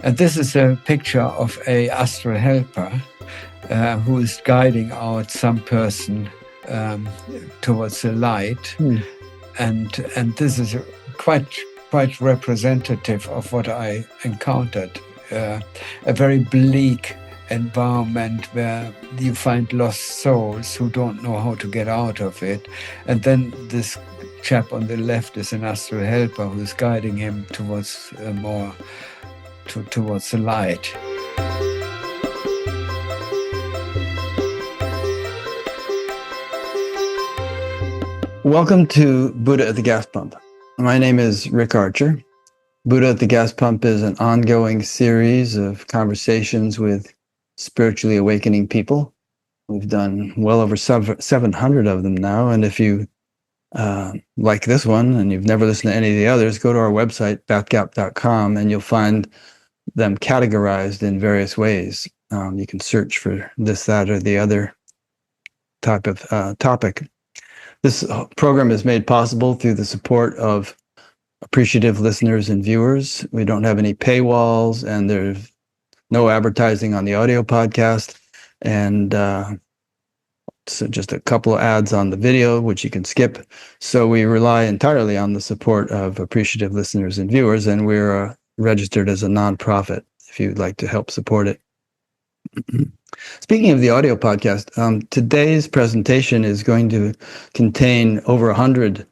And this is a picture of a astral helper who is guiding out some person towards the light. And this is quite representative of what I encountered. A very bleak environment where you find lost souls who don't know how to get out of it. And then this chap on the left is an astral helper who's guiding him towards towards the light. Welcome to Buddha at the Gas Pump. My name is Rick Archer. Buddha at the Gas Pump is an ongoing series of conversations with spiritually awakening people. We've done well over 700 of them now. And if you like this one and you've never listened to any of the others, go to our website, batgap.com, and you'll find them categorized in various ways. You can search for this, that, or the other type of topic. This program is made possible through the support of appreciative listeners and viewers. We don't have any paywalls, and there's no advertising on the audio podcast. And so just a couple of ads on the video, which you can skip. So we rely entirely on the support of appreciative listeners and viewers, and we're registered as a nonprofit if you'd like to help support it. Speaking of the audio podcast, today's presentation is going to contain over 100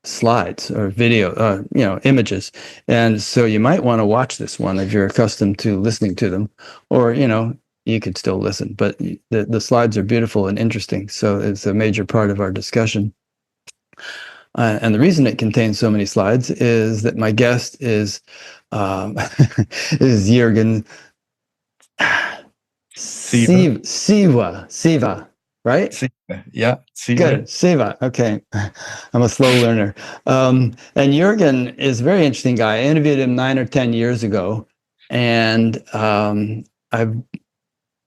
slides or video, images. And so you might want to watch this one if you're accustomed to listening to them, or, you could still listen, but the slides are beautiful and interesting. So it's a major part of our discussion. And the reason it contains so many slides is that my guest is Jürgen Siva, right? Siva, yeah. Siva. Good, Siva. Okay, I'm a slow learner. And Jürgen is a very interesting guy. I interviewed him 9 or 10 years ago, and I've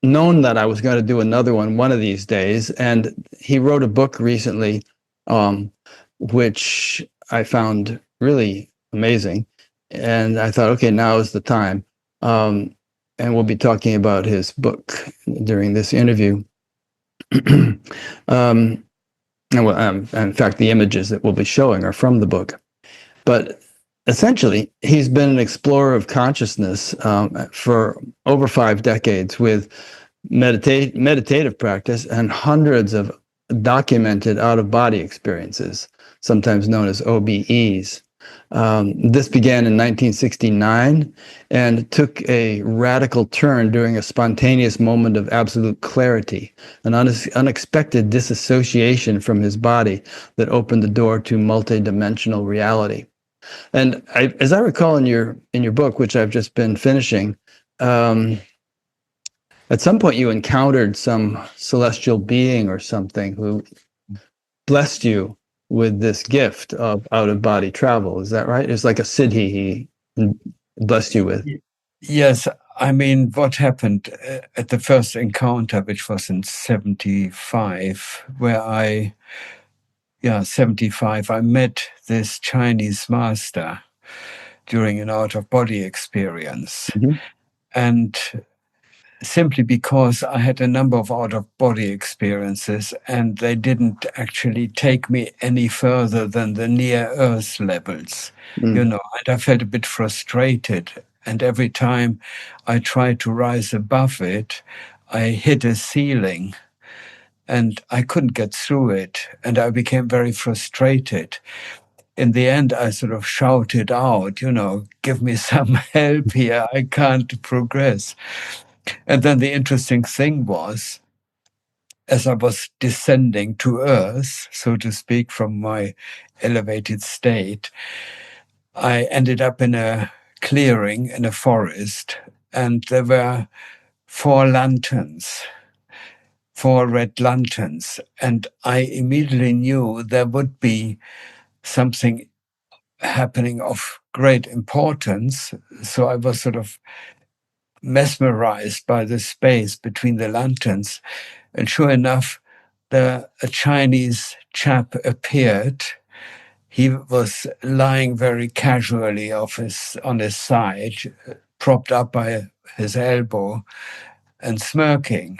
known that I was going to do another one of these days. And he wrote a book recently, which I found really amazing. And I thought, okay, now is the time. And we'll be talking about his book during this interview. In fact, the images that we'll be showing are from the book. But essentially, he's been an explorer of consciousness for over 5 decades with meditative practice and hundreds of documented out-of-body experiences, sometimes known as OBEs. This began in 1969 and took a radical turn during a spontaneous moment of absolute clarity, an unexpected disassociation from his body that opened the door to multidimensional reality. And as I recall in your book, which I've just been finishing, at some point you encountered some celestial being or something who blessed you with this gift of out-of-body travel. Is that right? It's like a siddhi he blessed you with. Yes. I mean, what happened at the first encounter, which was in 75, I met this Chinese master during an out-of-body experience. Mm-hmm. And simply because I had a number of out-of-body experiences, and they didn't actually take me any further than the near-Earth levels, and I felt a bit frustrated. And every time I tried to rise above it, I hit a ceiling, and I couldn't get through it, and I became very frustrated. In the end, I sort of shouted out, give me some help here, I can't progress. And then the interesting thing was, as I was descending to Earth, so to speak, from my elevated state, I ended up in a clearing in a forest, and there were 4 lanterns, 4 red lanterns, and I immediately knew there would be something happening of great importance. So I was sort of mesmerized by the space between the lanterns. And sure enough, a Chinese chap appeared. He was lying very casually on his side, propped up by his elbow and smirking.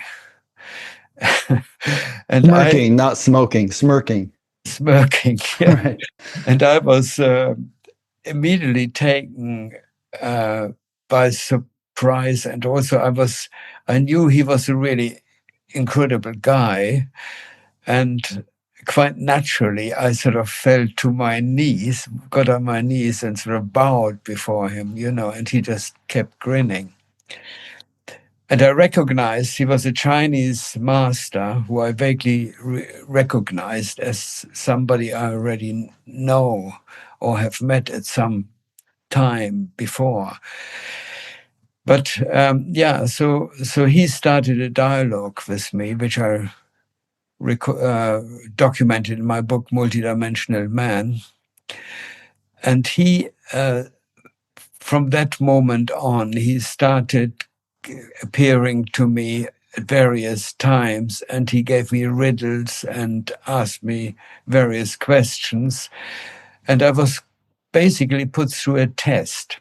And Smirking, not smoking, smirking. Smirking, yeah. Right. And I was immediately taken by surprise, and also I knew he was a really incredible guy, and quite naturally I sort of fell to my knees, got on my knees and sort of bowed before him, and he just kept grinning. And I recognized he was a Chinese master who I vaguely recognized as somebody I already know or have met at some time before. But so he started a dialogue with me, which I documented in my book, Multidimensional Man. And he, from that moment on, he started appearing to me at various times, and he gave me riddles and asked me various questions. And I was basically put through a test.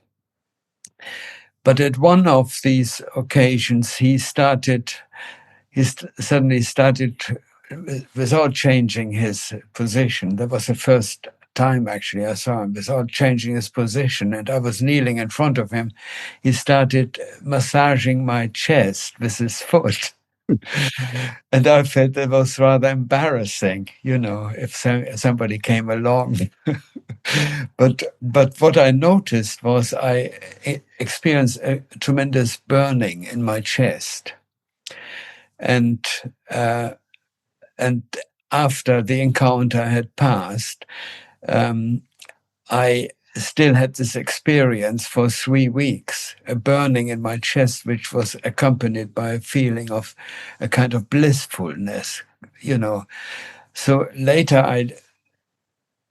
But at one of these occasions, he suddenly started, without changing his position. That was the first time, actually, I saw him without changing his position. And I was kneeling in front of him. He started massaging my chest with his foot. And I felt it was rather embarrassing, if somebody came along. But what I noticed was I experienced a tremendous burning in my chest. And after the encounter had passed, I still had this experience for 3 weeks, a burning in my chest, which was accompanied by a feeling of a kind of blissfulness, So later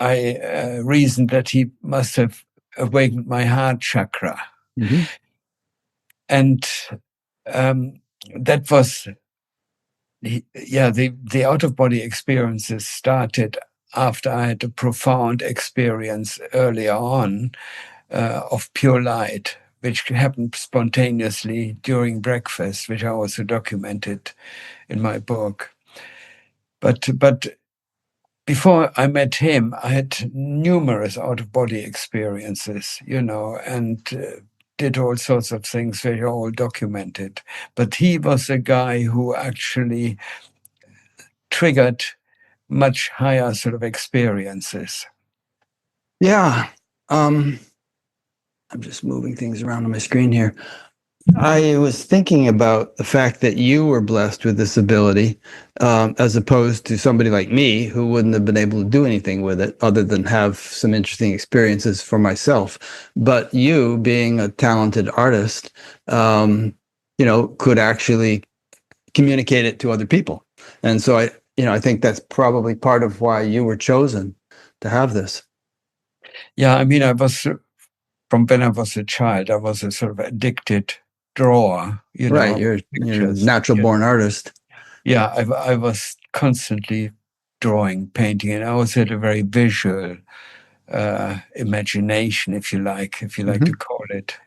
I reasoned that he must have awakened my heart chakra. Mm-hmm. And that was, the out-of-body experiences started after I had a profound experience earlier on of pure light, which happened spontaneously during breakfast, which I also documented in my book. But before I met him, I had numerous out-of-body experiences, and did all sorts of things which are all documented. But he was a guy who actually triggered much higher sort of experiences. Yeah. I'm just moving things around on my screen here. I was thinking about the fact that you were blessed with this ability, as opposed to somebody like me who wouldn't have been able to do anything with it other than have some interesting experiences for myself. But you, being a talented artist, could actually communicate it to other people. And so I think that's probably part of why you were chosen to have this. Yeah, I mean, from when I was a child, I was a sort of addicted drawer. Right, you're a natural-born artist. Yeah, I was constantly drawing, painting, and I also had a very visual imagination, if you like to call it,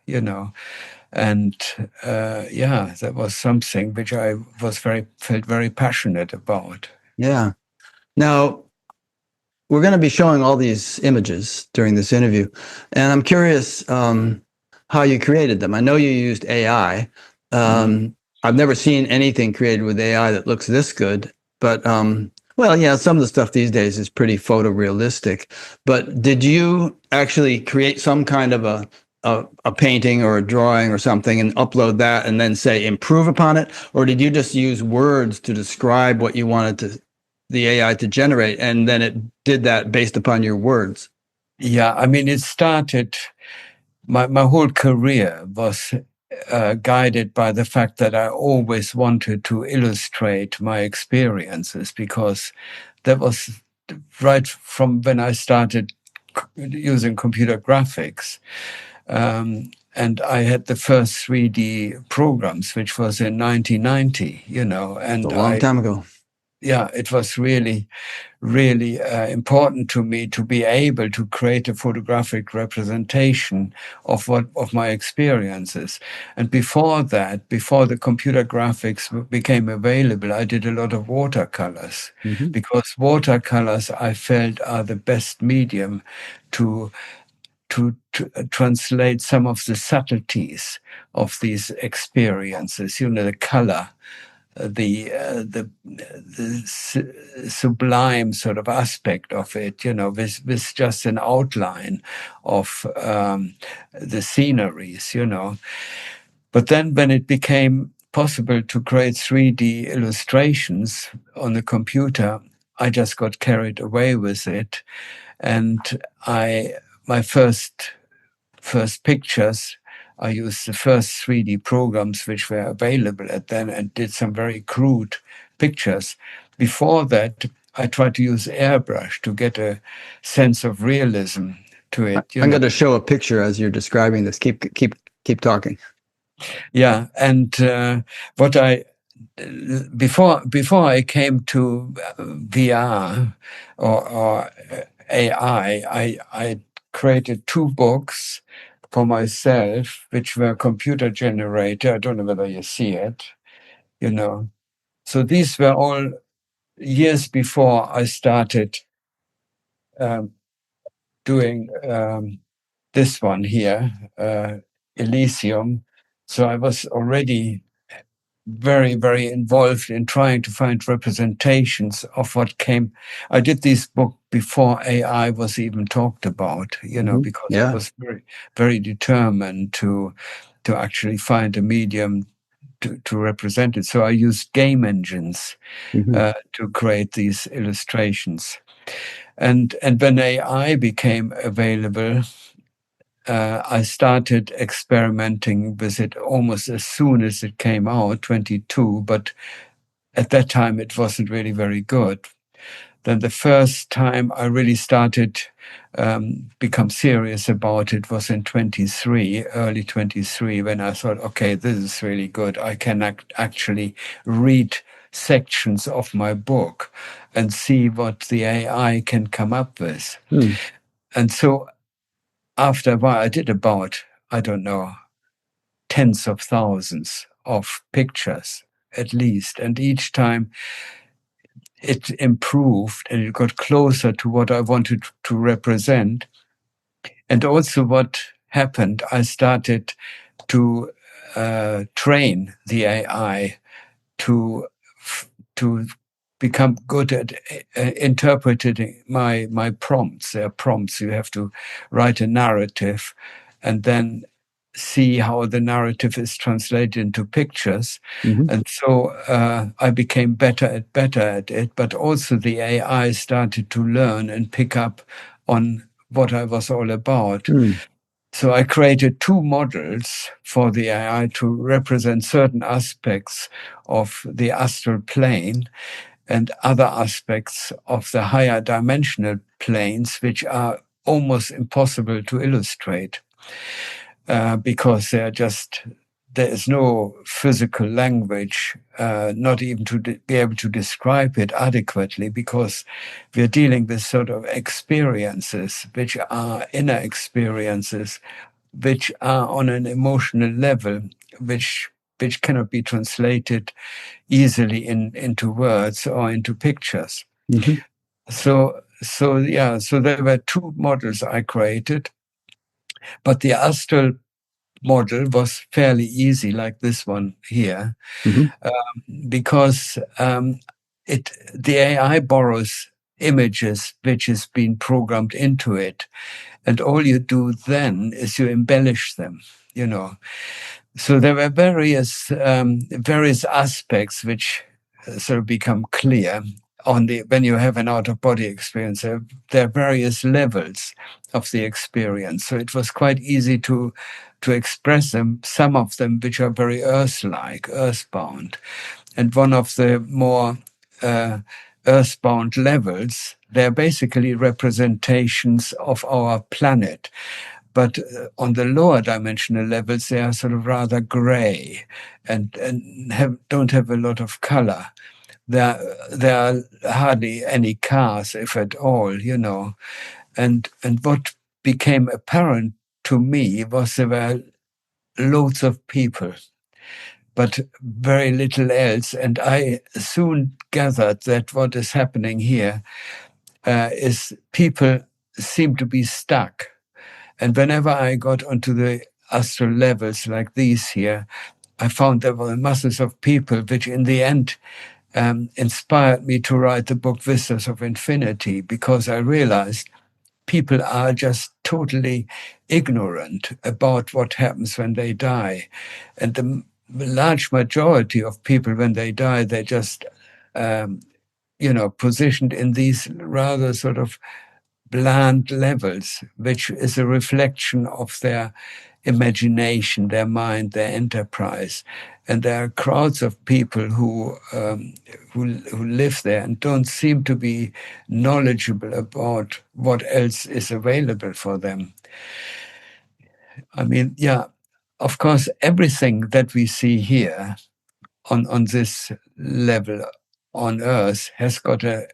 And that was something which I felt very passionate about. Yeah. Now, we're going to be showing all these images during this interview, and I'm curious how you created them. I know you used AI. I've never seen anything created with AI that looks this good, but some of the stuff these days is pretty photorealistic. But did you actually create some kind of a painting or a drawing or something and upload that and then say improve upon it? Or did you just use words to describe what you wanted the AI to generate, and then it did that based upon your words? Yeah, I mean, it started, my whole career was guided by the fact that I always wanted to illustrate my experiences, because that was right from when I started using computer graphics. And I had the first 3D programs, which was in 1990, and a long time ago. it was really, really important to me to be able to create a photographic representation of my experiences. And before that, before the computer graphics became available, I did a lot of watercolors, because watercolors I felt are the best medium to translate some of the subtleties of these experiences. The color, the sublime sort of aspect of it, with just an outline of the sceneries, But then when it became possible to create 3D illustrations on the computer, I just got carried away with it. And my first pictures, I used the first 3D programs which were available at then and did some very crude pictures. Before that, I tried to use airbrush to get a sense of realism to it. I'm going to show a picture as you're describing this. Keep talking. Yeah, and before I came to VR or AI, I created 2 books for myself, which were computer generated. I don't know whether you see it, So these were all years before I started doing this one here, Elysium. So I was already very, very involved in trying to find representations of what came. I did this book before AI was even talked about, because I was very, very determined to actually find a medium to represent it. So I used game engines to create these illustrations. And when AI became available, I started experimenting with it almost as soon as it came out, 22, but at that time it wasn't really very good. Then the first time I really started become serious about it was in 23, early 23, when I thought, okay, this is really good. I can actually read sections of my book and see what the AI can come up with. And so after a while, I did about, I don't know, tens of thousands of pictures at least. And each time it improved and it got closer to what I wanted to represent. And also what happened, I started to train the AI to become good at interpreting my prompts. There are prompts. You have to write a narrative and then see how the narrative is translated into pictures. And so I became better at it, but also the AI started to learn and pick up on what I was all about. So I created 2 models for the AI to represent certain aspects of the astral plane and other aspects of the higher dimensional planes, which are almost impossible to illustrate because there is no physical language, not even to be able to describe it adequately, because we're dealing with sort of experiences, which are inner experiences, which are on an emotional level, which cannot be translated easily into words or into pictures. So there were 2 models I created, but the astral model was fairly easy, like this one here, because the AI borrows images which has been programmed into it, and all you do then is you embellish them, So there were various aspects which sort of become clear when you have an out-of-body experience. There are various levels of the experience, so it was quite easy to express them. Some of them which are very Earth-like, earthbound, and one of the more earthbound levels, they're basically representations of our planet. But on the lower dimensional levels, they are sort of rather gray and don't have a lot of color. there are hardly any cars, if at all, And what became apparent to me was there were loads of people, but very little else. And I soon gathered that what is happening here is people seem to be stuck. And whenever I got onto the astral levels like these here, I found there were masses of people, which in the end inspired me to write the book Vistas of Infinity, because I realized people are just totally ignorant about what happens when they die. And the large majority of people, when they die, they're just, positioned in these rather sort of bland levels, which is a reflection of their imagination, their mind, their enterprise. And there are crowds of people who live there and don't seem to be knowledgeable about what else is available for them. I mean, yeah, of course, everything that we see here on this level on Earth has got an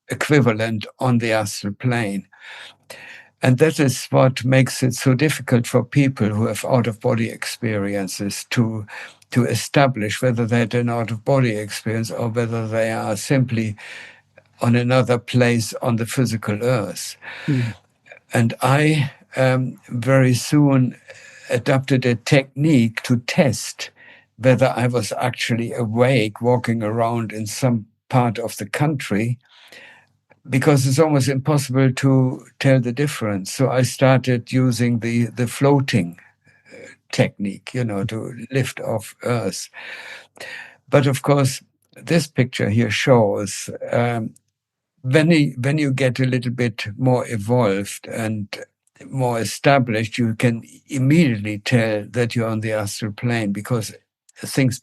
equivalent on the astral plane. And that is what makes it so difficult for people who have out-of-body experiences to establish whether they had an out-of-body experience or whether they are simply on another place on the physical Earth. Mm. And I very soon adopted a technique to test whether I was actually awake walking around in some part of the country, because it's almost impossible to tell the difference. So I started using the floating technique, to lift off Earth. But of course, this picture here shows when you get a little bit more evolved and more established, you can immediately tell that you're on the astral plane, because things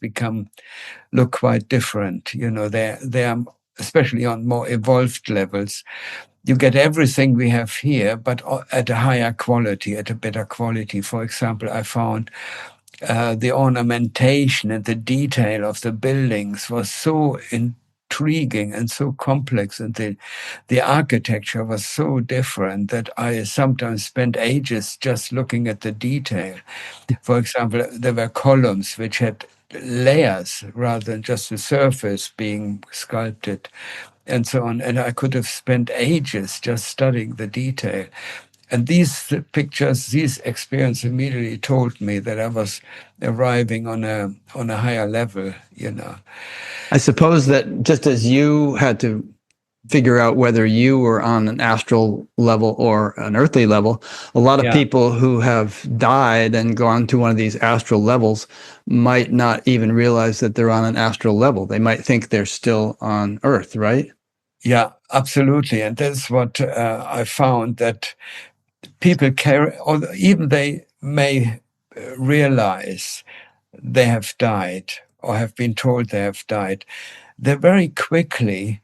look quite different. They are, especially on more evolved levels, you get everything we have here, but at a higher quality, at a better quality. For example, I found the ornamentation and the detail of the buildings was so intriguing and so complex, and the architecture was so different that I sometimes spent ages just looking at the detail. For example, there were columns which had layers rather than just the surface being sculpted, and so on. And I could have spent ages just studying the detail. And these pictures, these experiences immediately told me that I was arriving on a higher level, I suppose that just as you had to figure out whether you were on an astral level or an earthly level, a lot of people who have died and gone to one of these astral levels might not even realize that they're on an astral level. They might think they're still on Earth, right? Yeah, absolutely. And that's what I found, that people carry, or even they may realize they have died or have been told they have died, they very quickly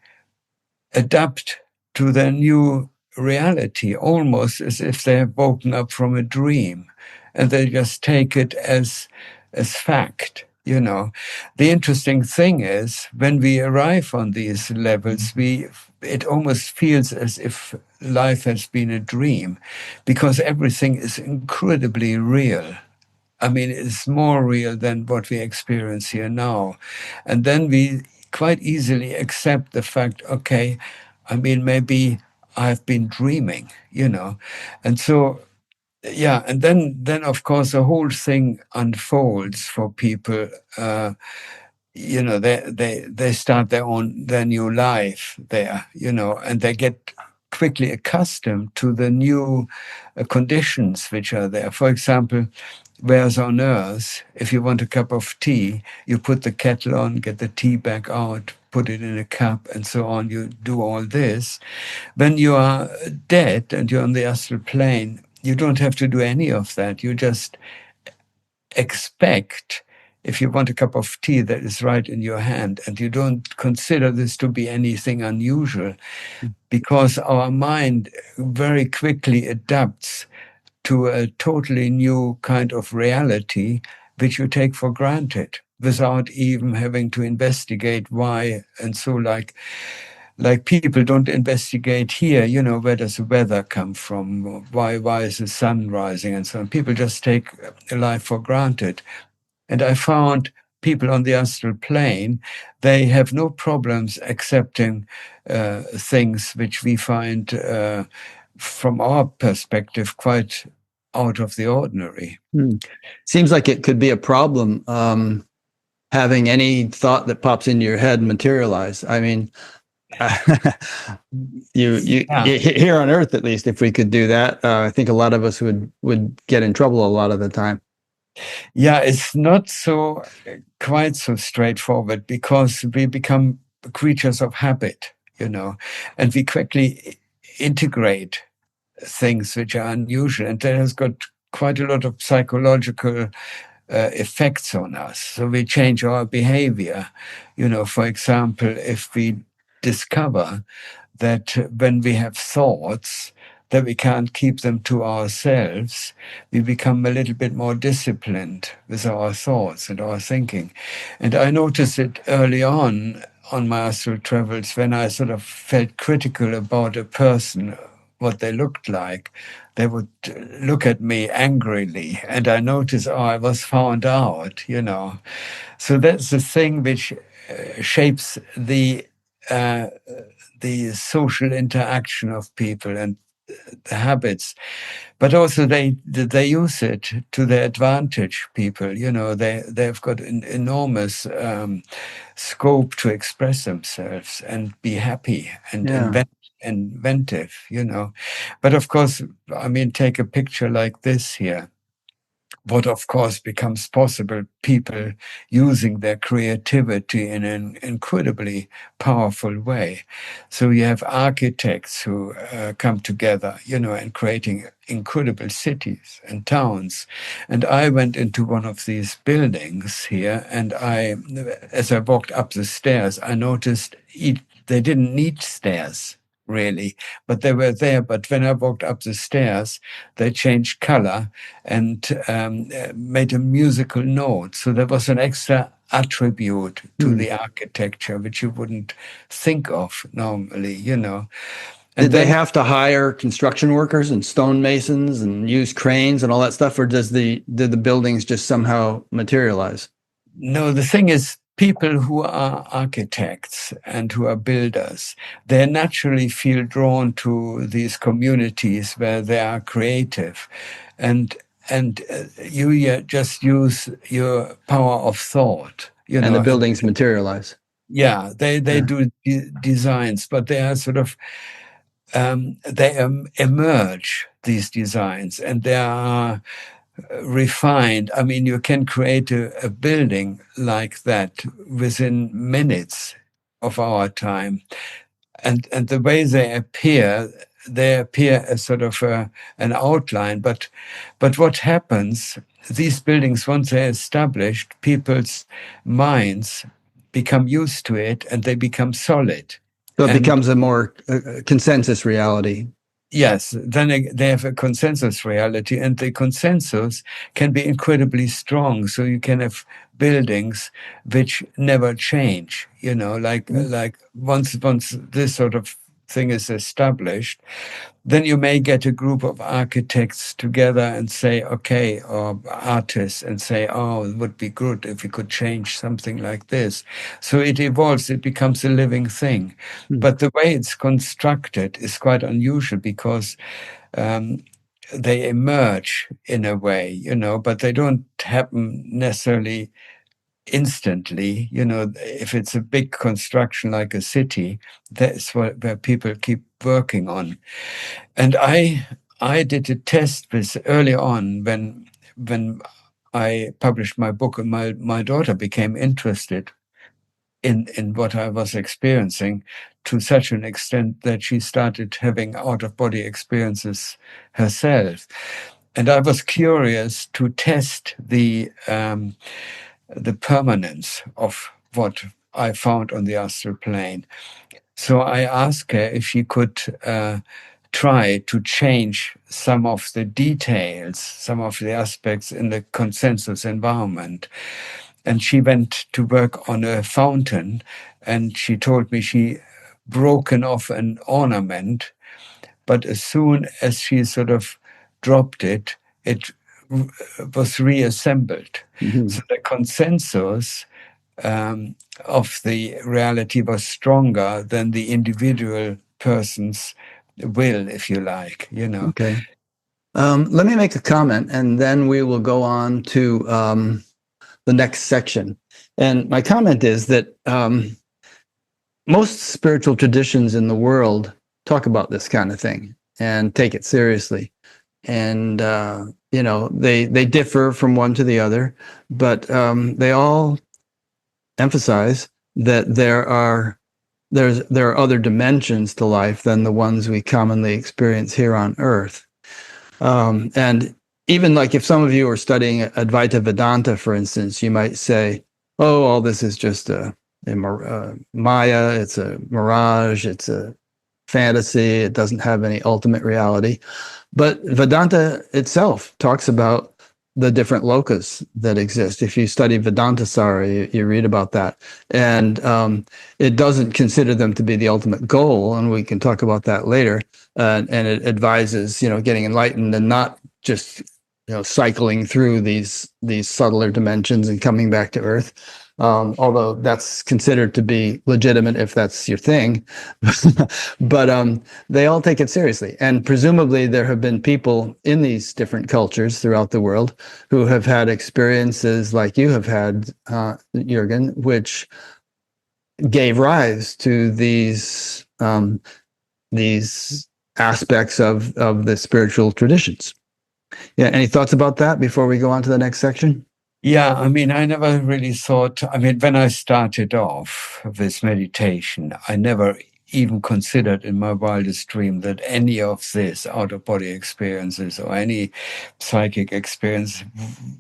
adapt to their new reality, almost as if they have woken up from a dream, and they just take it as fact. The interesting thing is, when we arrive on these levels, it almost feels as if life has been a dream, because everything is incredibly real. I mean, it's more real than what we experience here now. And then we quite easily accept the fact, okay, I mean, maybe I've been dreaming, And so, yeah, and then of course the whole thing unfolds for people. They start their new life there, and they get quickly accustomed to the new conditions which are there. For example, whereas on Earth, if you want a cup of tea, you put the kettle on, get the tea bag out, put it in a cup, and so on. You do all this. When you are dead and you're on the astral plane, you don't have to do any of that. You just expect, if you want a cup of tea, that is right in your hand, and you don't consider this to be anything unusual, because our mind very quickly adapts to a totally new kind of reality, which you take for granted. without even having to investigate why. And so like people don't investigate here, where does the weather come from? Why is the sun rising and so on? People just take life for granted. And I found people on the astral plane, they have no problems accepting things which we find, from our perspective, quite out of the ordinary. Seems like it could be a problem, having any thought that pops into your head materialize. I mean, here on Earth, at least, if we could do that, I think a lot of us would get in trouble a lot of the time. Yeah, it's not quite so straightforward, because we become creatures of habit, and we quickly integrate things which are unusual, and that has got quite a lot of psychological effects on us. So we change our behavior. For example, if we discover that when we have thoughts, that we can't keep them to ourselves, we become a little bit more disciplined with our thoughts and our thinking. And I noticed it early on my astral travels, when I sort of felt critical about a person, what they looked like, they would look at me angrily, and I noticed, I was found out, So that's the thing which shapes the social interaction of people and the habits, but also they use it to their advantage. People, they've got an enormous scope to express themselves and be happy and inventive. But of course, I mean, take a picture like this here. What, of course, becomes possible, people using their creativity in an incredibly powerful way. So you have architects who come together, and creating incredible cities and towns. And I went into one of these buildings here, and as I walked up the stairs, I noticed they didn't need stairs, really, but they were there. But when I walked up the stairs, they changed color and made a musical note. So there was an extra attribute to the architecture, which you wouldn't think of normally, And did they have to hire construction workers and stonemasons and use cranes and all that stuff, or did the buildings just somehow materialize? No, the thing is, people who are architects and who are builders, they naturally feel drawn to these communities where they are creative, and you just use your power of thought, and the buildings materialize. Yeah, they do designs, but they are sort of they emerge, these designs, and they are refined. I mean, you can create a building like that within minutes of our time, and the way they appear as sort of an outline. But what happens? These buildings, once they're established, people's minds become used to it, and they become solid. So it becomes a more consensus reality. Yes, then they have a consensus reality, and the consensus can be incredibly strong. So you can have buildings which never change. Like once this sort of thing is established, then you may get a group of architects together and say, okay, or artists, and say, oh, it would be good if we could change something like this. So it evolves, it becomes a living thing. But the way it's constructed is quite unusual, because they emerge in a way, but they don't happen necessarily instantly. If it's a big construction like a city, that's where people keep working on. And I did a test with early on, when I published my book, and my daughter became interested in what I was experiencing, to such an extent that she started having out-of-body experiences herself. And I was curious to test the permanence of what I found on the astral plane. So I asked her if she could try to change some of the details, some of the aspects in the consensus environment. and she went to work on a fountain, and she told me she broken off an ornament, but as soon as she sort of dropped it, it was reassembled. Mhm. So the consensus of the reality was stronger than the individual person's will, if you like, you know. Okay. Let me make a comment, and then we will go on to the next section. And my comment is that most spiritual traditions in the world talk about this kind of thing and take it seriously. And you know, they differ from one to the other, but they all emphasize that there are other dimensions to life than the ones we commonly experience here on Earth. And even like if some of you are studying Advaita Vedanta, for instance, you might say, "Oh, all this is just a Maya. It's a mirage. It's a fantasy. It doesn't have any ultimate reality." But Vedanta itself talks about the different lokas that exist. If you study Vedantasara, you read about that. And it doesn't consider them to be the ultimate goal, and we can talk about that later. And it advises, you know, getting enlightened and not just, you know, cycling through these subtler dimensions and coming back to Earth. Although that's considered to be legitimate if that's your thing. But they all take it seriously. And presumably there have been people in these different cultures throughout the world who have had experiences like you have had, Jürgen, which gave rise to these aspects of the spiritual traditions. Yeah, any thoughts about that before we go on to the next section? Yeah, I mean, I never really thought, I mean, when I started off with meditation, I never even considered in my wildest dream that any of this out-of-body experiences or any psychic experience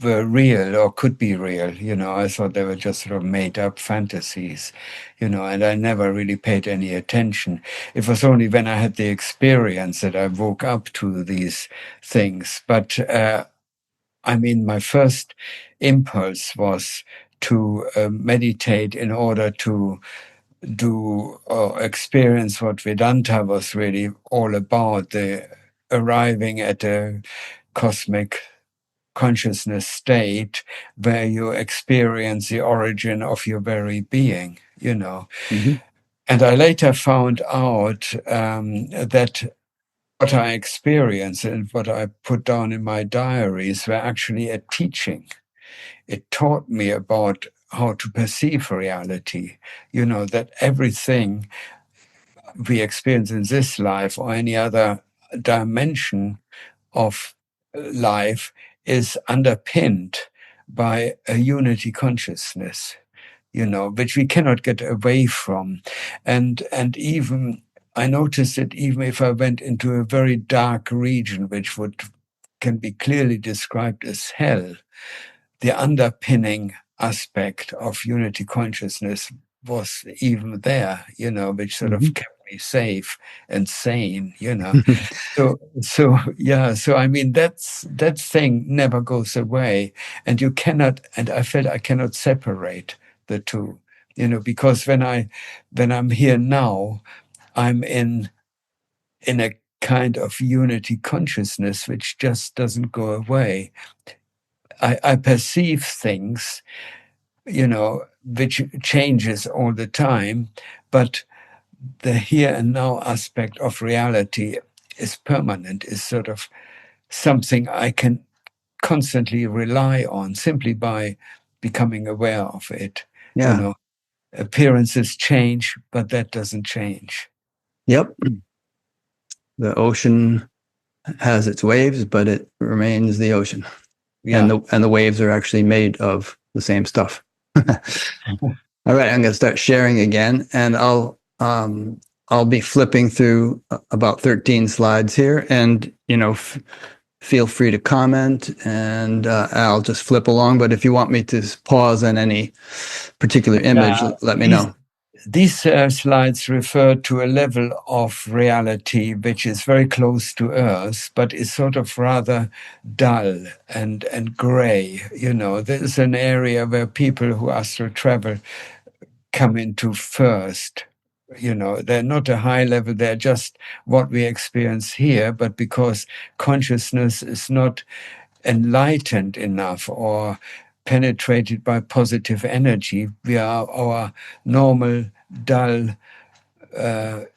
were real or could be real. You know, I thought they were just sort of made-up fantasies, you know, and I never really paid any attention. It was only when I had the experience that I woke up to these things. But I mean, my first impulse was to meditate in order to do or experience what Vedanta was really all about, the arriving at a cosmic consciousness state where you experience the origin of your very being, you know. Mm-hmm. And I later found out that what I experienced and what I put down in my diaries were actually a teaching. It taught me about how to perceive reality, you know, that everything we experience in this life or any other dimension of life is underpinned by a unity consciousness, you know, which we cannot get away from. And even I noticed that even if I went into a very dark region, which can be clearly described as hell, the underpinning aspect of unity consciousness was even there, you know, which sort of kept me safe and sane, you know. So yeah, so I mean that thing never goes away, and you cannot. And I felt I cannot separate the two, you know, because when I'm here now, I'm in a kind of unity consciousness which just doesn't go away. I perceive things, you know, which changes all the time, but the here and now aspect of reality is permanent, is sort of something I can constantly rely on simply by becoming aware of it. Yeah. You know, appearances change, but that doesn't change. Yep. The ocean has its waves, but it remains the ocean. Yeah. And the waves are actually made of the same stuff. All right, I'm going to start sharing again, and I'll be flipping through about 13 slides here, and you know, feel free to comment, and I'll just flip along. But if you want me to pause on any particular image, let me know. these slides refer to a level of reality which is very close to Earth, but is sort of rather dull and gray. There's an area where people who astral travel come into first. They're not a high level, they're just what we experience here, but because consciousness is not enlightened enough or penetrated by positive energy, we are our normal, dull,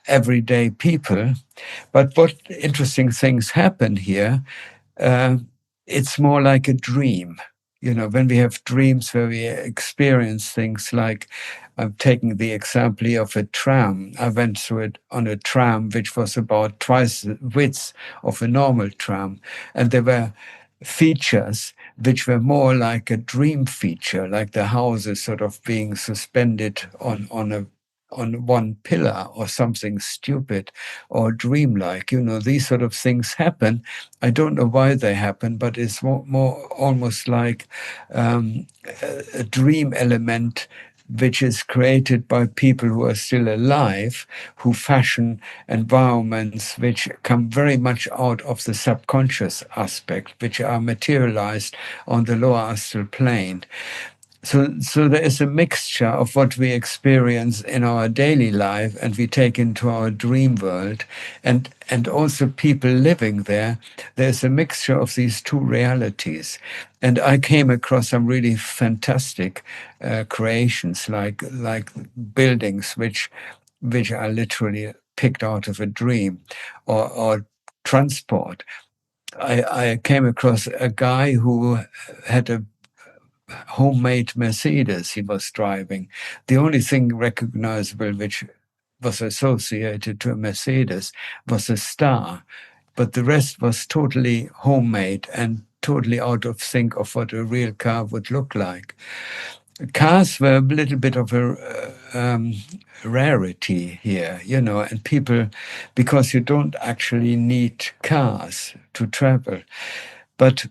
everyday people. But what interesting things happen here, it's more like a dream. When we have dreams where we experience things like, I'm taking the example here of a tram. I went through it on a tram which was about twice the width of a normal tram. And there were features which were more like a dream feature, like the houses sort of being suspended on one pillar or something stupid or dreamlike. These sort of things happen. I don't know why they happen, but it's more almost like a dream element which is created by people who are still alive, who fashion environments which come very much out of the subconscious aspect, which are materialized on the lower astral plane. So there is a mixture of what we experience in our daily life and we take into our dream world, and also people living there. There's a mixture of these two realities. And I came across some really fantastic creations, like buildings which are literally picked out of a dream, or transport. I came across a guy who had a homemade Mercedes he was driving. The only thing recognizable which was associated to a Mercedes was a star, but the rest was totally homemade and totally out of sync of what a real car would look like. Cars were a little bit of a rarity here, and people, because you don't actually need cars to travel, but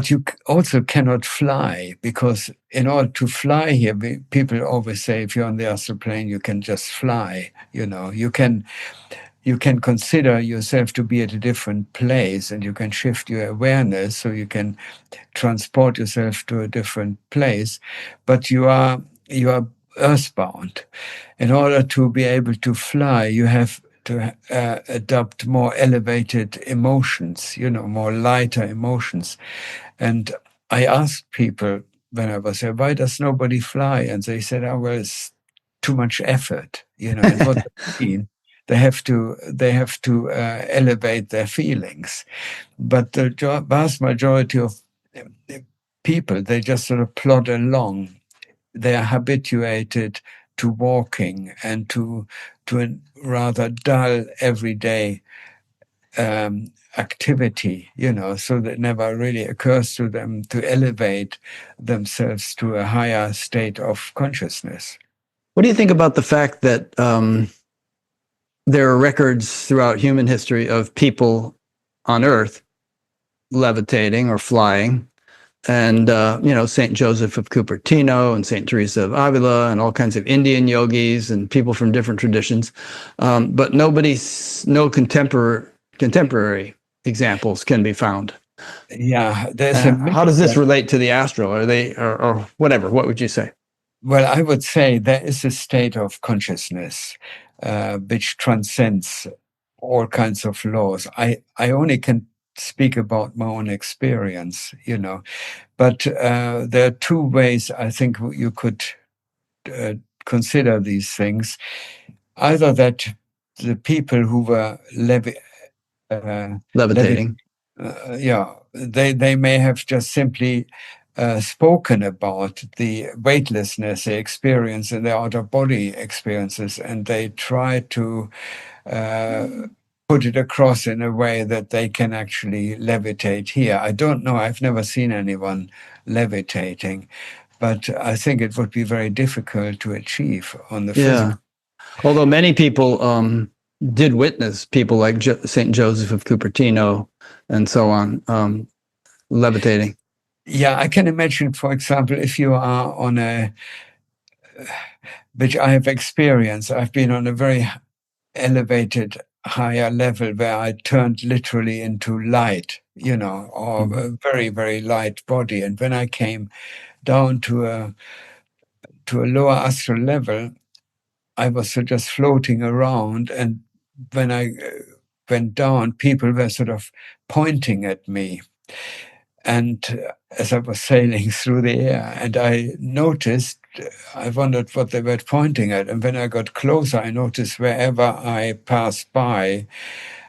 you also cannot fly, because in order to fly here, people always say if you're on the astral plane, you can just fly. You can consider yourself to be at a different place, and you can shift your awareness so you can transport yourself to a different place, but you are earthbound. In order to be able to fly, you have to adopt more elevated emotions, more lighter emotions. And I asked people when I was there, why does nobody fly? And they said, oh, well, it's too much effort, and what they mean, they have to elevate their feelings. But the vast majority of people, they just sort of plod along. They are habituated to walking and to a rather dull everyday activity, so that it never really occurs to them to elevate themselves to a higher state of consciousness. What do you think about the fact that there are records throughout human history of people on Earth levitating or flying? And, St. Joseph of Cupertino and St. Teresa of Avila and all kinds of Indian yogis and people from different traditions. But no contemporary examples can be found. Yeah. How does this relate to the astral? Are they, or whatever? What would you say? Well, I would say there is a state of consciousness which transcends all kinds of laws. I only can speak about my own experience, but there are two ways I think you could consider these things. Either that the people who were levitating, they may have just simply spoken about the weightlessness they experience in their out-of-body experiences, and they try to put it across in a way that they can actually levitate here. I don't know. I've never seen anyone levitating, but I think it would be very difficult to achieve on the physical. Although many people did witness people like St. Joseph of Cupertino and so on levitating. Yeah, I can imagine, for example, if you are on a which I have experienced. I've been on a very elevated higher level where I turned literally into light, or a very, very light body. And when I came down to a lower astral level, I was just floating around. And when I went down, people were sort of pointing at me. And as I was sailing through the air, and I noticed, I wondered what they were pointing at. And when I got closer, I noticed wherever I passed by,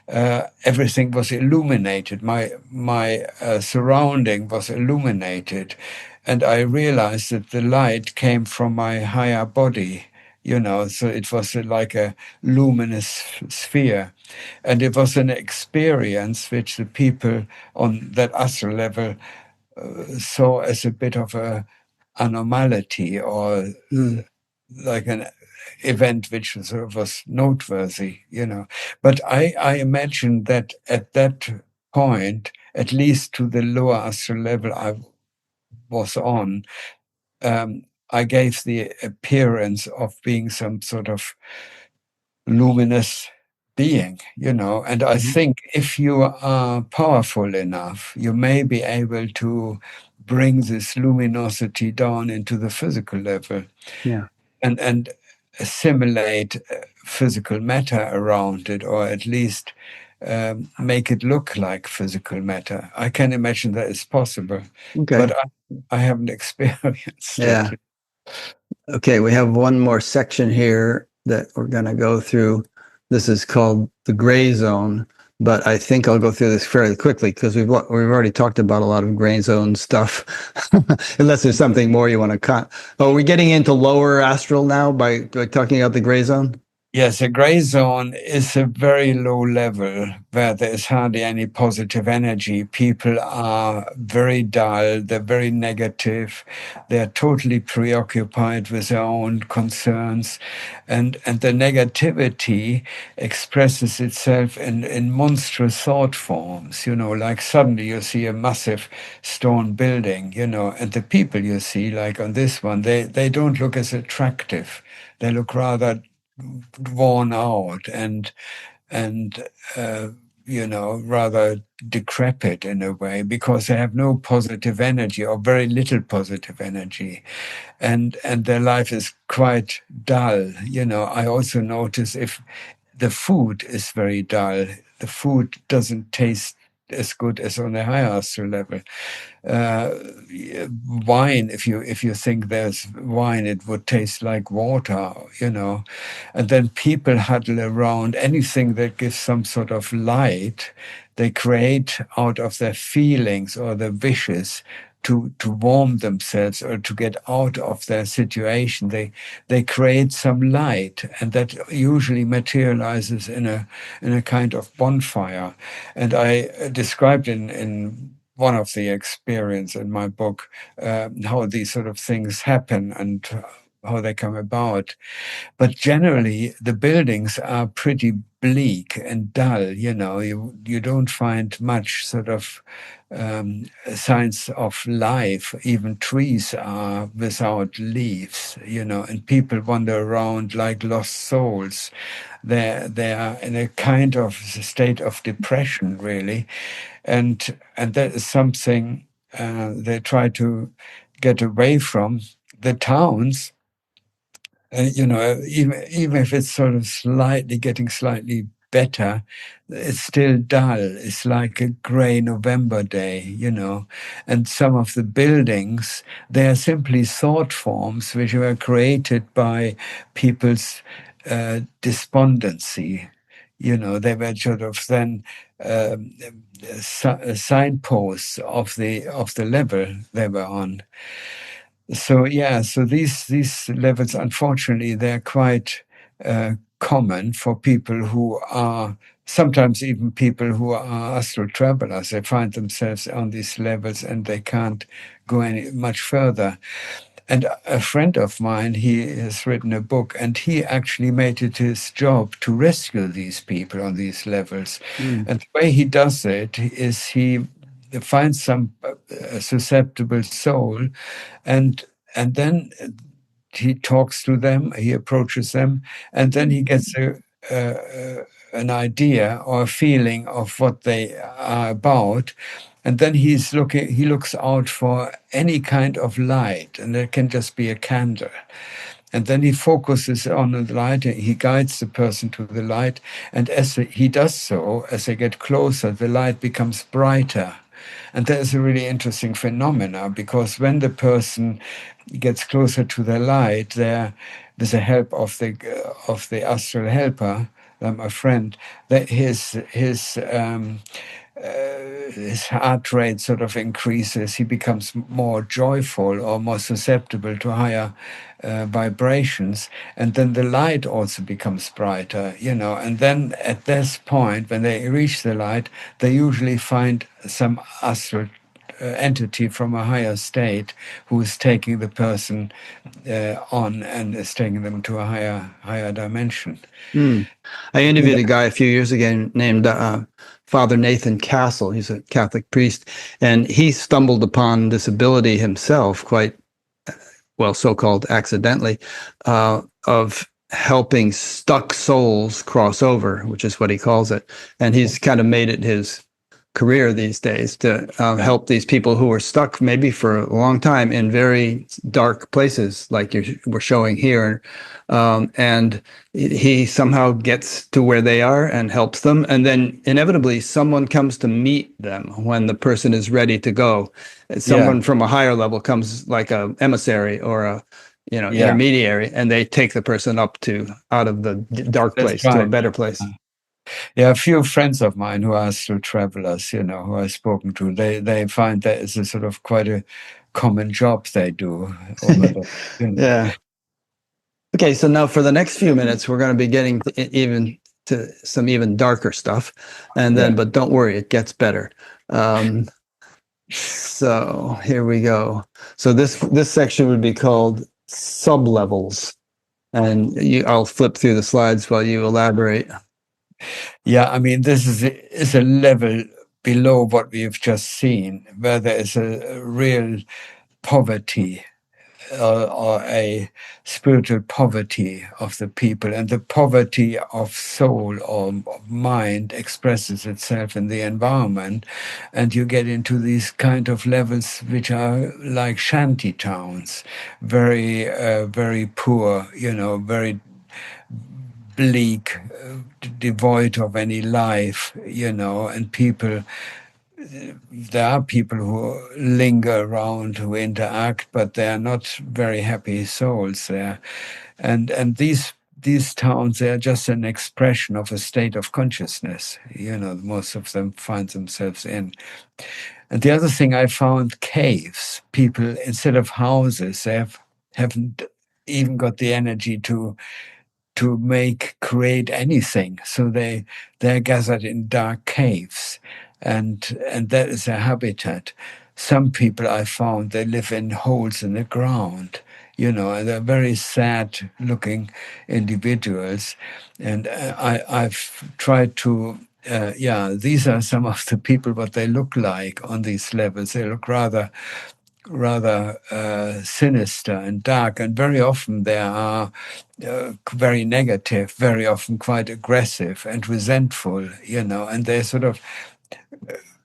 everything was illuminated. My surrounding was illuminated. And I realized that the light came from my higher body, so it was like a luminous sphere. And it was an experience which the people on that astral level saw as a bit of a anomality, or like an event which was noteworthy, But I imagine that at that point, at least to the lower astral level I was on, I gave the appearance of being some sort of luminous being, And I think if you are powerful enough, you may be able to bring this luminosity down into the physical level. Yeah. And assimilate physical matter around it, or at least make it look like physical matter. I can imagine that it's possible, but I haven't experienced Yeah. it. Okay, we have one more section here that we're going to go through. This is called the gray zone, but I think I'll go through this fairly quickly because we've already talked about a lot of gray zone stuff. Unless there's something more you want to are we getting into lower astral now by talking about the gray zone? Yes, a gray zone is a very low level where there is hardly any positive energy. People are very dull, they're very negative, they're totally preoccupied with their own concerns. And the negativity expresses itself in monstrous thought forms, like suddenly you see a massive stone building, and the people you see, like on this one, they don't look as attractive. They look rather worn out and rather decrepit in a way, because they have no positive energy, or very little positive energy, and their life is quite dull. I also notice if the food is very dull, the food doesn't taste as good as on a higher astral level. Wine, if you think there's wine, it would taste like water, And then people huddle around anything that gives some sort of light. They create out of their feelings or their wishes to warm themselves or to get out of their situation. They create some light, and that usually materializes in a kind of bonfire. And I described in one of the experience in my book how these sort of things happen and how they come about. But generally, the buildings are pretty bleak and dull. You don't find much sort of signs of life. Even trees are without leaves, and people wander around like lost souls. They are in a kind of state of depression, really, and that is something they try to get away from. The towns, even if it's sort of getting slightly better, it's still dull. It's like a grey November day, And some of the buildings, they are simply thought forms which were created by people's despondency. They were sort of then signposts of the level they were on. So these levels, unfortunately, they're quite common for people who are, sometimes even people who are astral travelers. They find themselves on these levels and they can't go any much further. And a friend of mine, he has written a book, and he actually made it his job to rescue these people on these levels. And the way he does it is he finds some susceptible soul, and then he talks to them, he approaches them, and then he gets an idea or a feeling of what they are about. And then he looks out for any kind of light, and it can just be a candle. And then he focuses on the light, and he guides the person to the light. And as he does so, as they get closer, the light becomes brighter. And there's a really interesting phenomena, because when the person gets closer to the light, there, with the help of the astral helper, my friend, that his heart rate sort of increases. He becomes more joyful or more susceptible to higher vibrations, and then the light also becomes brighter, and then at this point, when they reach the light, they usually find some astral entity from a higher state who is taking the person on and is taking them to a higher dimension. I interviewed a guy a few years ago named Father Nathan Castle. He's a Catholic priest, and he stumbled upon this ability himself, quite well, so-called accidentally, of helping stuck souls cross over, which is what he calls it. And he's kind of made it his career these days to help these people who are stuck maybe for a long time in very dark places, like we're showing here. And he somehow gets to where they are and helps them. And then inevitably someone comes to meet them when the person is ready to go. Someone from a higher level comes, like a emissary or a intermediary, and they take the person up out of the dark place to a better place. Yeah, a few friends of mine who are astral travelers, who I've spoken to, they find that it's a sort of quite a common job they do. Yeah. Okay, so now for the next few minutes, we're going to be getting to some even darker stuff, and then, but don't worry, it gets better. So here we go. So this section would be called sublevels, and I'll flip through the slides while you elaborate. Yeah, I mean, this is a level below what we've just seen, where there is a real poverty or a spiritual poverty of the people, and the poverty of soul or of mind expresses itself in the environment, and you get into these kind of levels which are like shanty towns, very very poor, very bleak, devoid of any life, and people. There are people who linger around, who interact, but they are not very happy souls there. And these towns, they are just an expression of a state of consciousness, most of them find themselves in. And the other thing I found, caves. People, instead of houses, they haven't even got the energy to create anything. So they're gathered in dark caves. And that is their habitat. Some people I found, they live in holes in the ground, and they're very sad-looking individuals. And I've tried to, these are some of the people, what they look like on these levels. They look rather sinister and dark, and very often they are very negative, very often quite aggressive and resentful, and they're sort of,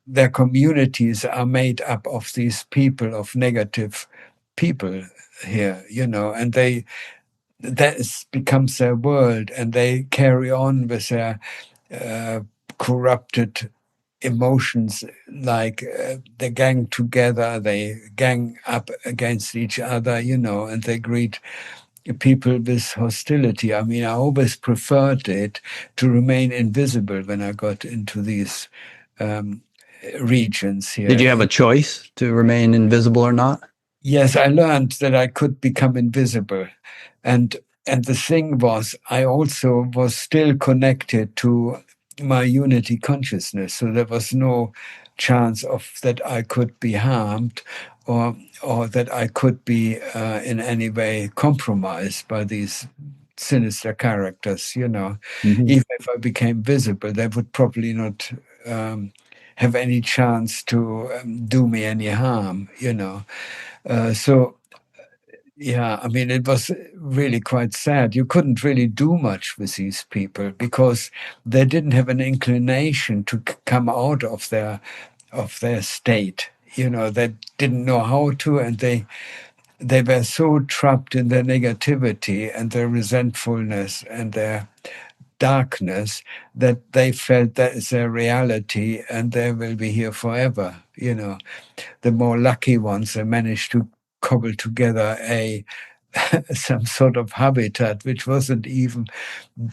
their communities are made up of these people, of negative people here, and that becomes their world, and they carry on with their corrupted emotions, like they gang together, they gang up against each other, and they greet people with hostility. I mean, I always preferred it to remain invisible when I got into these regions here. Did you have a choice to remain invisible or not? Yes, I learned that I could become invisible. And the thing was, I also was still connected to my unity consciousness. So there was no chance of that I could be harmed or that I could be in any way compromised by these sinister characters, Even if I became visible, they would probably not have any chance to do me any harm, So Yeah, I mean, it was really quite sad. You couldn't really do much with these people because they didn't have an inclination to come out of their state. You know, they didn't know how to, and they were so trapped in their negativity and their resentfulness and their darkness that they felt that is their reality and they will be here forever. You know, the more lucky ones, they managed to cobble together a some sort of habitat which wasn't even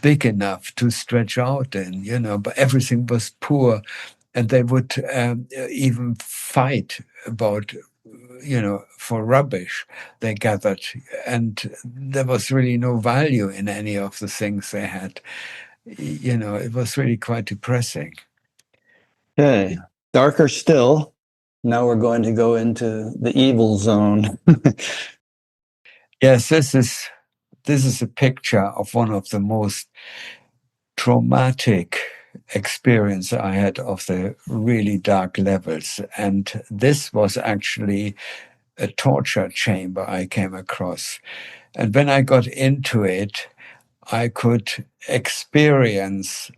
big enough to stretch out in, you know, but everything was poor, and they would even fight about, you know, for rubbish they gathered, and there was really no value in any of the things they had. You know, it was really quite depressing. Okay. Darker still. Now we're going to go into the evil zone. Yes, this is a picture of one of the most traumatic experience I had of the really dark levels. And this was actually a torture chamber I came across. And when I got into it, I could experience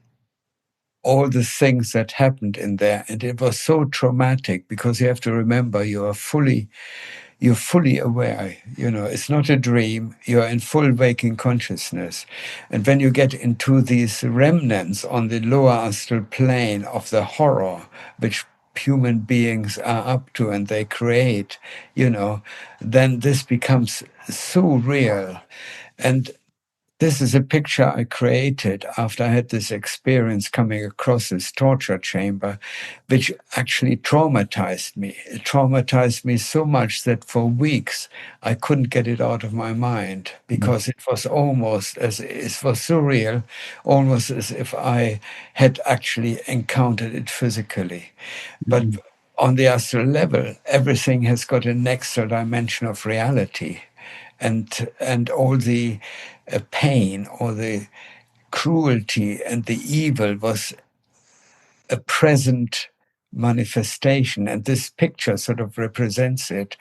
all the things that happened in there. And it was so traumatic because you have to remember you're fully aware. You know, it's not a dream. You're in full waking consciousness. And when you get into these remnants on the lower astral plane of the horror, which human beings are up to and they create, you know, then this becomes so real. And this is a picture I created after I had this experience coming across this torture chamber, which actually traumatized me. It traumatized me so much that for weeks I couldn't get it out of my mind because it was almost as it was surreal, almost as if I had actually encountered it physically. But on the astral level, everything has got an extra dimension of reality, and all the pain or the cruelty and the evil was a present manifestation, and this picture sort of represents it.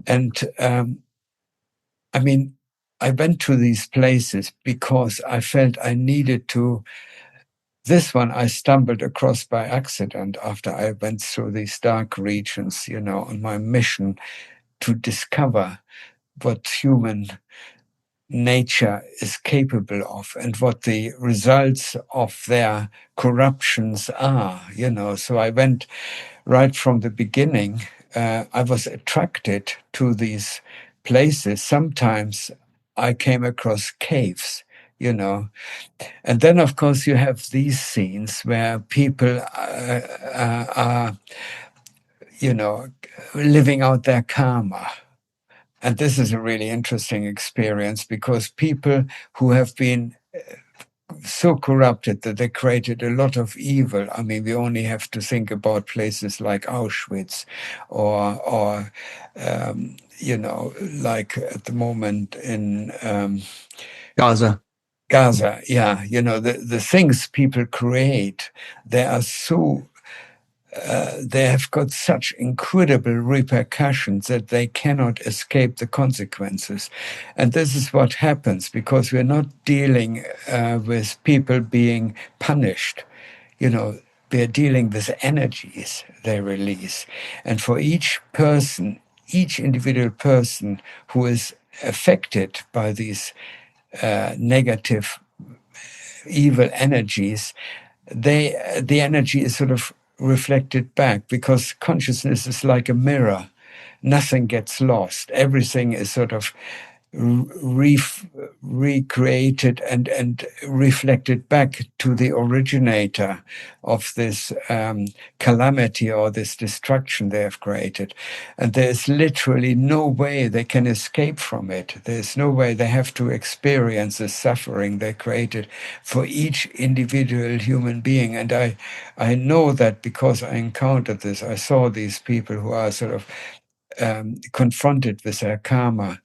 And I mean, I went to these places because I felt I needed to. This one I stumbled across by accident after I went through these dark regions, you know, on my mission to discover what human nature is capable of and what the results of their corruptions are, you know. So I went right from the beginning. I was attracted to these places. Sometimes I came across caves, you know. And then, of course, you have these scenes where people are, you know, living out their karma. And this is a really interesting experience because people who have been so corrupted that they created a lot of evil. I mean, we only have to think about places like Auschwitz or you know, like at the moment in Gaza. Gaza. Yeah, you know, the things people create, they are so they have got such incredible repercussions that they cannot escape the consequences. And this is what happens because we're not dealing with people being punished. You know, we're dealing with energies they release. And for each person, each individual person who is affected by these negative, evil energies, the energy is sort of reflected back because consciousness is like a mirror. Nothing gets lost. Everything is sort of recreated and reflected back to the originator of this calamity or this destruction they have created. And there's literally no way they can escape from it. There's no way. They have to experience the suffering they created for each individual human being. And I know that because I encountered this. I saw these people who are sort of confronted with their karma.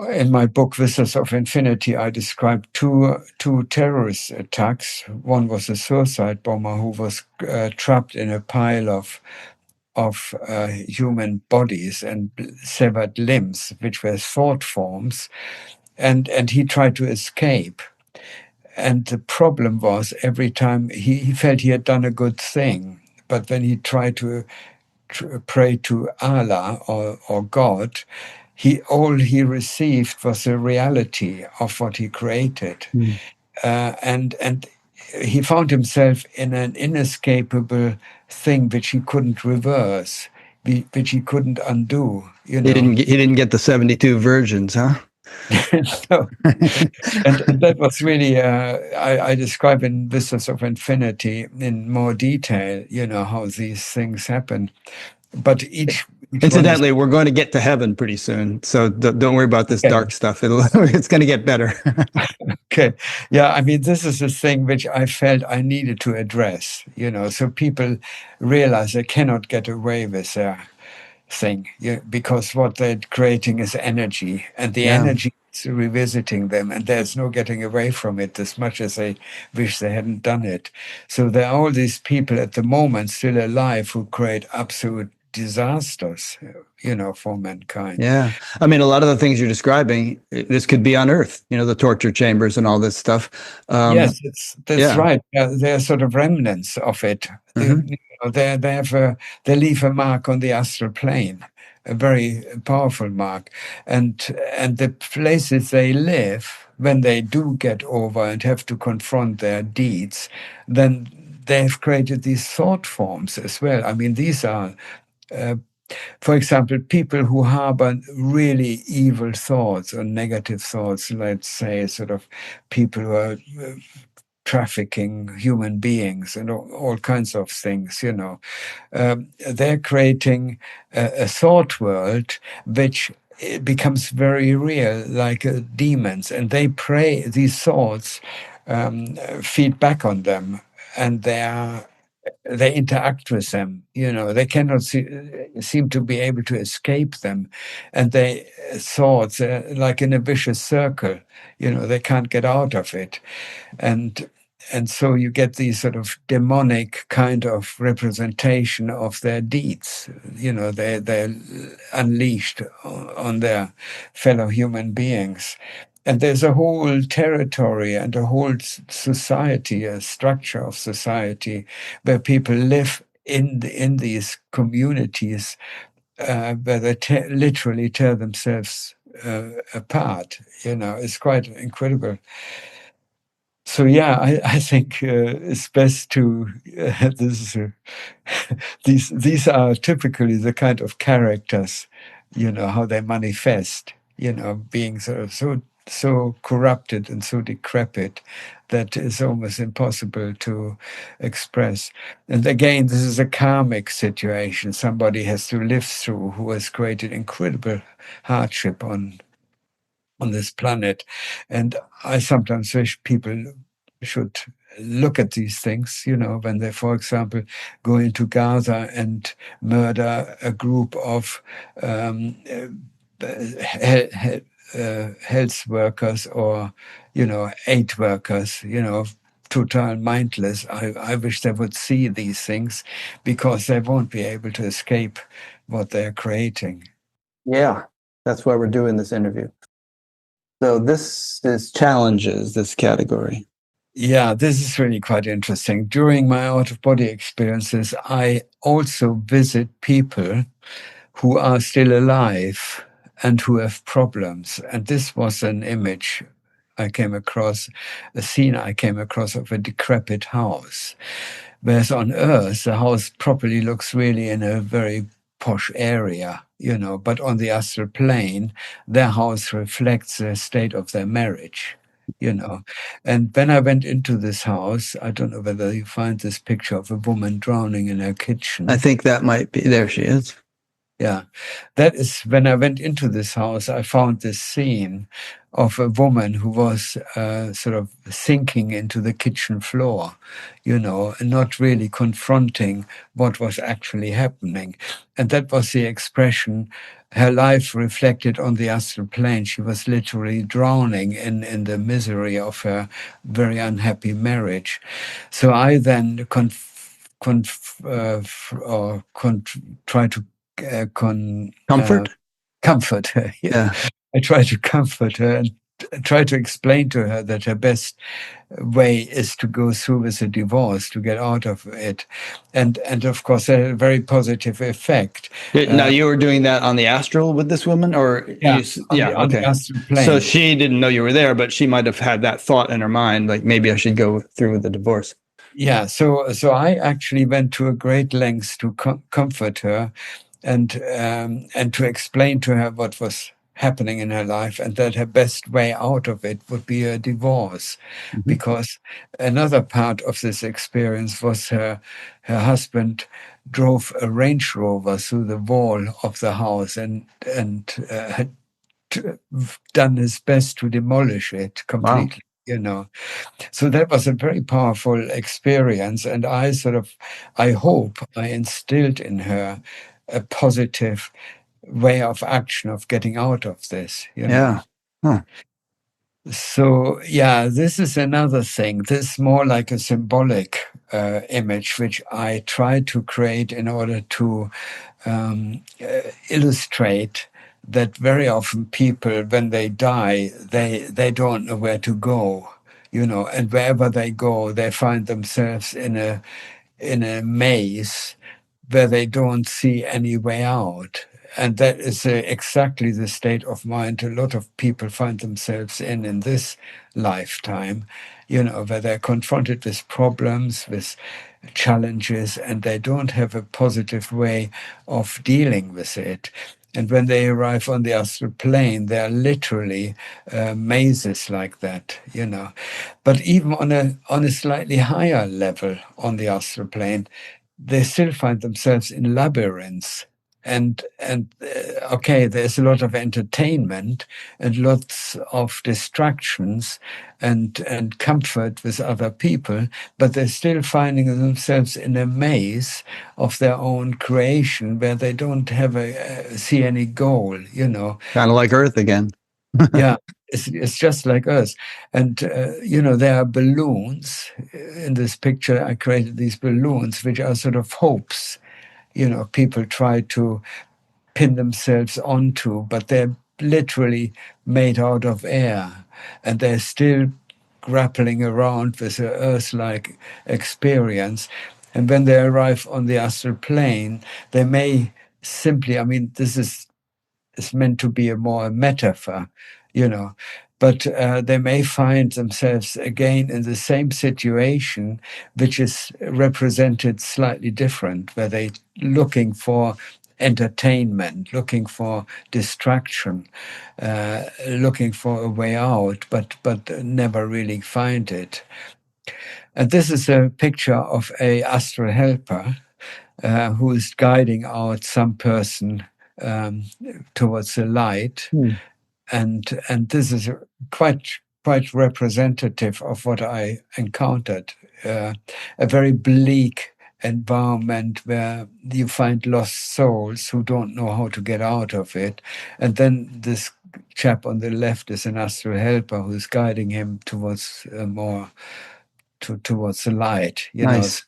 In my book, Vistas of Infinity, I described two terrorist attacks. One was a suicide bomber who was trapped in a pile of of human bodies and severed limbs, which were thought forms, and he tried to escape. And the problem was every time he felt he had done a good thing, but when he tried to pray to Allah or God, all he received was the reality of what he created, and he found himself in an inescapable thing which he couldn't reverse, which he couldn't undo. You know, He didn't get the 72 virgins, huh? no. And that was really I describe in Vistas of Infinity in more detail. You know how these things happen, but each one is Incidentally, we're going to get to heaven pretty soon, so don't worry about this Okay. dark stuff. It's going to get better. Okay. Yeah, I mean, this is the thing which I felt I needed to address, you know, so people realize they cannot get away with their thing, because what they're creating is energy, and the Yeah. energy is revisiting them, and there's no getting away from it as much as they wish they hadn't done it. So there are all these people at the moment still alive who create absolute disasters, you know, for mankind. Yeah. I mean, a lot of the things you're describing, this could be on Earth, you know, the torture chambers and all this stuff. Yes, that's yeah. right. They're sort of remnants of it. Mhm. They leave a mark on the astral plane, a very powerful mark, and the places they live, when they do get over and have to confront their deeds, then they've created these thought forms as well. I mean, these are for example, people who harbor really evil thoughts or negative thoughts, let's say, sort of people who are trafficking human beings and all kinds of things, you know, they're creating a thought world which becomes very real, like demons, and they pray these thoughts, feed back on them, and they interact with them. You know, they cannot seem to be able to escape them, and they thoughts like in a vicious circle. You know, they can't get out of it, and so you get these sort of demonic kind of representation of their deeds. You know, they're unleashed on their fellow human beings. And there's a whole territory and a whole society, a structure of society, where people live in these communities where they literally tear themselves apart. You know, it's quite incredible. So yeah, I think it's best to this is these are typically the kind of characters, you know, how they manifest, you know, being sort of so corrupted and so decrepit that it's almost impossible to express. And again, this is a karmic situation somebody has to live through, who has created incredible hardship on this planet. And I sometimes wish people should look at these things, you know, when they, for example, go into Gaza and murder a group of health workers or, you know, aid workers, you know, total mindless. I wish they would see these things, because they won't be able to escape what they're creating. Yeah. That's why we're doing this interview. So this is challenges, this category. Yeah, this is really quite interesting. During my out-of-body experiences, I also visit people who are still alive and who have problems. And this was an image I came across, a scene I came across of a decrepit house. Whereas on Earth, the house probably looks really in a very posh area, you know, but on the astral plane, their house reflects the state of their marriage, you know. And when I went into this house, I don't know whether you find this picture of a woman drowning in her kitchen. I think that might be, there she is. Yeah, that is when I went into this house, I found this scene of a woman who was sort of sinking into the kitchen floor, you know, and not really confronting what was actually happening. And that was the expression, her life reflected on the astral plane. She was literally drowning in the misery of her very unhappy marriage. So I then try to Comfort? comfort her. Yeah. Yeah. I try to comfort her and try to explain to her that her best way is to go through with a divorce, to get out of it, and of course that had a very positive effect. Now you were doing that on the astral with this woman, or Yeah, on the okay. astral plane. So she didn't know you were there, but she might have had that thought in her mind, like maybe I should go through with the divorce. Yeah, so I actually went to a great lengths to comfort her, and to explain to her what was happening in her life, and that her best way out of it would be a divorce, because another part of this experience was her husband drove a Range Rover through the wall of the house and had done his best to demolish it completely. Wow. So that was a very powerful experience, and I hope I instilled in her a positive way of action of getting out of this. Yeah. Huh. So yeah, this is another thing. This is more like a symbolic image, which I try to create in order to illustrate that very often people, when they die, they don't know where to go, and wherever they go, they find themselves in a maze where they don't see any way out. And that is exactly the state of mind a lot of people find themselves in this lifetime, where they're confronted with problems, with challenges, and they don't have a positive way of dealing with it. And when they arrive on the astral plane, they are literally mazes like that, But even on a slightly higher level on the astral plane, they still find themselves in labyrinths. And okay, there's a lot of entertainment and lots of distractions and comfort with other people, but they're still finding themselves in a maze of their own creation where they don't have see any goal. Kind of like Earth again. Yeah, it's just like us. And, there are balloons. In this picture, I created these balloons, which are sort of hopes, people try to pin themselves onto, but they're literally made out of air. And they're still grappling around with an Earth-like experience. And when they arrive on the astral plane, they may simply, this is meant to be a more metaphor, but they may find themselves again in the same situation, which is represented slightly different, where they're looking for entertainment, looking for distraction, looking for a way out, but never really find it. And this is a picture of a astral helper who is guiding out some person towards the light, and this is quite representative of what I encountered. A very bleak environment where you find lost souls who don't know how to get out of it, and then this chap on the left is an astral helper who's guiding him towards towards the light. Nice.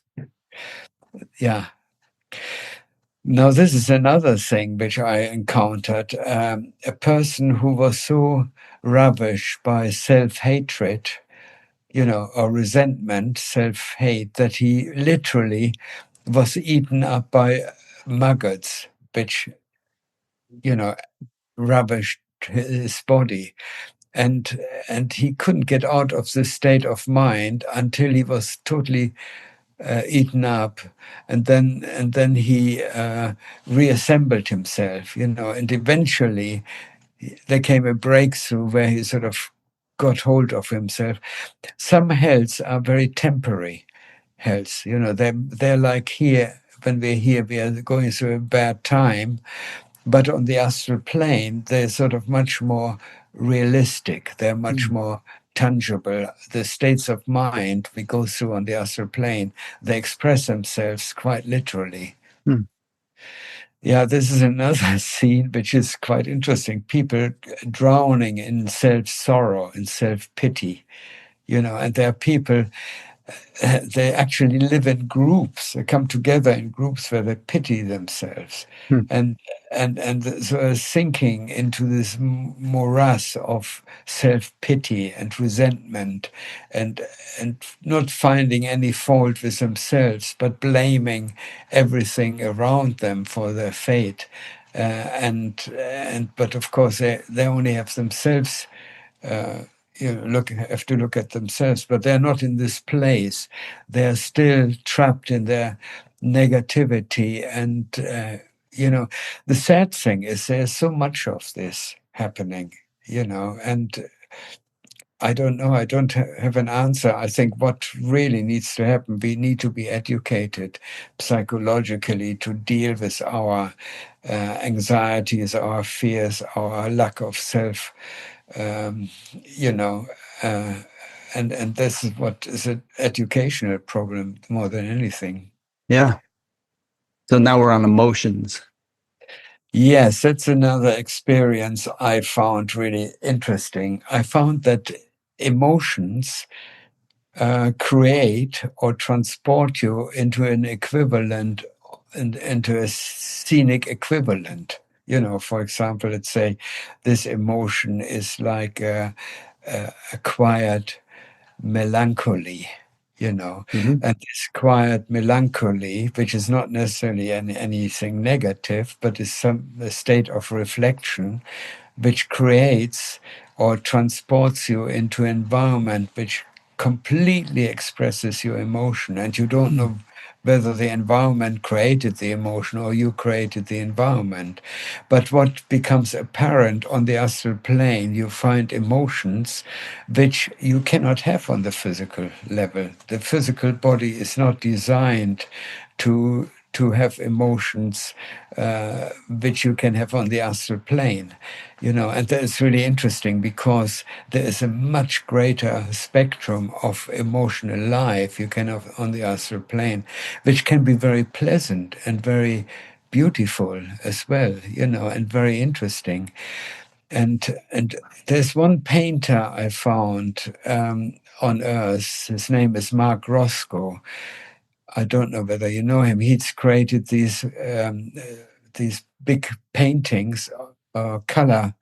Yeah. Now, this is another thing which I encountered. A person who was so ravished by self-hatred, or resentment, self-hate, that he literally was eaten up by maggots, which, ravished his body. And he couldn't get out of this state of mind until he was totally eaten up, and then he reassembled himself, and eventually there came a breakthrough where he sort of got hold of himself. Some healths are very temporary healths, they're like here. When we're here, we are going through a bad time, but on the astral plane, they're sort of much more realistic. They're much more tangible. The states of mind we go through on the astral plane, they express themselves quite literally. Yeah, this is another scene which is quite interesting. People drowning in self-sorrow and self-pity, and there are people they actually live in groups. They come together in groups where they pity themselves, Hmm. and so sinking into this morass of self-pity and resentment, and not finding any fault with themselves, but blaming everything around them for their fate. But of course they only have themselves, have to look at themselves, but they're not in this place. They're still trapped in their negativity. And the sad thing is there's so much of this happening, and I don't know. I don't have an answer. I think what really needs to happen, we need to be educated psychologically to deal with our anxieties, our fears, our lack of self, you know, uh, and this is what is an educational problem more than anything. Yeah. So now we're on emotions. Yes, that's another experience I found really interesting. I found that emotions create or transport you into an equivalent, into a scenic equivalent. For example, let's say this emotion is like a quiet melancholy, Mm-hmm. and this quiet melancholy, which is not necessarily anything negative, but is a state of reflection, which creates or transports you into an environment which completely expresses your emotion, and you don't know whether the environment created the emotion or you created the environment. But what becomes apparent on the astral plane, you find emotions which you cannot have on the physical level. The physical body is not designed to have emotions which you can have on the astral plane, and that is really interesting because there is a much greater spectrum of emotional life you can have on the astral plane, which can be very pleasant and very beautiful as well, and very interesting. And there's one painter I found on Earth. His name is Mark Roscoe. I don't know whether you know him. He's created these big paintings, color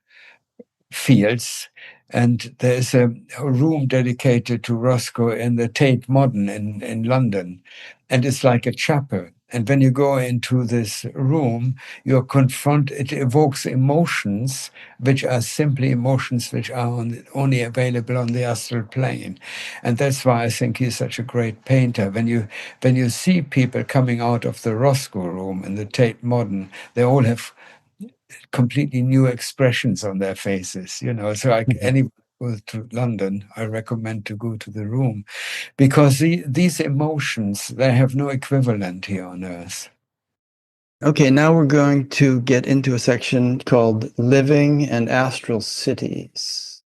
fields, and there's a room dedicated to Roscoe in the Tate Modern in London, and it's like a chapel. And when you go into this room, you're confronted, it evokes emotions which are simply emotions which are only available on the astral plane. And that's why I think he's such a great painter. When you see people coming out of the Roscoe room in the Tate Modern, they all have completely new expressions on their faces, So like anyone who goes to London, I recommend to go to the room, because these emotions, they have no equivalent here on Earth. Okay, now we're going to get into a section called Living and Astral Cities.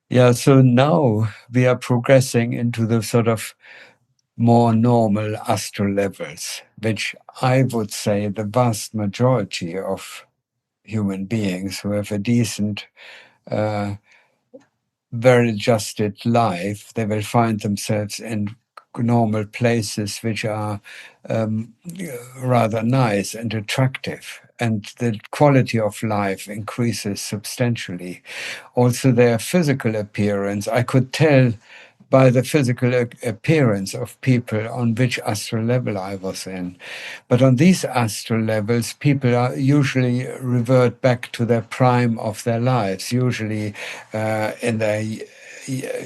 Yeah, so now we are progressing into the sort of more normal astral levels, which I would say the vast majority of human beings who have a decent, well-adjusted life, they will find themselves in normal places which are rather nice and attractive, and the quality of life increases substantially. Also, their physical appearance, I could tell by the physical appearance of people on which astral level I was in. But on these astral levels, people are usually revert back to their prime of their lives, usually in their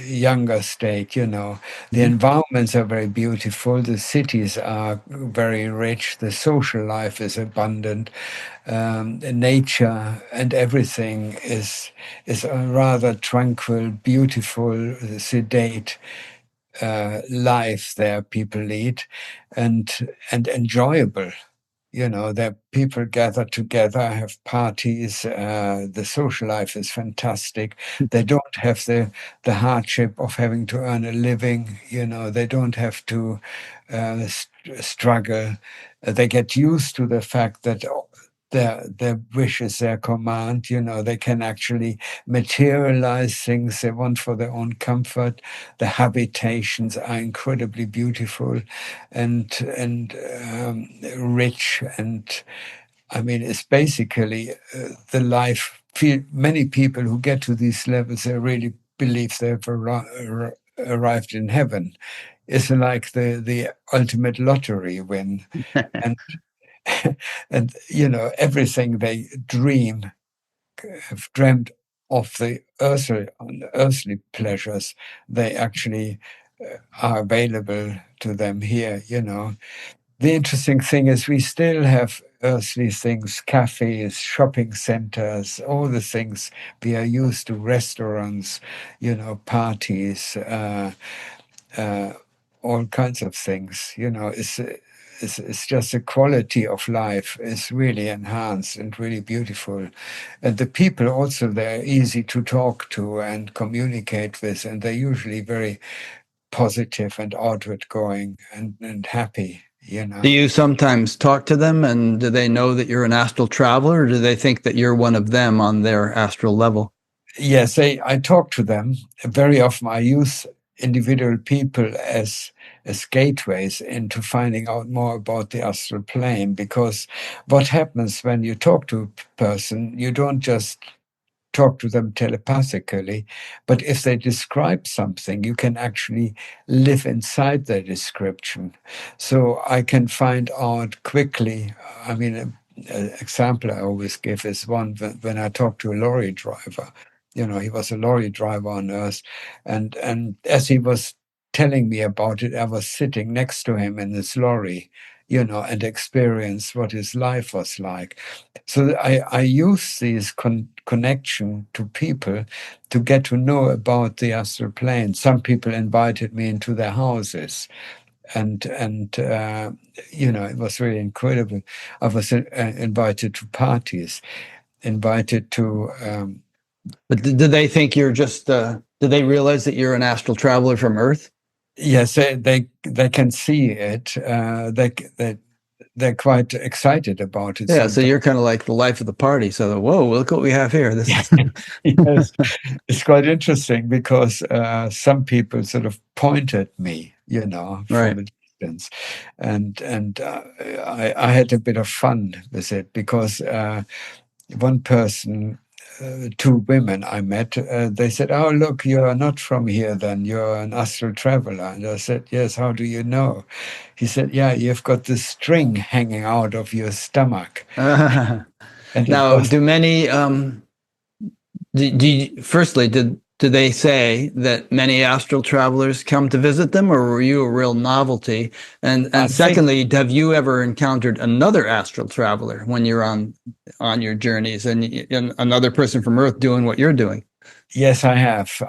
younger state. The environments are very beautiful, the cities are very rich, the social life is abundant, nature and everything is a rather tranquil, beautiful, sedate life there people lead, and enjoyable. That people gather together, have parties. The social life is fantastic. They don't have the hardship of having to earn a living. They don't have to struggle. They get used to the fact that their wish is their command. They can actually materialize things they want for their own comfort. The habitations are incredibly beautiful and rich, and I mean, it's basically the life. Many people who get to these levels, they really believe they've arrived in heaven. It's like the ultimate lottery win, and and everything they have dreamed of the earthly pleasures, they actually are available to them here. The interesting thing is we still have earthly things, cafes, shopping centers, all the things we are used to, restaurants, parties, all kinds of things. It's just the quality of life is really enhanced and really beautiful. And the people also, they're easy to talk to and communicate with, and they're usually very positive and outward going and happy. Do you sometimes talk to them, and do they know that you're an astral traveler, or do they think that you're one of them on their astral level? Yes, I talk to them. Very often I use individual people as gateways into finding out more about the astral plane, because what happens when you talk to a person, you don't just talk to them telepathically, but if they describe something, you can actually live inside their description. So I can find out quickly. I mean, an example I always give is one when I talk to a lorry driver. He was a lorry driver on Earth, and as he was telling me about it, I was sitting next to him in this lorry, and experienced what his life was like. So I use these connection to people to get to know about the astral plane. Some people invited me into their houses, and it was really incredible. I was invited to parties, invited to. But do they think you're just? Do they realize that you're an astral traveler from Earth? Yes, they can see it. They're quite excited about it. Yeah, Sometimes. so you're kind of like the life of the party. So, whoa, look what we have here. This Yes, it's quite interesting because some people sort of point at me, from a distance, and I had a bit of fun with it because one person. Two women I met, they said, "Oh, look, you are not from here then, you're an astral traveler." And I said, "Yes, how do you know?" He said, "Yeah, you've got this string hanging out of your stomach." And now, do many, firstly, do they say that many astral travelers come to visit them, or were you a real novelty? And secondly, have you ever encountered another astral traveler when you're on your journeys, and another person from Earth doing what you're doing? Yes, I have,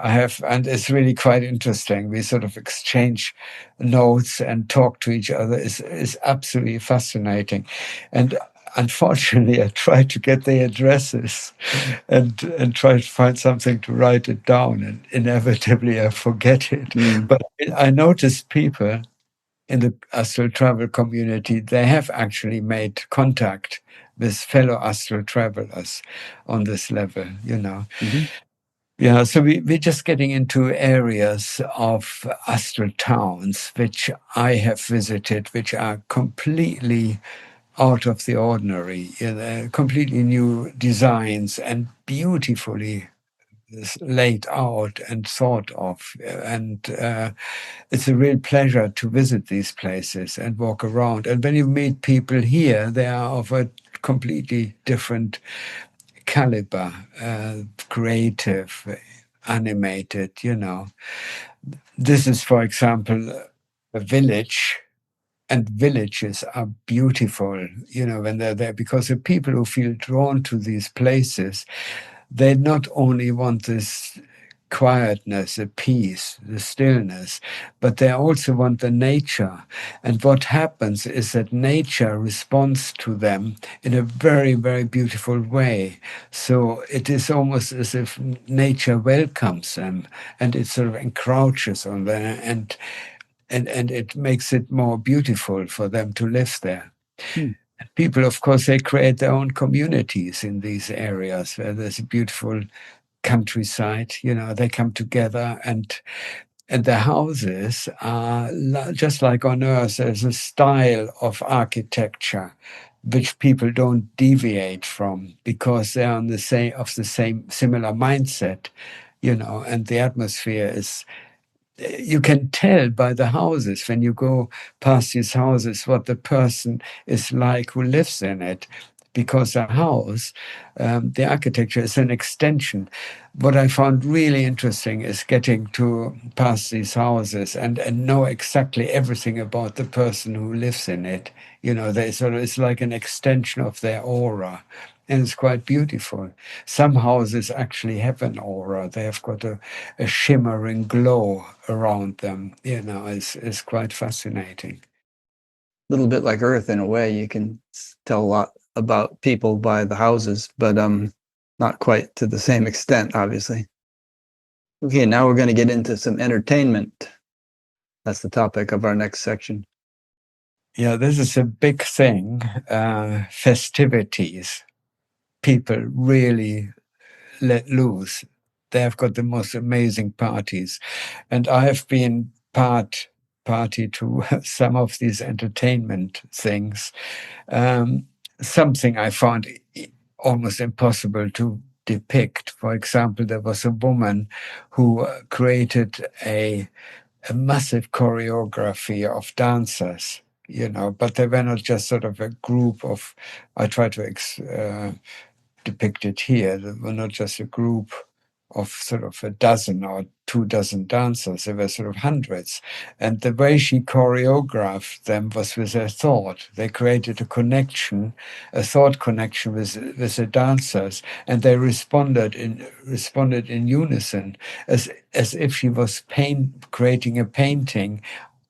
and it's really quite interesting. We sort of exchange notes and talk to each other. It's absolutely fascinating, and unfortunately, I tried to get their addresses and try to find something to write it down, and inevitably I forget it. But I noticed people in the astral travel community, they have actually made contact with fellow astral travelers on this level, Yeah, so we're just getting into areas of astral towns, which I have visited, which are completely out of the ordinary, completely new designs and beautifully laid out and thought of. And it's a real pleasure to visit these places and walk around. And when you meet people here, they are of a completely different caliber, creative, animated, This is, for example, a village, and villages are beautiful, when they're there, because the people who feel drawn to these places, they not only want this quietness, the peace, the stillness, but they also want the nature. And what happens is that nature responds to them in a very, very beautiful way. So it is almost as if nature welcomes them, and it sort of encroaches on them, and it makes it more beautiful for them to live there. People, of course, they create their own communities in these areas where there's a beautiful countryside. They come together, and the houses are just like on Earth. There's a style of architecture which people don't deviate from because they're on the same similar mindset, and the atmosphere is. You can tell by the houses when you go past these houses what the person is like who lives in it, because a house, the architecture is an extension. What I found really interesting is getting to past these houses and know exactly everything about the person who lives in it. It's like an extension of their aura. And it's quite beautiful. Some houses actually have an aura. They have got a shimmering glow around them. It's quite fascinating. A little bit like Earth in a way. You can tell a lot about people by the houses, but not quite to the same extent, obviously. Okay, now we're going to get into some entertainment. That's the topic of our next section. Yeah, this is a big thing. Festivities. People really let loose. They have got the most amazing parties. And I have been party to some of these entertainment things. Something I found almost impossible to depict. For example, there was a woman who created a massive choreography of dancers, but they were not just sort of a group of, I try to depict it here, they were not just a group of sort of a dozen or 24 dancers, there were sort of hundreds. And the way she choreographed them was with a thought. They created a thought connection with the dancers, and they responded in unison, as if she was creating a painting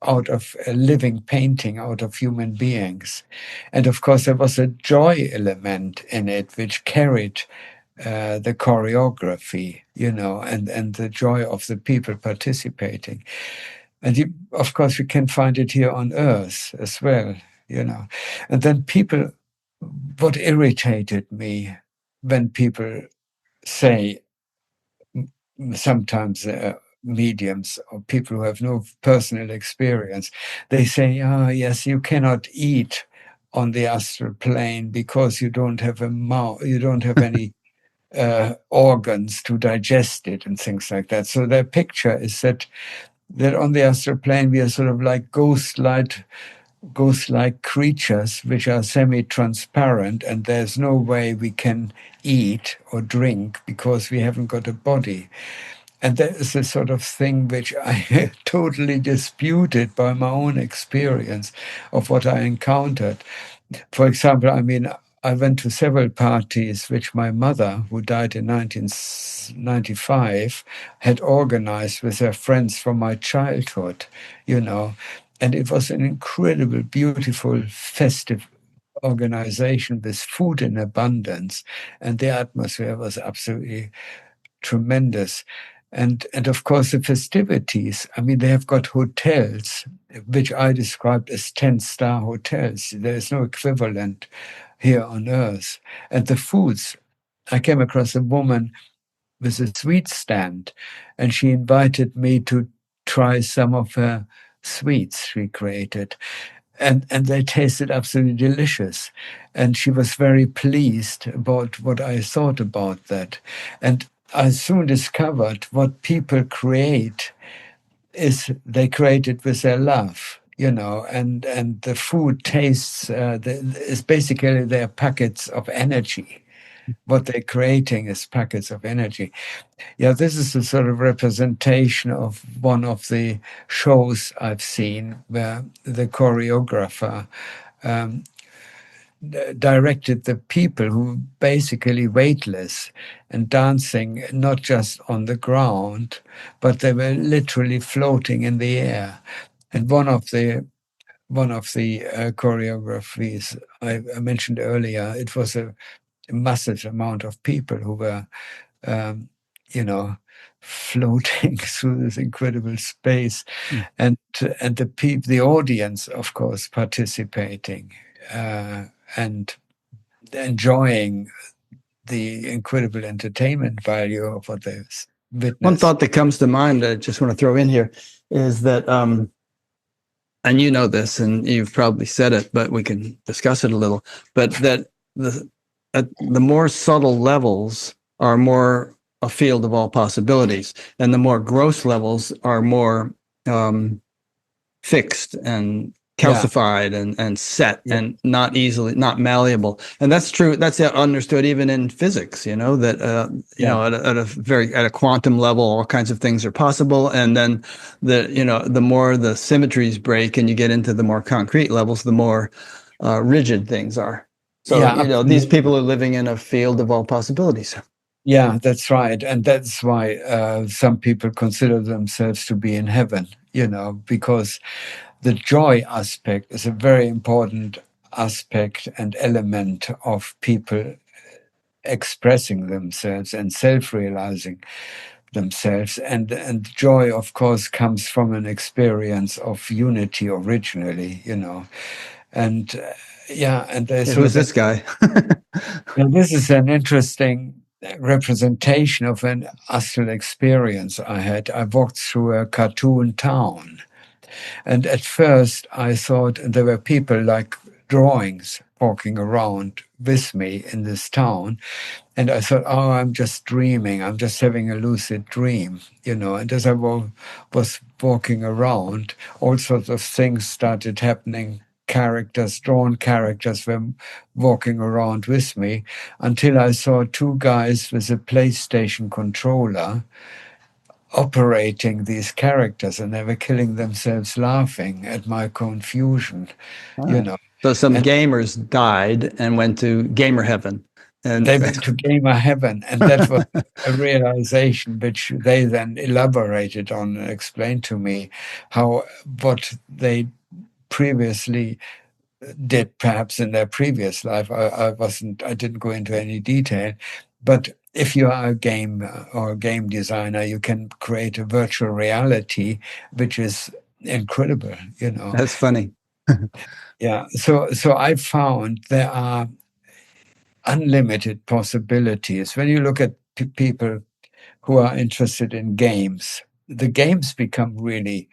out of a living painting out of human beings. And of course, there was a joy element in it which carried the choreography, and the joy of the people participating. And of course, we can find it here on Earth as well, And then what irritated me when people say, sometimes mediums or people who have no personal experience, they say, yes, you cannot eat on the astral plane because you don't have a mouth, you don't have any organs to digest it and things like that. So their picture is that on the astral plane we are sort of like ghost-like creatures which are semi-transparent, and there's no way we can eat or drink because we haven't got a body. And that is the sort of thing which I totally disputed by my own experience of what I encountered. For example, I went to several parties which my mother, who died in 1995, had organized with her friends from my childhood, and it was an incredible, beautiful, festive organization with food in abundance, and the atmosphere was absolutely tremendous. And of course, the festivities, they have got hotels, which I described as 10-star hotels. There is no equivalent here on Earth. And the foods, I came across a woman with a sweet stand, and she invited me to try some of her sweets she created. And they tasted absolutely delicious. And she was very pleased about what I thought about that. And I soon discovered what people create is they create it with their love, and the food tastes, is basically their packets of energy. What they're creating is packets of energy. Yeah, this is a sort of representation of one of the shows I've seen where the choreographer directed the people who basically weightless and dancing not just on the ground, but they were literally floating in the air. And one of the choreographies I mentioned earlier, it was a massive amount of people who were, floating through this incredible space, and the audience, of course, participating. and enjoying the incredible entertainment value of what they've witnessed. One thought that comes to mind that I just want to throw in here is that, and you know this, and you've probably said it, but we can discuss it a little. But that the more subtle levels are more a field of all possibilities, and the more gross levels are more fixed and calcified and set and not malleable. And that's true. That's understood even in physics, you know, that, you know, at a quantum level, all kinds of things are possible. And then the more the symmetries break and you get into the more concrete levels, the more rigid things are. So, these people are living in a field of all possibilities. Yeah, that's right. And that's why some people consider themselves to be in heaven, because the joy aspect is a very important aspect and element of people expressing themselves and self-realizing themselves. And joy, of course, comes from an experience of unity originally, And Who's this guy? And this is an interesting representation of an astral experience I had. I walked through a cartoon town. And at first I thought there were people like drawings walking around with me in this town. And I thought, oh, I'm just dreaming. I'm just having a lucid dream, And as I was walking around, all sorts of things started happening. Drawn characters were walking around with me until I saw two guys with a PlayStation controller operating these characters, and they were killing themselves laughing at my confusion, So some gamers died and went to gamer heaven. And they went to gamer heaven, and that was a realization which they then elaborated on and explained to me what they previously did, perhaps in their previous life. I didn't go into any detail, but if you are a game or a game designer, you can create a virtual reality, which is incredible, That's funny. Yeah. So I found there are unlimited possibilities. When you look at people who are interested in games, the games become really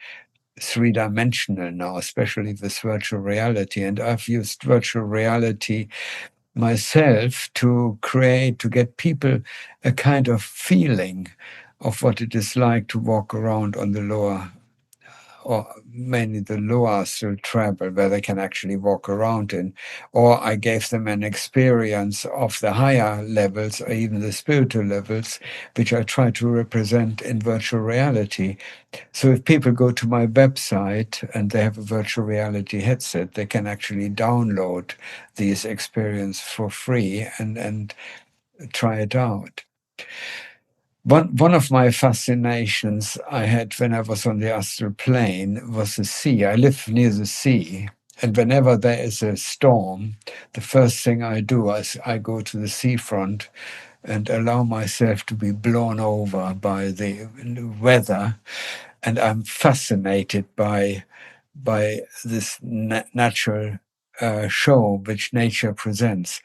three-dimensional now, especially with virtual reality. And I've used virtual reality myself to get people a kind of feeling of what it is like to walk around on the lower, or mainly the lower astral travel, where they can actually walk around in. Or I gave them an experience of the higher levels, or even the spiritual levels, which I try to represent in virtual reality. So if people go to my website and they have a virtual reality headset, they can actually download these experiences for free and try it out. One of my fascinations I had when I was on the astral plane was the sea. I live near the sea, and whenever there is a storm, the first thing I do is I go to the seafront and allow myself to be blown over by the weather. And I'm fascinated by this natural show which nature presents.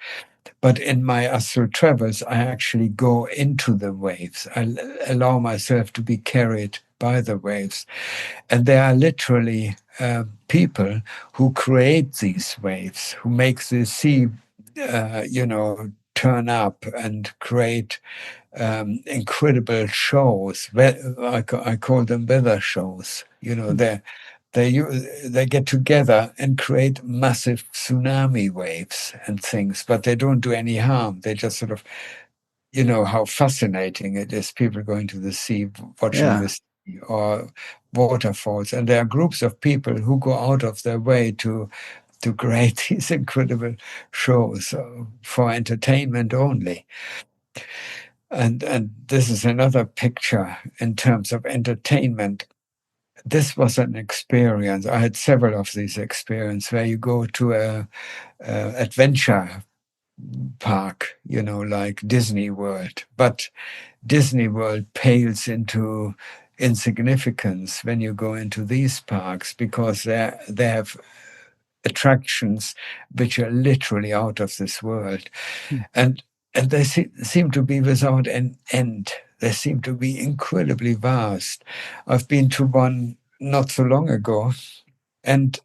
But in my astral travels, I actually go into the waves. I allow myself to be carried by the waves. And there are literally people who create these waves, who make the sea, turn up and create incredible shows. I call them weather shows. They get together and create massive tsunami waves and things, but they don't do any harm. They just sort of, how fascinating it is. People going to the sea, watching the sea or waterfalls, and there are groups of people who go out of their way to create these incredible shows for entertainment only. And this is another picture in terms of entertainment. This was an experience. I had several of these experiences where you go to a adventure park, like Disney World, but Disney World pales into insignificance when you go into these parks, because they have attractions which are literally out of this world. Hmm. And they seem to be without an end. They seem to be incredibly vast. I've been to one not so long ago, and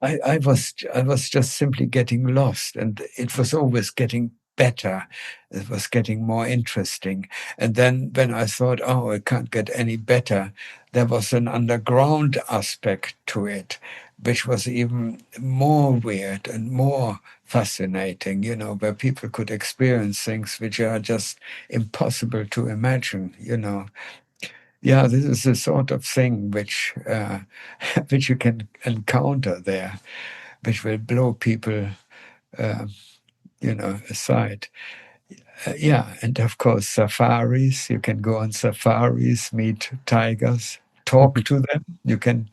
I was just simply getting lost, and it was always getting better. It was getting more interesting. And then when I thought, oh, it can't get any better, there was an underground aspect to it, which was even more weird and more fascinating, you know, where people could experience things which are just impossible to imagine, you know. Yeah, this is the sort of thing which which you can encounter there, which will blow people, you know, aside. Yeah, and of course, safaris. You can go on safaris, meet tigers, talk to them. You can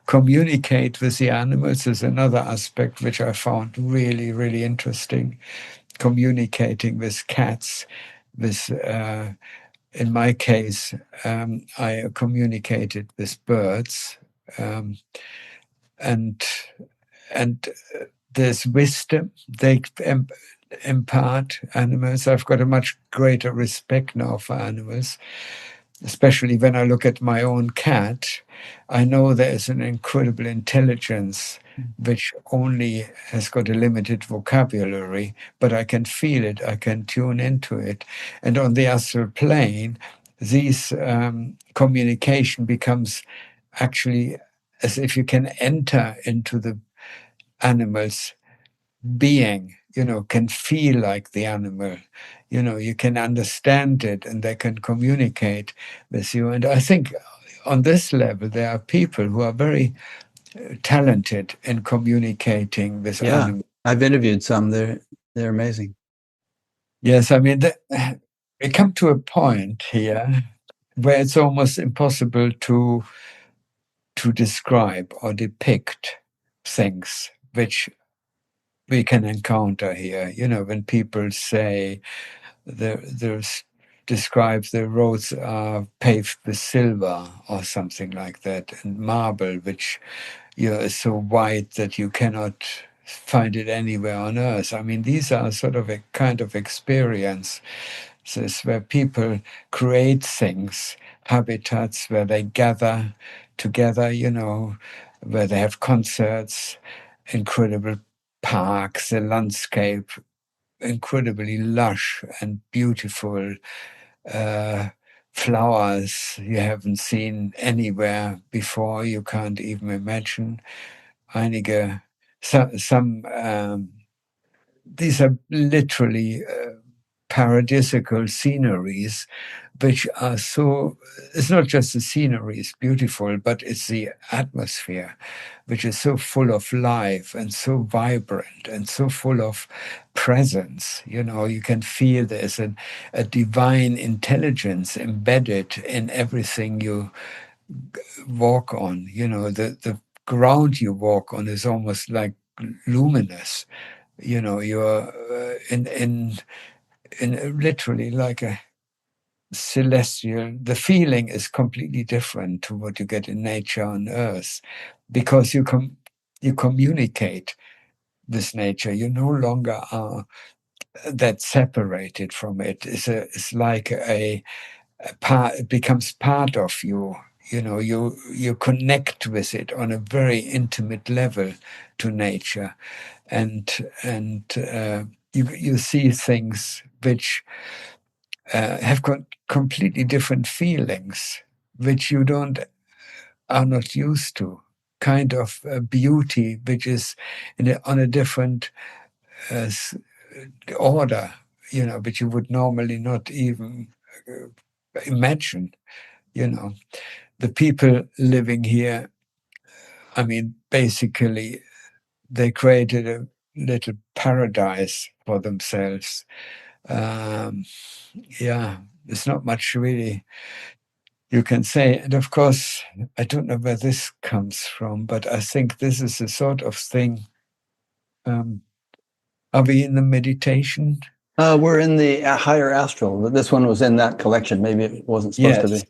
communicate with the animals. Is another aspect which I found really, really interesting. Communicating with cats, with in my case, I communicated with birds, and there's wisdom they impart animals. I've got a much greater respect now for animals, especially when I look at my own cat. I know there is an incredible intelligence which only has got a limited vocabulary, but I can feel it, I can tune into it. And on the astral plane, these communication becomes actually as if you can enter into the animal's being, you know, can feel like the animal, you know, you can understand it and they can communicate with you. And I think on this level, there are people who are very talented in communicating with animals. I've interviewed some. They're amazing. Yes, I mean, we come to a point here where it's almost impossible to describe or depict things which we can encounter here. You know, when people say there's describes the roads are paved with silver or something like that, and marble, which, you know, is so white that you cannot find it anywhere on earth. I mean, these are sort of a kind of experience. This where people create things, habitats where they gather together, you know, where they have concerts, incredible parks, the landscape, incredibly lush and beautiful, flowers you haven't seen anywhere before, you can't even imagine. These are literally paradisical sceneries, which are so, it's not just the scenery is beautiful, but it's the atmosphere, which is so full of life and so vibrant and so full of presence. You know, you can feel there's a divine intelligence embedded in everything you walk on. You know, the ground you walk on is almost like luminous. You know, you're in literally like a celestial. The feeling is completely different to what you get in nature on Earth, because you communicate with nature. You no longer are that separated from it. It's like a part. It becomes part of you. You know, you connect with it on a very intimate level to nature, and you see things which have got completely different feelings, which you are not used to. Kind of beauty, which is on a different order, you know, which you would normally not even imagine. You know, the people living here, I mean, basically, they created a little paradise for themselves. Yeah, there's not much really you can say. And of course, I don't know where this comes from, but I think this is the sort of thing. Are we in the meditation? We're in the higher astral. This one was in that collection. Maybe it wasn't supposed to be.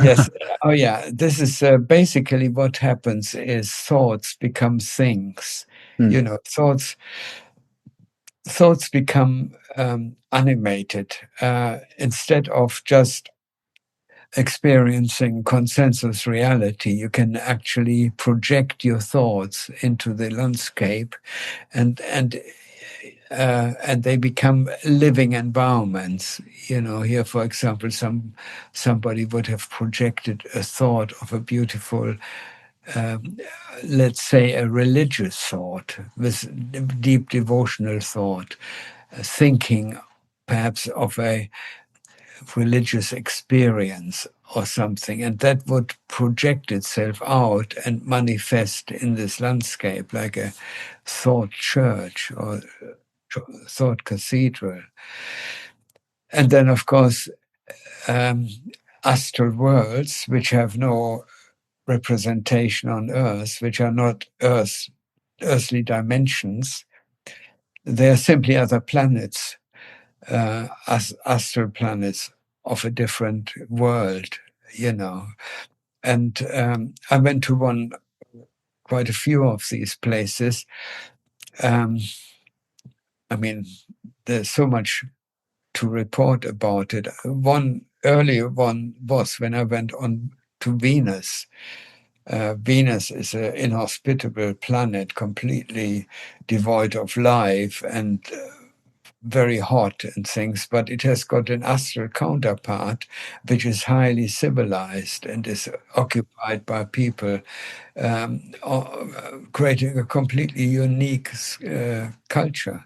Yes. Oh, yeah. This is basically what happens is thoughts become things. You know, thoughts become animated instead of just experiencing consensus reality. You can actually project your thoughts into the landscape, and they become living environments. You know, here, for example, somebody would have projected a thought of a beautiful, let's say, a religious thought, with deep devotional thought, thinking perhaps of a religious experience or something, and that would project itself out and manifest in this landscape like a thought church or thought cathedral. And then, of course, astral worlds, which have no representation on Earth, which are not earthly dimensions, they're simply other planets, astral planets of a different world, you know. And I went to quite a few of these places. I mean, there's so much to report about it. One earlier one was when I went on to Venus. Venus is an inhospitable planet, completely devoid of life and very hot and things, but it has got an astral counterpart which is highly civilized and is occupied by people, creating a completely unique culture.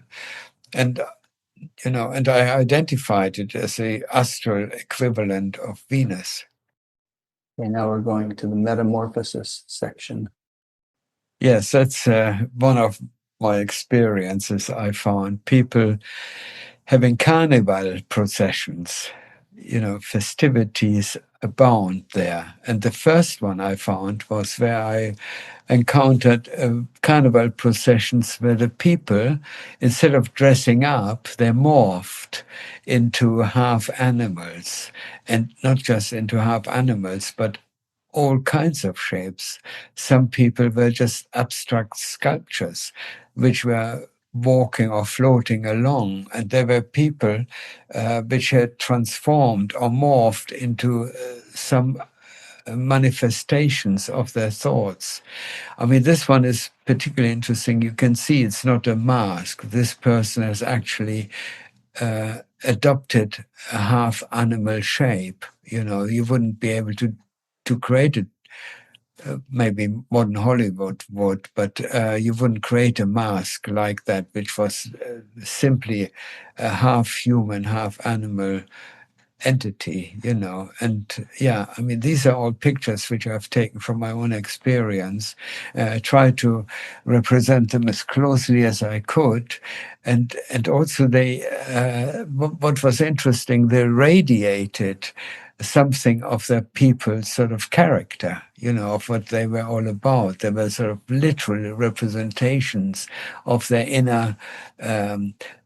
And you know, and I identified it as the astral equivalent of Venus. Okay, now we're going to the metamorphosis section. Yes, that's one of my experiences. I found people having carnival processions, you know, festivities abound there. And the first one I found was where I encountered carnival processions where the people, instead of dressing up, they morphed into half animals, and not just into half animals, but all kinds of shapes. Some people were just abstract sculptures, which were walking or floating along, and there were people which had transformed or morphed into some manifestations of their thoughts. I mean, this one is particularly interesting. You can see it's not a mask. This person has actually adopted a half animal shape. You know, you wouldn't be able to create it. Maybe modern Hollywood would, but you wouldn't create a mask like that, which was simply a half human, half animal entity, you know. And yeah, I mean, these are all pictures which I've taken from my own experience. I tried to represent them as closely as I could, and also they what was interesting, they radiated something of the people's sort of character, you know, of what they were all about. They were sort of literal representations of their inner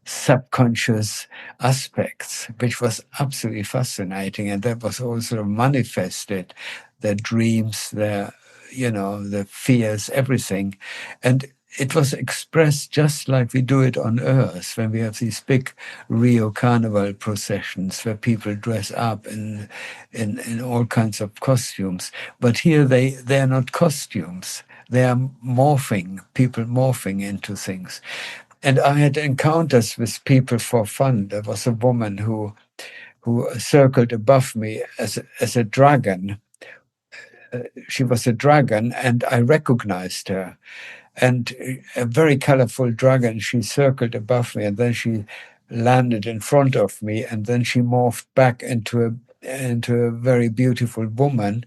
subconscious aspects, which was absolutely fascinating. And that was all sort of manifested, their dreams, their, you know, the fears, everything. And it was expressed just like we do it on Earth when we have these big Rio Carnival processions where people dress up in all kinds of costumes. But here they're not costumes. They are morphing, people morphing into things. And I had encounters with people for fun. There was a woman who circled above me as a dragon. She was a dragon, and I recognized her. And a very colorful dragon, she circled above me, and then she landed in front of me, and then she morphed back into a very beautiful woman.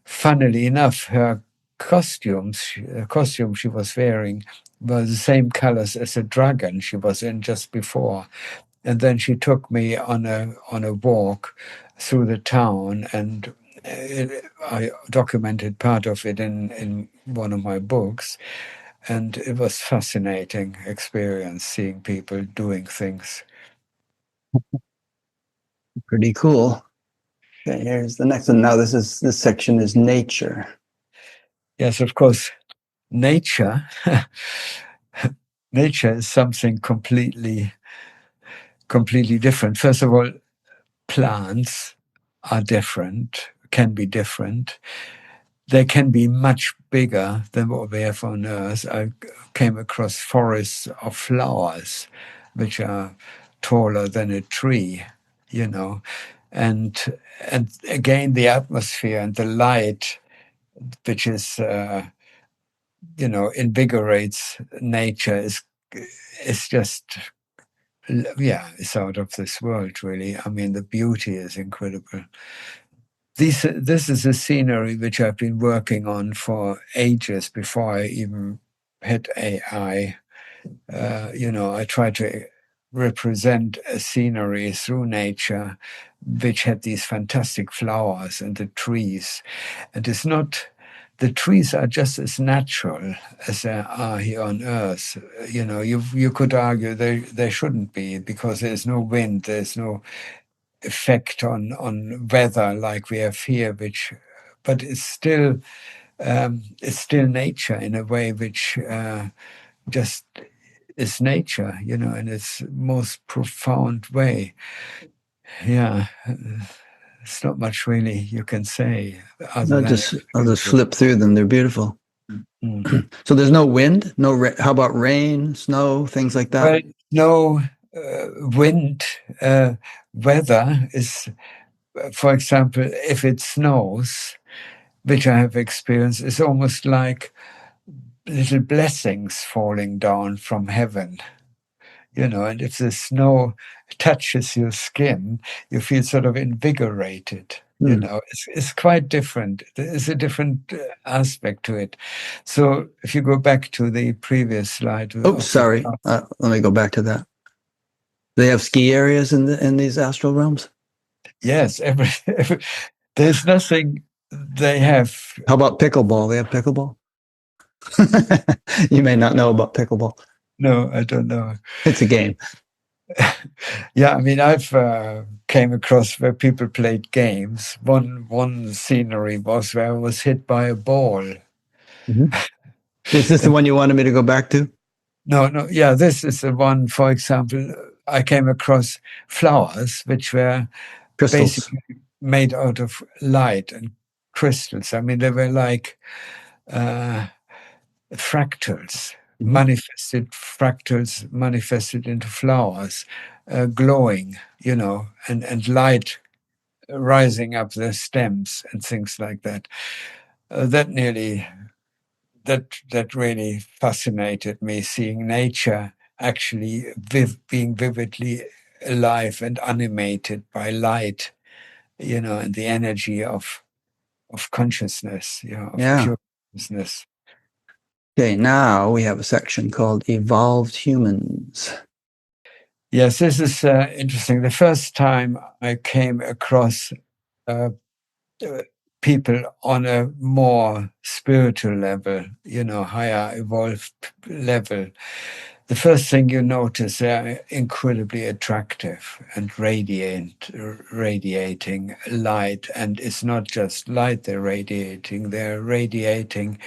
Funnily enough, her costume she was wearing were the same colors as the dragon she was in just before. And then she took me on a walk through the town, and I documented part of it in one of my books. And it was fascinating experience seeing people doing things. Pretty cool. Okay, here's the next one. Now this section is nature. Yes, of course, nature nature is something completely different. First of all, plants are different, can be different. They can be much bigger than what we have on Earth. I came across forests of flowers, which are taller than a tree, you know, and again the atmosphere and the light, which is invigorates nature, is just, yeah, it's out of this world, really. I mean, the beauty is incredible. This is a scenery which I've been working on for ages before I even had AI. I try to represent a scenery through nature, which had these fantastic flowers and the trees. And it's not, the trees are just as natural as they are here on Earth. You could argue they shouldn't be, because there's no wind, there's no effect on weather like we have here, but it's still nature in a way which just is nature, in its most profound way. Yeah, it's not much really you can say other I'll than just flip through them. They're beautiful. Mm. So there's no wind, how about rain, snow, things like that? Well, no wind. Weather is, for example, if it snows, which I have experienced, it's almost like little blessings falling down from heaven. And if the snow touches your skin, you feel sort of invigorated. It's quite different. There's a different aspect to it. So if you go back to the previous slide. Oh, sorry. Let me go back to that. They have ski areas in these astral realms? Yes, there's nothing they have. How about pickleball? They have pickleball? You may not know about pickleball. No, I don't know. It's a game. Yeah, I mean, I've came across where people played games. One scenery was where I was hit by a ball. Mm-hmm. Is this the one you wanted me to go back to? No. Yeah, this is the one. For example, I came across flowers which were crystals, basically made out of light and crystals. I mean, they were like fractals. Fractals manifested into flowers, glowing, and light rising up their stems and things like that. That really fascinated me, seeing nature actually being vividly alive and animated by light, and the energy of consciousness, of pure consciousness. Okay, now we have a section called Evolved Humans. Yes, this is interesting. The first time I came across people on a more spiritual level, higher evolved level, the first thing you notice, they're incredibly attractive and radiating light. And it's not just light they're radiating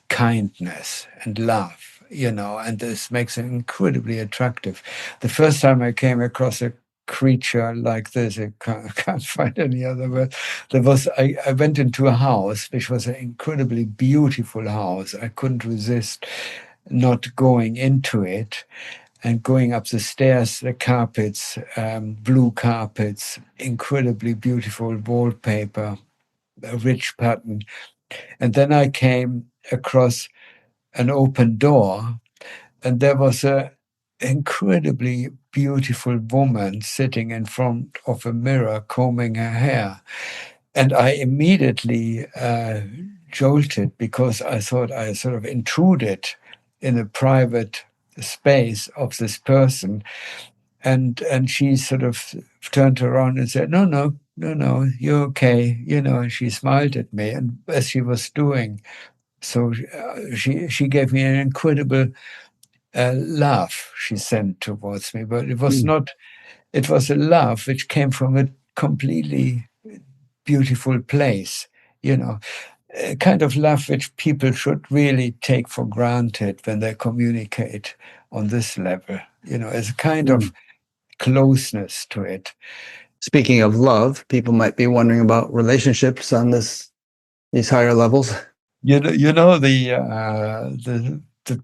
kindness and love, and this makes them incredibly attractive. The first time I came across a creature like this, I can't find any other word. I went into a house, which was an incredibly beautiful house. I couldn't resist not going into it, and going up the stairs, the carpets, blue carpets, incredibly beautiful wallpaper, a rich pattern. And then I came across an open door, and there was a incredibly beautiful woman sitting in front of a mirror, combing her hair. And I immediately jolted, because I thought I sort of intruded in a private space of this person. And she sort of turned around and said, no, you're okay, and she smiled at me. And as she was doing so, she gave me an incredible laugh she sent towards me. But it was not, it was a laugh which came from a completely beautiful place, a kind of laugh which people should really take for granted when they communicate on this level. As a kind of closeness to it. Speaking of love, people might be wondering about relationships on these higher levels. The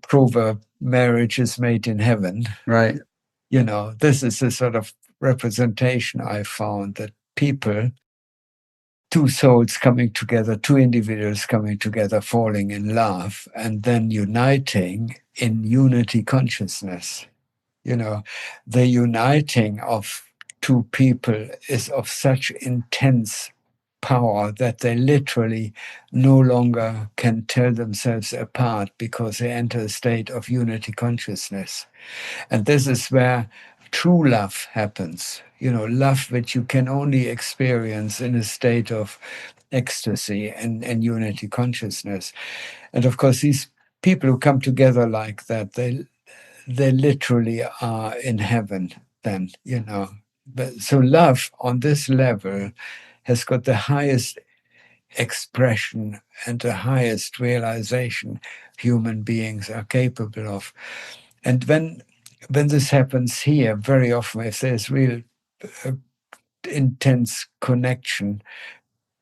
proverb, marriage is made in heaven. Right. This is a sort of representation I found, that people, two souls coming together, two individuals coming together, falling in love, and then uniting in unity consciousness. The uniting of two people is of such intense power that they literally no longer can tell themselves apart, because they enter a state of unity consciousness. And this is where true love happens, love which you can only experience in a state of ecstasy and unity consciousness. And of course, these people who come together like that, they literally are in heaven then, But so love on this level has got the highest expression and the highest realization human beings are capable of. And when this happens here, very often, if there's real intense connection,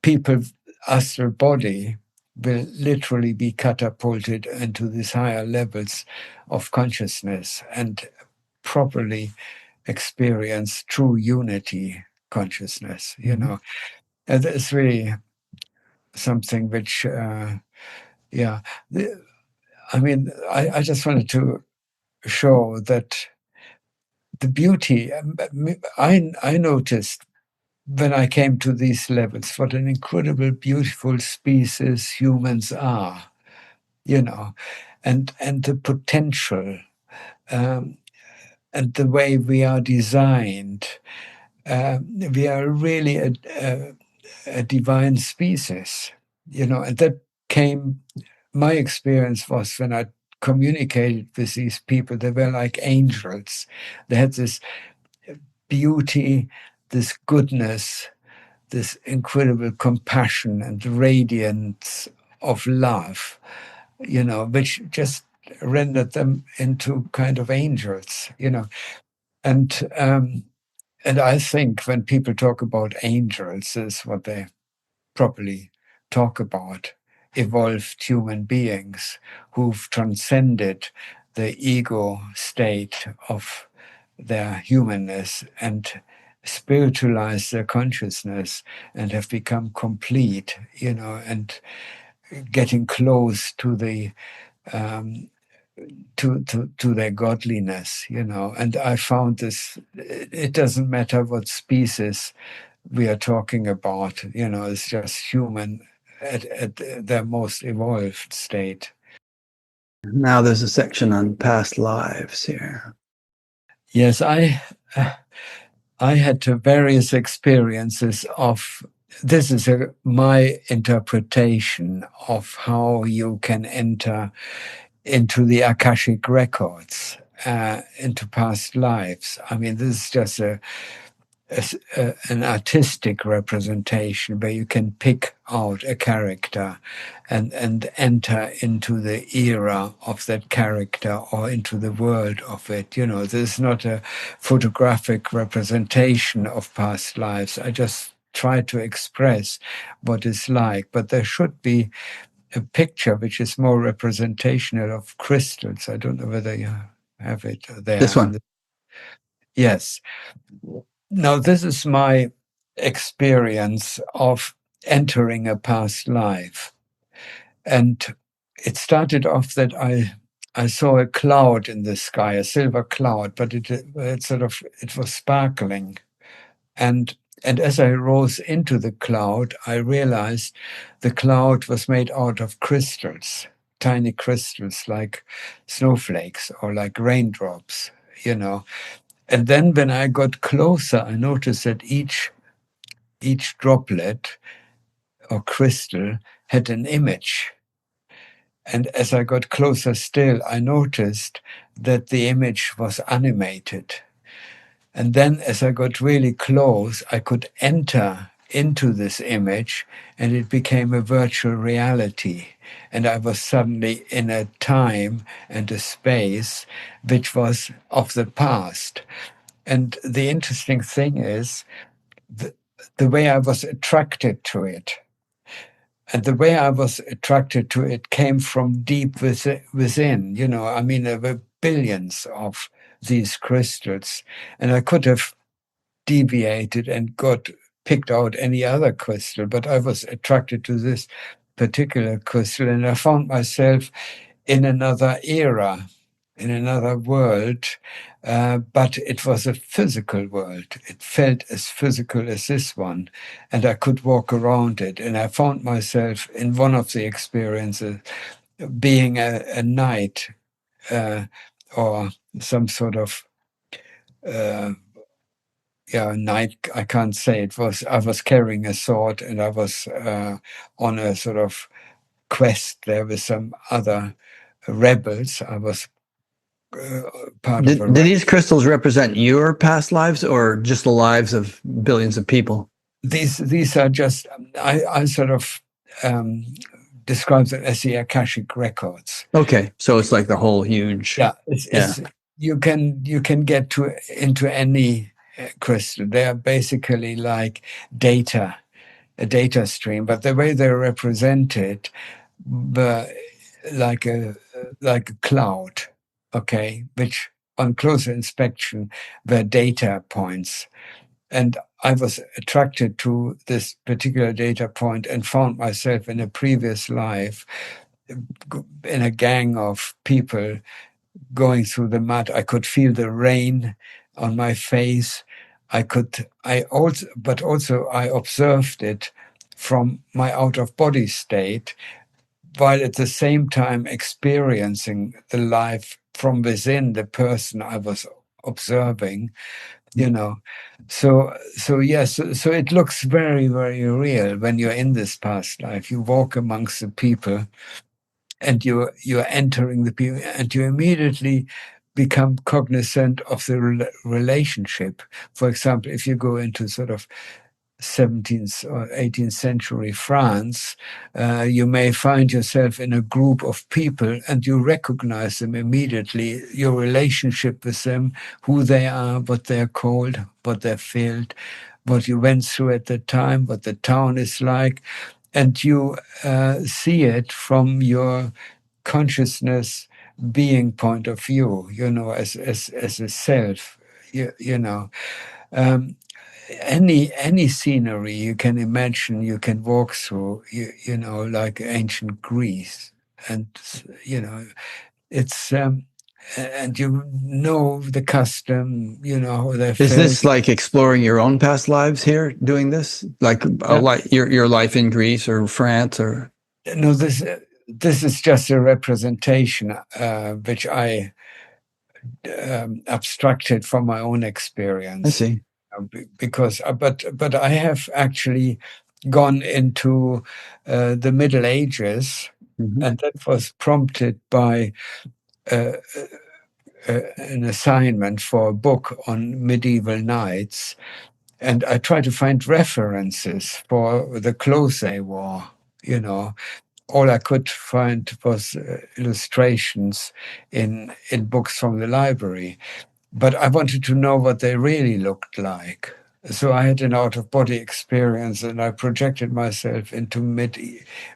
people's astral body will literally be catapulted into these higher levels of consciousness and properly experience true unity consciousness, And it's really something which, I just wanted to show that the beauty, I noticed when I came to these levels, what an incredible, beautiful species humans are, and the potential, and the way we are designed. We are really a divine species, and that came, my experience was when I communicated with these people, they were like angels. They had this beauty, this goodness, this incredible compassion and radiance of love, which just rendered them into kind of angels, And I think when people talk about angels, is what they properly talk about, evolved human beings who've transcended the ego state of their humanness and spiritualized their consciousness and have become complete, and getting close to the to their godliness, And I found this, it doesn't matter what species we are talking about, it's just human at their most evolved state. Now there's a section on past lives here. Yes, I had various experiences of, this is my interpretation of how you can enter into the Akashic records, into past lives. I mean, this is just an artistic representation where you can pick out a character and enter into the era of that character or into the world of it. This is not a photographic representation of past lives. I just try to express what it's like, but there should be a picture which is more representational of crystals. I don't know whether you have it there. This one. Yes. Now, this is my experience of entering a past life. And it started off that I saw a cloud in the sky, a silver cloud, but it was sparkling. And as I rose into the cloud, I realized the cloud was made out of crystals, tiny crystals like snowflakes or like raindrops, And then when I got closer, I noticed that each droplet or crystal had an image. And as I got closer still, I noticed that the image was animated. And then as I got really close, I could enter into this image, and it became a virtual reality. And I was suddenly in a time and a space which was of the past. And the interesting thing is the way I was attracted to it. And the way I was attracted to it came from deep within. You know, I mean, there were billions of these crystals, and I could have deviated and got picked out any other crystal, but I was attracted to this particular crystal, and I found myself in another era, in another world, but it was a physical world. It felt as physical as this one, and I could walk around it. And I found myself in one of the experiences being a knight or some sort of knight. I can't say it was. I was carrying a sword, and I was on a sort of quest there with some other rebels. I was part of a Do these crystals represent your past lives or just the lives of billions of people? These are just I sort of describe them as the Akashic records. Okay, so it's like the whole huge. It's you can get into any crystal. They are basically like data, a data stream, but the way they're represented, like a cloud, okay, which on closer inspection were data points. And I was attracted to this particular data point and found myself in a previous life in a gang of people going through the mud. I could feel the rain on my face. I observed it from my out of body state, while at the same time experiencing the life from within the person I was observing. You know, so yes, so it looks very, very real when you're in this past life. You walk amongst the people, and you're entering the people, and you immediately become cognizant of the relationship. For example, if you go into sort of 17th or 18th century France, you may find yourself in a group of people and you recognize them immediately, your relationship with them, who they are, what they're called, what they're filled, what you went through at the time, what the town is like. And you see it from your consciousness being point of view, you know, as a self, you know. Any scenery you can imagine, you can walk through, you know, like ancient Greece, and you know, it's and you know the custom, you know how they Is this like exploring your own past lives here, doing this, like your life in Greece or France, or no? This is just a representation which I abstracted from my own experience. I see. Because but I have actually gone into the Middle Ages, and that was prompted by an assignment for a book on medieval knights, and I tried to find references for the clothes they wore. You know, all I could find was illustrations in books from the library. But I wanted to know what they really looked like. So I had an out-of-body experience, and I projected myself into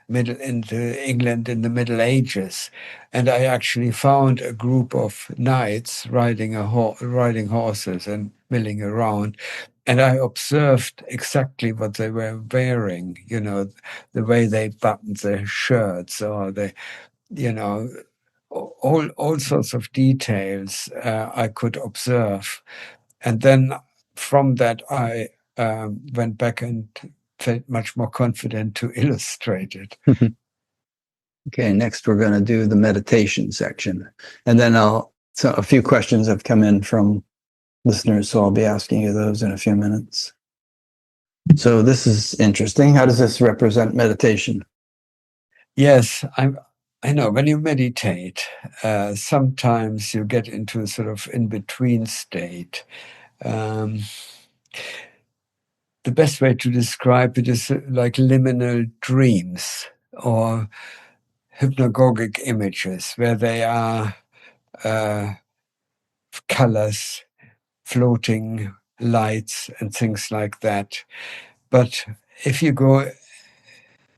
into England in the Middle Ages, and I actually found a group of knights riding riding horses and milling around, and I observed exactly what they were wearing. You know, the way they buttoned their shirts, or you know, all sorts of details I could observe. And then from that, I went back and felt much more confident to illustrate it. Okay, next we're going to do the meditation section. And then so a few questions have come in from listeners, so I'll be asking you those in a few minutes. So this is interesting. How does this represent meditation? Yes, I know when you meditate, sometimes you get into a sort of in-between state. the best way to describe it is like liminal dreams or hypnagogic images, where they are colors, floating lights, and things like that. But if you go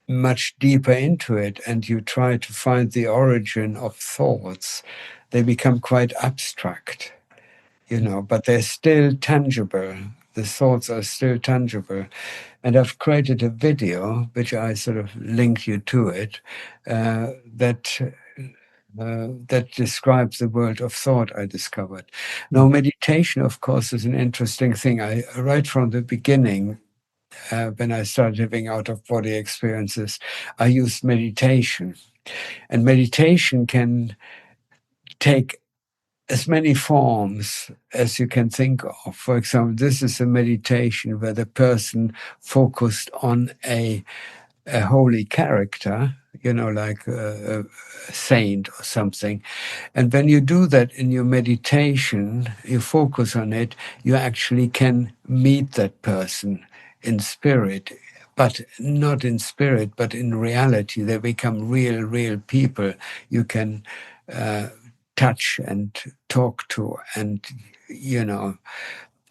much deeper into it and you try to find the origin of thoughts, they become quite abstract, but they're still tangible. The thoughts are still tangible. And I've created a video, which I sort of link you to it, that describes the world of thought I discovered. Now, meditation, of course, is an interesting thing. Right from the beginning, when I started having out-of-body experiences, I used meditation. And meditation can take as many forms as you can think of. For example, this is a meditation where the person focused on a holy character, like a saint or something. And when you do that in your meditation, you focus on it, you actually can meet that person in spirit, but not in spirit, but in reality. They become real people you can touch and talk to, and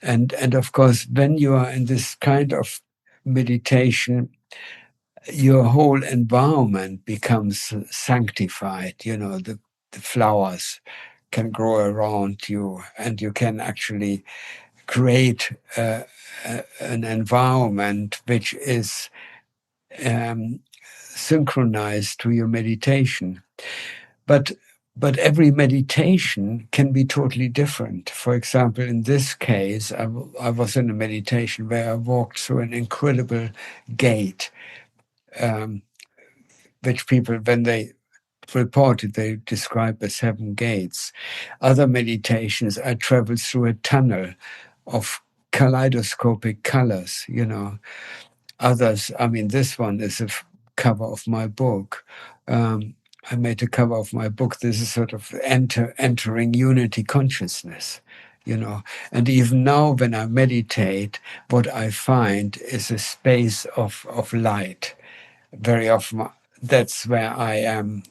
and of course, when you are in this kind of meditation, your whole environment becomes sanctified. The flowers can grow around you, and you can actually create an environment which is synchronized to your meditation. But every meditation can be totally different. For example, in this case, I was in a meditation where I walked through an incredible gate, which people, when they reported, they describe as 7 gates. Other meditations, I traveled through a tunnel of kaleidoscopic colors, Others, this one is a cover of my book. I made a cover of my book. This is sort of entering unity consciousness, And even now, when I meditate, what I find is a space of light. Very often, that's where I am.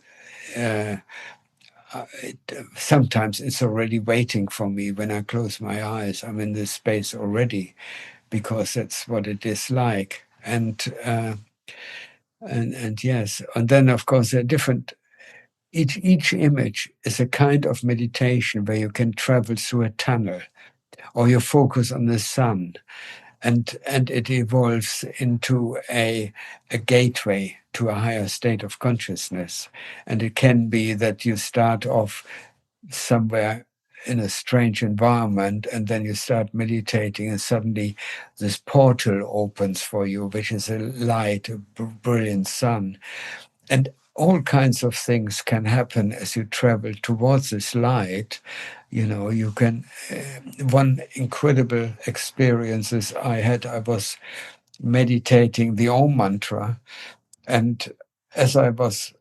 Sometimes it's already waiting for me when I close my eyes. I'm in this space already, because that's what it is like. And yes, and then of course there are different. Each image is a kind of meditation where you can travel through a tunnel, or you focus on the sun, and it evolves into a gateway to a higher state of consciousness. And it can be that you start off somewhere in a strange environment, and then you start meditating, and suddenly this portal opens for you, which is a light, a brilliant sun. And all kinds of things can happen as you travel towards this light. You can, one incredible experiences I had, I was meditating the Om mantra, and as I was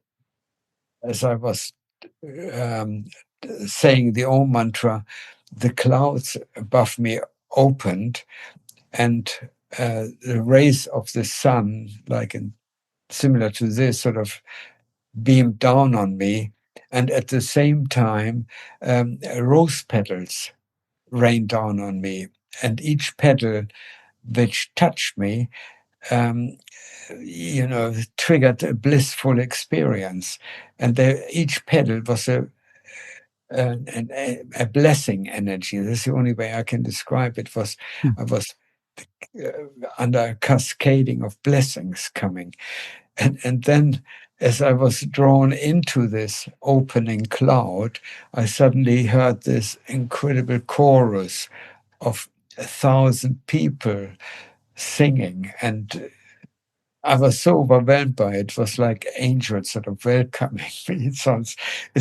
saying the Om mantra, the clouds above me opened, and the rays of the sun, similar to this, sort of beamed down on me. And at the same time, rose petals rained down on me. And each petal which touched me, triggered a blissful experience. And each petal was a blessing energy. That's the only way I can describe it. I was under a cascading of blessings coming. And then, as I was drawn into this opening cloud, I suddenly heard this incredible chorus of 1,000 people singing. And I was so overwhelmed by it. It was like angels sort of welcoming me. It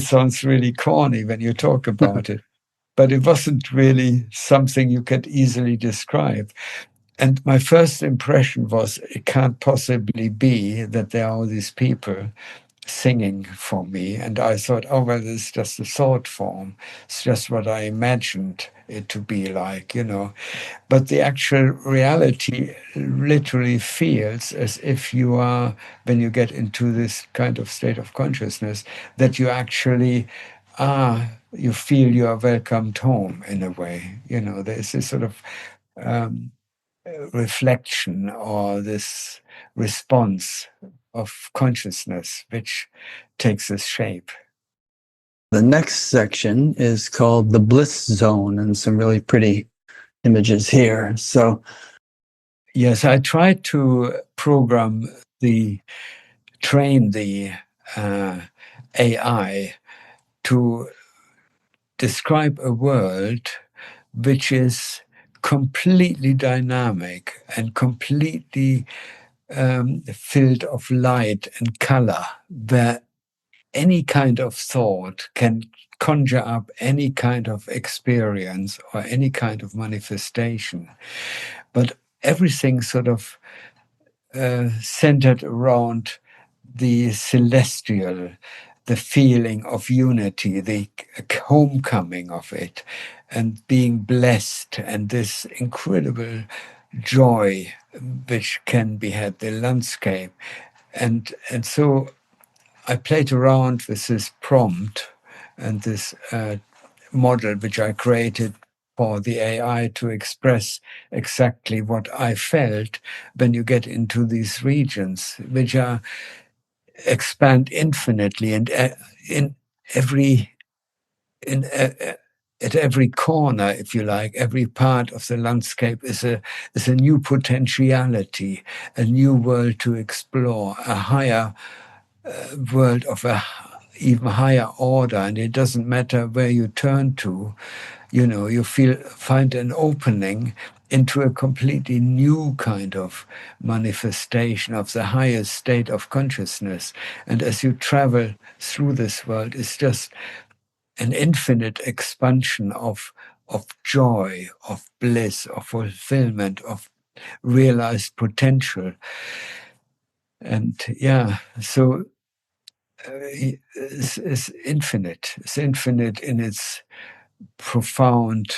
sounds really corny when you talk about it, but it wasn't really something you could easily describe. And my first impression was, it can't possibly be that there are all these people singing for me. And I thought, oh, well, it's just a thought form. It's just what I imagined. it to be like, but the actual reality literally feels as if you are, when you get into this kind of state of consciousness, that you actually are, you feel you are welcomed home in a way. There's this sort of reflection or this response of consciousness which takes this shape. The next section is called the bliss zone, and some really pretty images here. So, yes, I tried to train the AI to describe a world which is completely dynamic and completely filled of light and color, where any kind of thought can conjure up any kind of experience or any kind of manifestation. But everything sort of centered around the celestial, the feeling of unity, the homecoming of it, and being blessed, and this incredible joy which can be had, the landscape. And so I played around with this prompt and this model which I created for the AI to express exactly what I felt when you get into these regions, which are expand infinitely, and in every in at every corner, if you like, every part of the landscape is a new potentiality, a new world to explore, a higher world of a even higher order. And it doesn't matter where you turn to, you find an opening into a completely new kind of manifestation of the highest state of consciousness. And as you travel through this world, it's just an infinite expansion of joy, of bliss, of fulfillment, of realized potential. And so it's infinite. It's infinite in its profound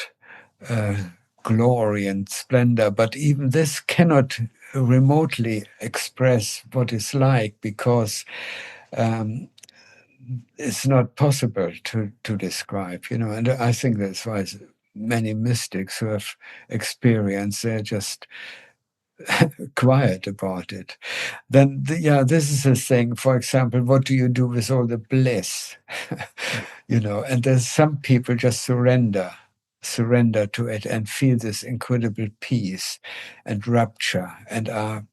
glory and splendor. But even this cannot remotely express what it's like, because it's not possible to describe, And I think that's why many mystics who have experienced, they're just quiet about it. Then, this is a thing. For example, what do you do with all the bliss? And there's some people just surrender to it and feel this incredible peace and rapture, and are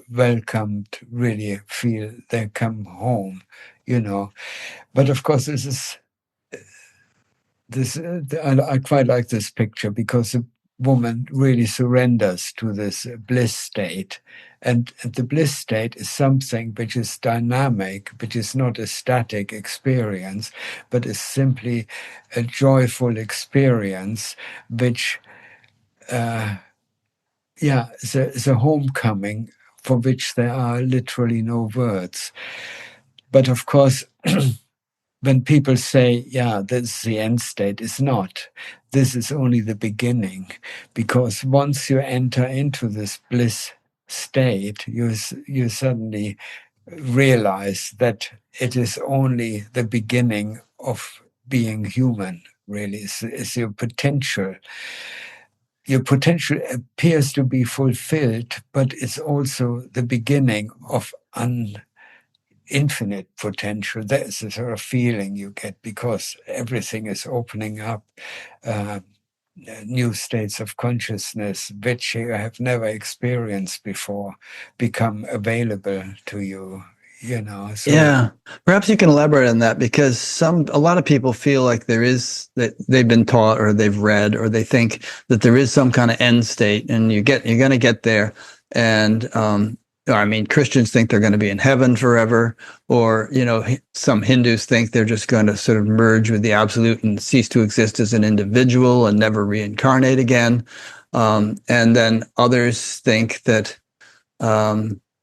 welcomed, really feel they come home, But of course, I quite like this picture, because the woman really surrenders to this bliss state. And the bliss state is something which is dynamic, which is not a static experience, but is simply a joyful experience, which, is a homecoming for which there are literally no words. But of course, when people say, this is the end state, it's not. This is only the beginning, because once you enter into this bliss state, you suddenly realize that it is only the beginning of being human, really. It's your potential. Your potential appears to be fulfilled, but it's also the beginning of infinite potential. That's the sort of feeling you get, because everything is opening up, new states of consciousness which you have never experienced before become available to you. So yeah, perhaps you can elaborate on that, because a lot of people feel like that they've been taught, or they've read, or they think that there is some kind of end state, and you're going to get there. And Christians think they're going to be in heaven forever, or some Hindus think they're just going to sort of merge with the absolute and cease to exist as an individual and never reincarnate again. And then others think that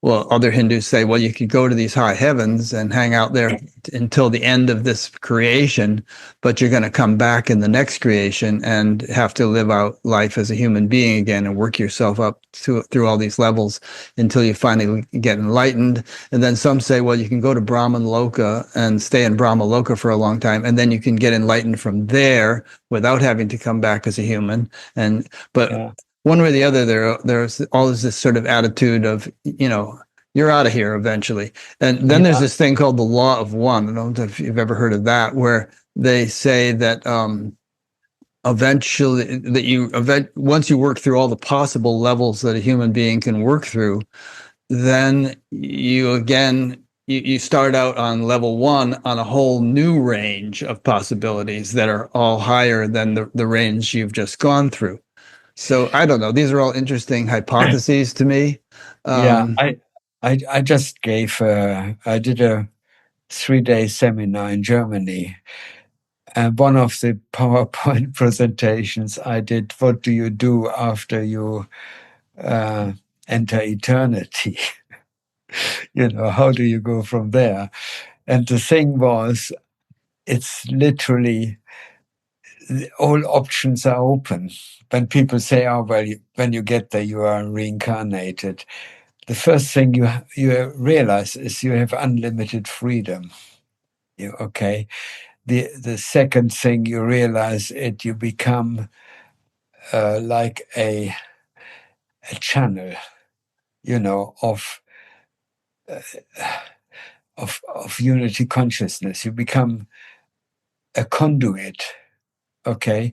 Well, other Hindus say, well, you could go to these high heavens and hang out there until the end of this creation, but you're going to come back in the next creation and have to live out life as a human being again and work yourself up through all these levels until you finally get enlightened. And then some say, well, you can go to Brahman Loka and stay in Brahma Loka for a long time, and then you can get enlightened from there without having to come back as a human. But Yeah. one way or the other, there's always this sort of attitude of, you're out of here eventually. And then there's this thing called the law of one. I don't know if you've ever heard of that, where they say that eventually once you work through all the possible levels that a human being can work through, then you start out on level one on a whole new range of possibilities that are all higher than the range you've just gone through. So I don't know. These are all interesting hypotheses to me. Yeah, I just I did a 3-day seminar in Germany. And one of the PowerPoint presentations I did, what do you do after you enter eternity? How do you go from there? And the thing was, it's literally all options are open. When people say, oh, well, when you get there, you are reincarnated. The first thing you realize is you have unlimited freedom. Okay. The second thing you realize you become like a channel, of unity consciousness. You become a conduit. Okay.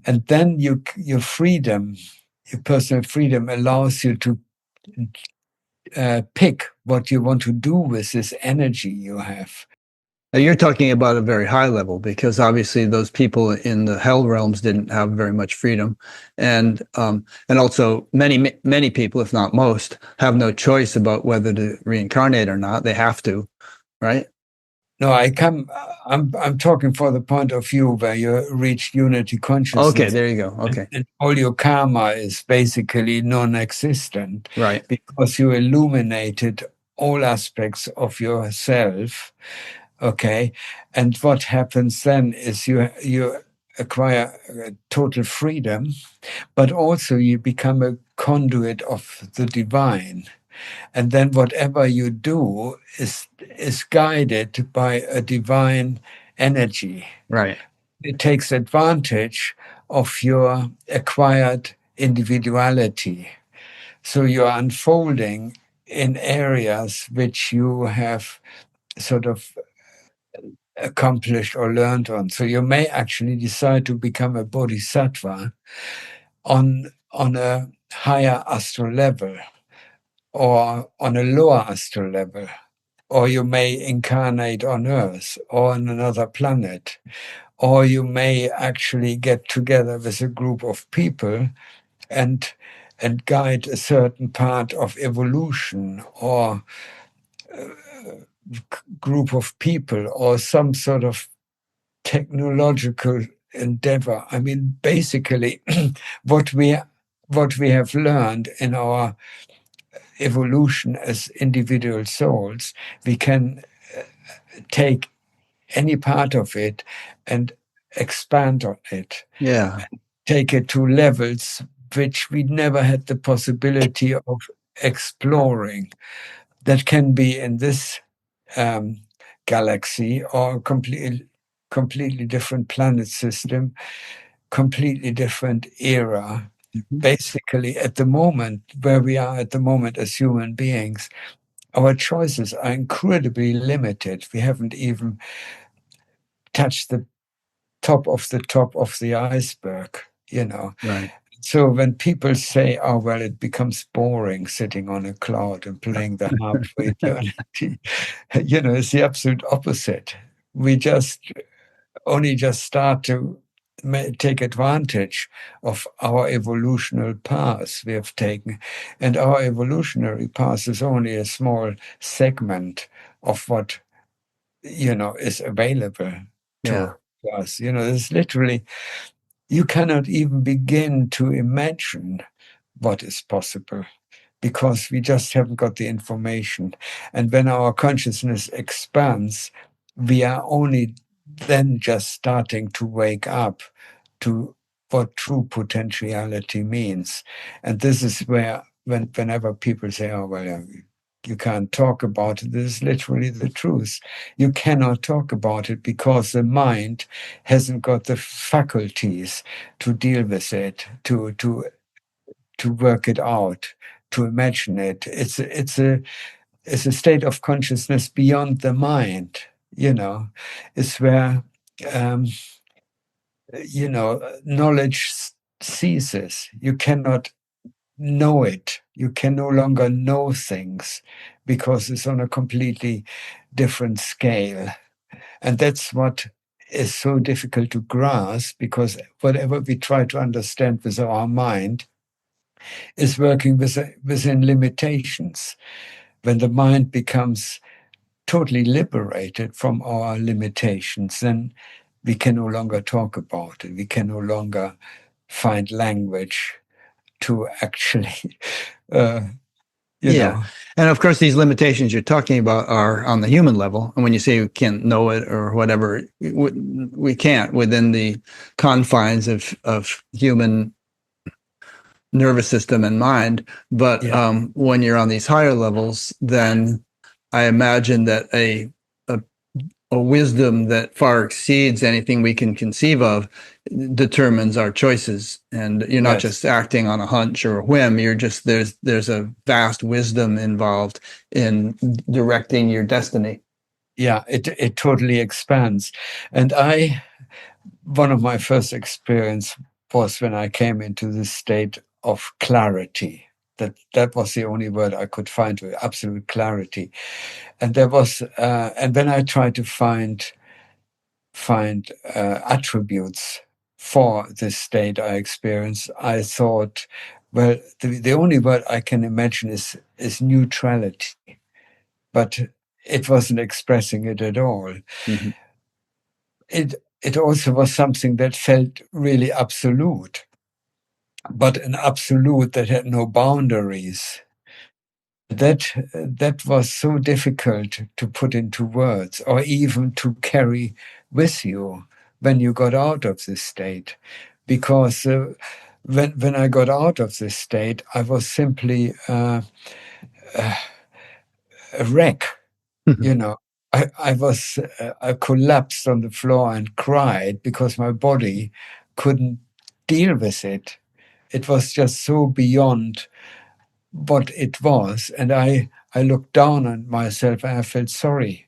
And then your freedom, your personal freedom allows you to pick what you want to do with this energy you have. Now you're talking about a very high level, because obviously those people in the hell realms didn't have very much freedom, and also many people, if not most, have no choice about whether to reincarnate or not. They have to, right? No, I'm talking for the point of view where you reach unity consciousness. Okay, there you go. Okay. And all your karma is basically non-existent. Right. Because you illuminated all aspects of yourself. Okay. And what happens then is you acquire total freedom, but also you become a conduit of the divine. And then whatever you do is guided by a divine energy. Right. It takes advantage of your acquired individuality. So you're unfolding in areas which you have sort of accomplished or learned on. So you may actually decide to become a bodhisattva on a higher astral level, or on a lower astral level, or you may incarnate on Earth or on another planet, or you may actually get together with a group of people and guide a certain part of evolution, or group of people, or some sort of technological endeavor. I mean, basically, what we have learned in our evolution as individual souls, we can take any part of it and expand on it. Yeah. Take it to levels which we never had the possibility of exploring. That can be in this galaxy, or completely different planet system, completely different era. Mm-hmm. Basically, at the moment, where we are at the moment as human beings, our choices are incredibly limited. We haven't even touched the top of the iceberg, Right. So when people say, oh, well, it becomes boring sitting on a cloud and playing the harp for eternity, it's the absolute opposite. We only just start to take advantage of our evolutionary path we have taken. And our evolutionary path is only a small segment of what, is available to us. There's literally, you cannot even begin to imagine what is possible. because we just haven't got the information. And when our consciousness expands, we are only then just starting to wake up to what true potentiality means. And this is where, whenever people say, oh, well, you can't talk about it, this is literally the truth. You cannot talk about it because the mind hasn't got the faculties to deal with it, to work it out, to imagine it. It's a state of consciousness beyond the mind. It's where knowledge ceases. You cannot know it. You can no longer know things because it's on a completely different scale. And that's what is so difficult to grasp, because whatever we try to understand with our mind is working within limitations. When the mind becomes totally liberated from our limitations, then we can no longer talk about it. We can no longer find language to actually, Yeah. And of course, these limitations you're talking about are on the human level. And when you say you can't know it or whatever, we can't within the confines of human nervous system and mind. But when you're on these higher levels, then I imagine that a wisdom that far exceeds anything we can conceive of determines our choices. And you're not just acting on a hunch or a whim. You're just, there's a vast wisdom involved in directing your destiny. Yeah, it totally expands. And one of my first experience was when I came into this state of clarity. That was the only word I could find, with absolute clarity. And there was, and when I tried to find attributes for this state I experienced, I thought, well, the only word I can imagine is neutrality, but it wasn't expressing it at all. Mm-hmm. It also was something that felt really absolute, but an absolute that had no boundaries. That was so difficult to put into words, or even to carry with you when you got out of this state. Because when I got out of this state, I was simply a wreck. I collapsed on the floor and cried because my body couldn't deal with it. It was just so beyond what it was. And I looked down on myself and I felt sorry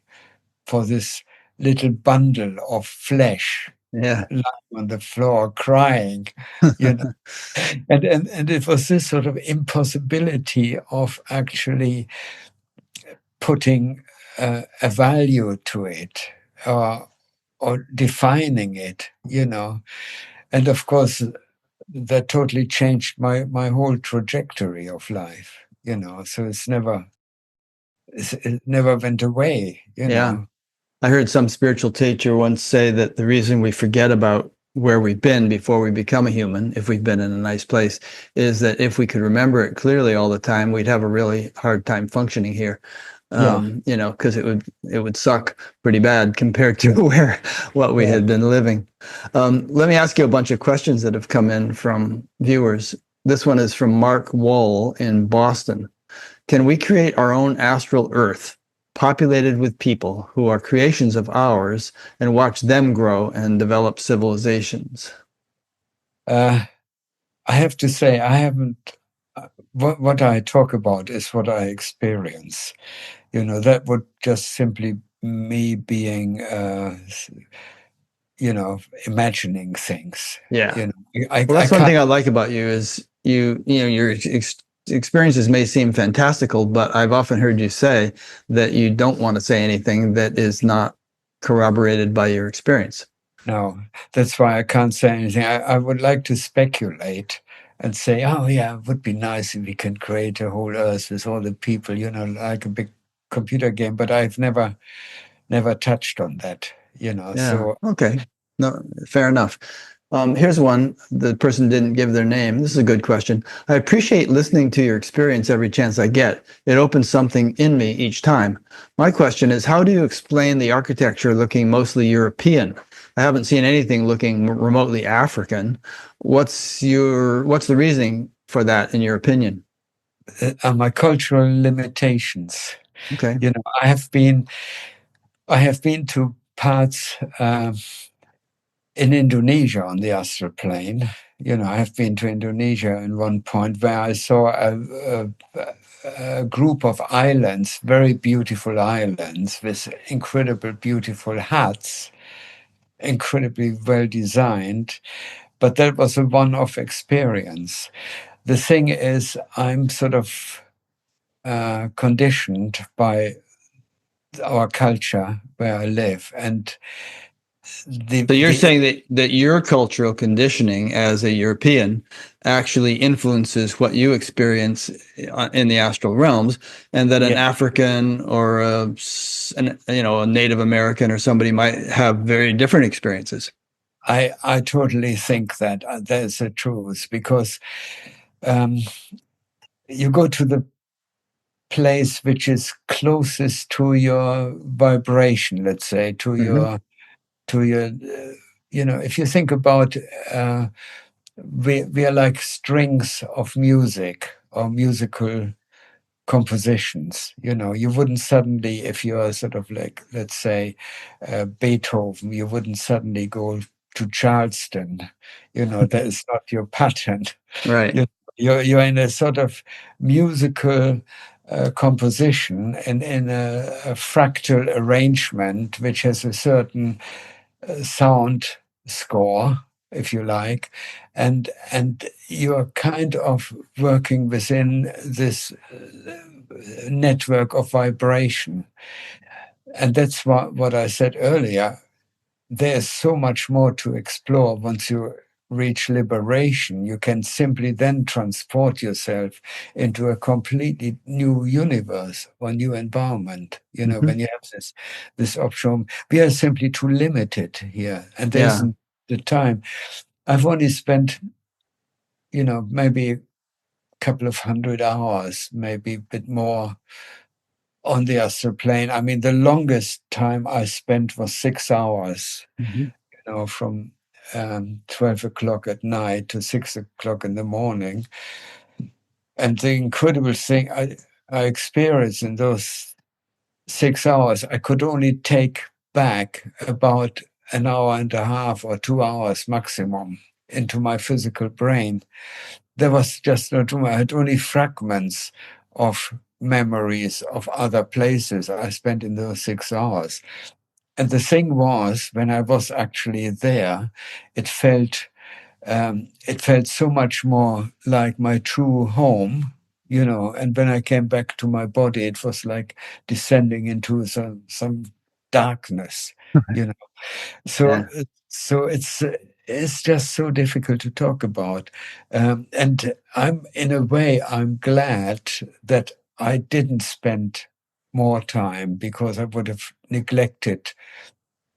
for this little bundle of flesh lying on the floor crying, and it was this sort of impossibility of actually putting a value to it, or defining it, and of course that totally changed my whole trajectory of life, so it never went away, I heard some spiritual teacher once say that the reason we forget about where we've been before we become a human, if we've been in a nice place, is that if we could remember it clearly all the time, we'd have a really hard time functioning here. Because it would suck pretty bad compared to what we had been living. Let me ask you a bunch of questions that have come in from viewers. This one is from Mark Woll in Boston. Can we create our own astral Earth, populated with people who are creations of ours, and watch them grow and develop civilizations? I have to say, I haven't. What I talk about is what I experience. That would just simply me being, imagining things. Yeah. That's one thing I like about you is your experiences may seem fantastical, but I've often heard you say that you don't want to say anything that is not corroborated by your experience. No, that's why I can't say anything. I would like to speculate and say, oh yeah, it would be nice if we can create a whole Earth with all the people, like a big computer game, but I've never touched on that, So okay, no, fair enough. Here's one. The person didn't give their name. This is a good question. I appreciate listening to your experience every chance I get. It opens something in me each time. My question is, how do you explain the architecture looking mostly European? I haven't seen anything looking remotely African. What's the reasoning for that, in your opinion? My cultural limitations. Okay. You know, I have been to parts in Indonesia on the astral plane. You know, I have been to Indonesia in one point where I saw a group of islands, very beautiful islands with incredible, beautiful huts, incredibly well designed. But that was a one-off experience. The thing is, I'm sort of conditioned by our culture where I live, and So you're saying that your cultural conditioning as a European actually influences what you experience in the astral realms, and that an yeah, African or a Native American or somebody might have very different experiences. I totally think that there's a truth, because um, you go to the place which is closest to your vibration, let's say, to Mm-hmm. your you know, if you think about we are like strings of music or musical compositions. You know, you wouldn't suddenly, if you're sort of like, let's say, Beethoven, you wouldn't suddenly go to Charleston. You know, that is not your pattern. Right. You, you're in a sort of musical composition and in a fractal arrangement which has a certain sound score, if you like, and you're kind of working within this network of vibration. And that's what I said earlier. There's so much more to explore once you reach liberation. You can simply then transport yourself into a completely new universe or new environment. You know, Mm-hmm. when you have this option, we are simply too limited here, and there Yeah. isn't the time. I've only spent, you know, maybe a couple of 100 hours, maybe a bit more, on the astral plane. I mean, the longest time I spent was 6 hours, Mm-hmm. you know, from 12 o'clock at night to 6 o'clock in the morning. And the incredible thing I experienced in those 6 hours, I could only take back about an hour and a half or 2 hours maximum into my physical brain. There was just no tomorrow. I had only fragments of memories of other places I spent in those 6 hours. And the thing was, when I was actually there, it felt so much more like my true home, you know. And when I came back to my body, it was like descending into some darkness, you know. So Yeah. so it's just so difficult to talk about, and in a way I'm glad that I didn't spend more time, because I would have neglected,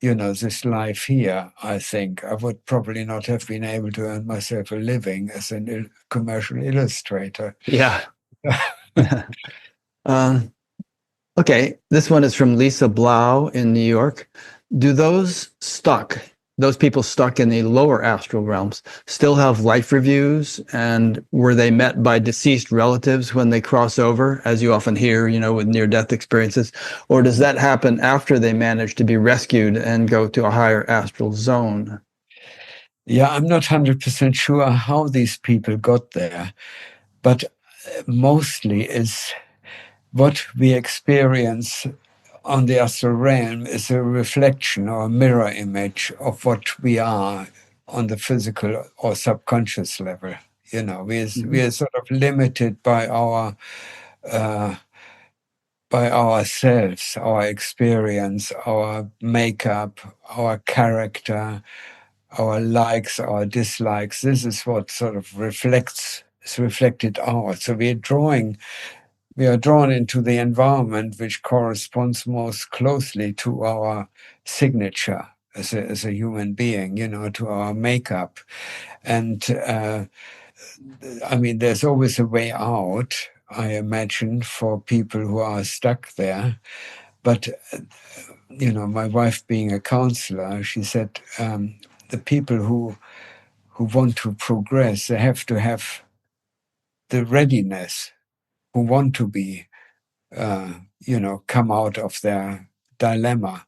you know, this life here. I think I would probably not have been able to earn myself a living as a commercial illustrator. Yeah. um, Okay, this one is from Lisa Blau in New York. Do those people stuck in the lower astral realms, still have life reviews? And were they met by deceased relatives when they cross over, as you often hear, with near-death experiences? Or does that happen after they manage to be rescued and go to a higher astral zone? Yeah, I'm not 100% sure how these people got there, but mostly is what we experience on the astral realm is a reflection or a mirror image of what we are on the physical or subconscious level. You know, we Mhm. are sort of limited uh, by ourselves, our experience, our makeup, our character, our likes, our dislikes. This is what sort of is reflected out. So we are drawn into the environment which corresponds most closely to our signature, as a human being, to our makeup. And I mean, there's always a way out, I imagine, for people who are stuck there. But, my wife being a counselor, she said the people who want to progress, they have to have the readiness, who want to be, come out of their dilemma.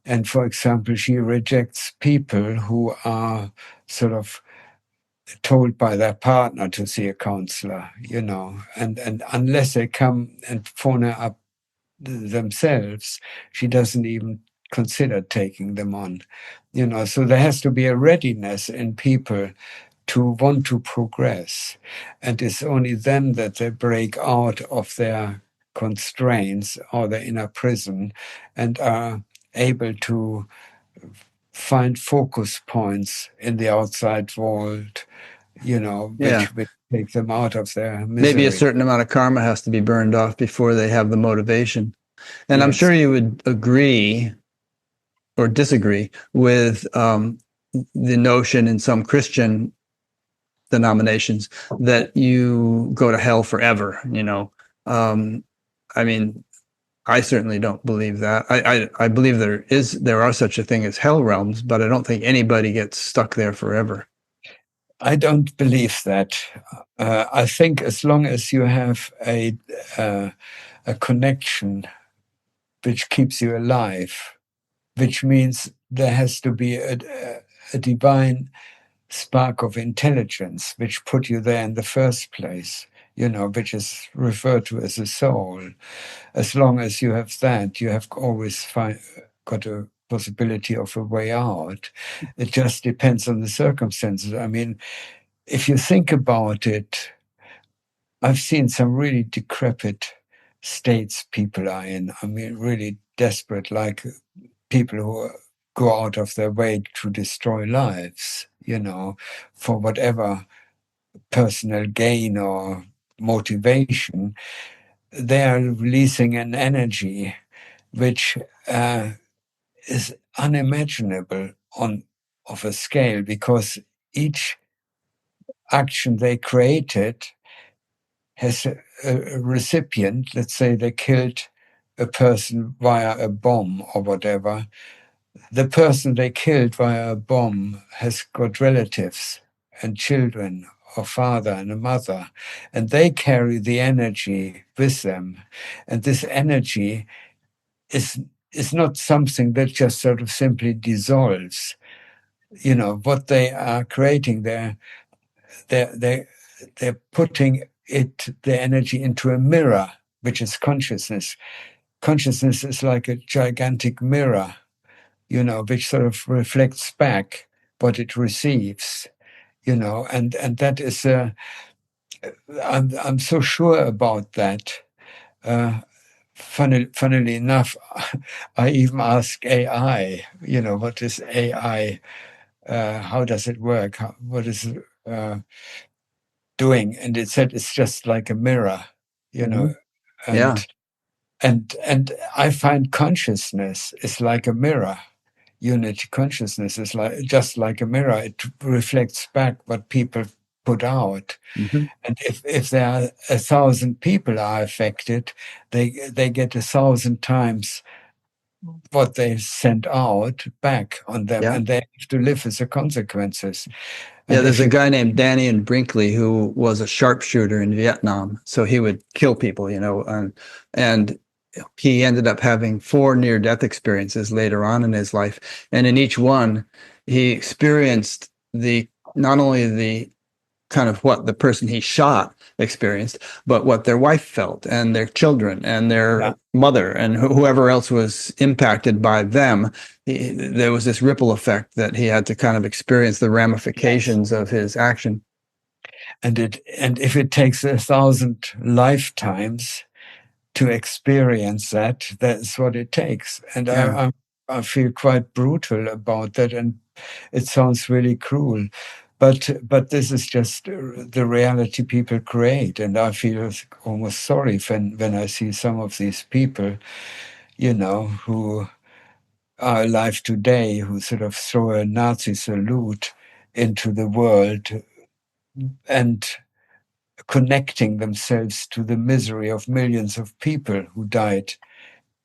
And for example, she rejects people who are sort of told by their partner to see a counselor, and unless they come and phone her up themselves, she doesn't even consider taking them on, so there has to be a readiness in people to want to progress. And it's only then that they break out of their constraints or their inner prison and are able to find focus points in the outside world, which take them out of their misery. Maybe a certain amount of karma has to be burned off before they have the motivation. And I'm sure you would agree or disagree with the notion in some Christian denominations that you go to hell forever. I mean, I certainly don't believe that. I believe there are such a thing as hell realms, but I don't think anybody gets stuck there forever. I don't believe that. I think as long as you have a connection which keeps you alive, which means there has to be a divine spark of intelligence which put you there in the first place, which is referred to as a soul. As long as you have that, you have always got a possibility of a way out. It just depends on the circumstances. I mean, if you think about it, I've seen some really decrepit states people are in. I mean, really desperate, like people who go out of their way to destroy lives, for whatever personal gain or motivation. They are releasing an energy which is unimaginable of a scale, because each action they created has a recipient. Let's say they killed a person via a bomb or whatever. The person they killed via a bomb has got relatives and children, or father and a mother, and they carry the energy with them. And this energy is not something that just sort of simply dissolves. What they are creating there, they're putting the energy into a mirror, which is consciousness. Consciousness is like a gigantic mirror, which sort of reflects back what it receives, and that is I'm so sure about that. Funnily enough, I even ask AI, what is AI? How does it work? What is it doing? And it said it's just like a mirror, and I find consciousness is like a mirror. Unity consciousness is just like a mirror. It reflects back what people put out. Mm-hmm. And if there are 1,000 people are affected, they get 1,000 times what they sent out back on them, and they have to live with the consequences. And there's a guy named Danny Brinkley who was a sharpshooter in Vietnam. So he would kill people, and he ended up having 4 near-death experiences later on in his life. And in each one, he experienced not only the kind of what the person he shot experienced, but what their wife felt, and their children, and their mother, and whoever else was impacted by them. There was this ripple effect that he had to kind of experience the ramifications of his action. And if it takes 1,000 lifetimes to experience that, that's what it takes. And I feel quite brutal about that, and it sounds really cruel. But this is just the reality people create, and I feel almost sorry when I see some of these people, who are alive today who sort of throw a Nazi salute into the world and connecting themselves to the misery of millions of people who died,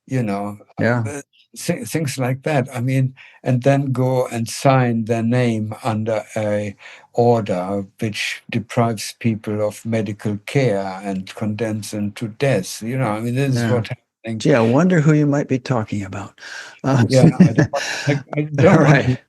Yeah. things like that. I mean, and then go and sign their name under a order which deprives people of medical care and condemns them to death. I mean, this is Yeah. what happening. Gee, I wonder who you might be talking about. Yeah, I All don't want right.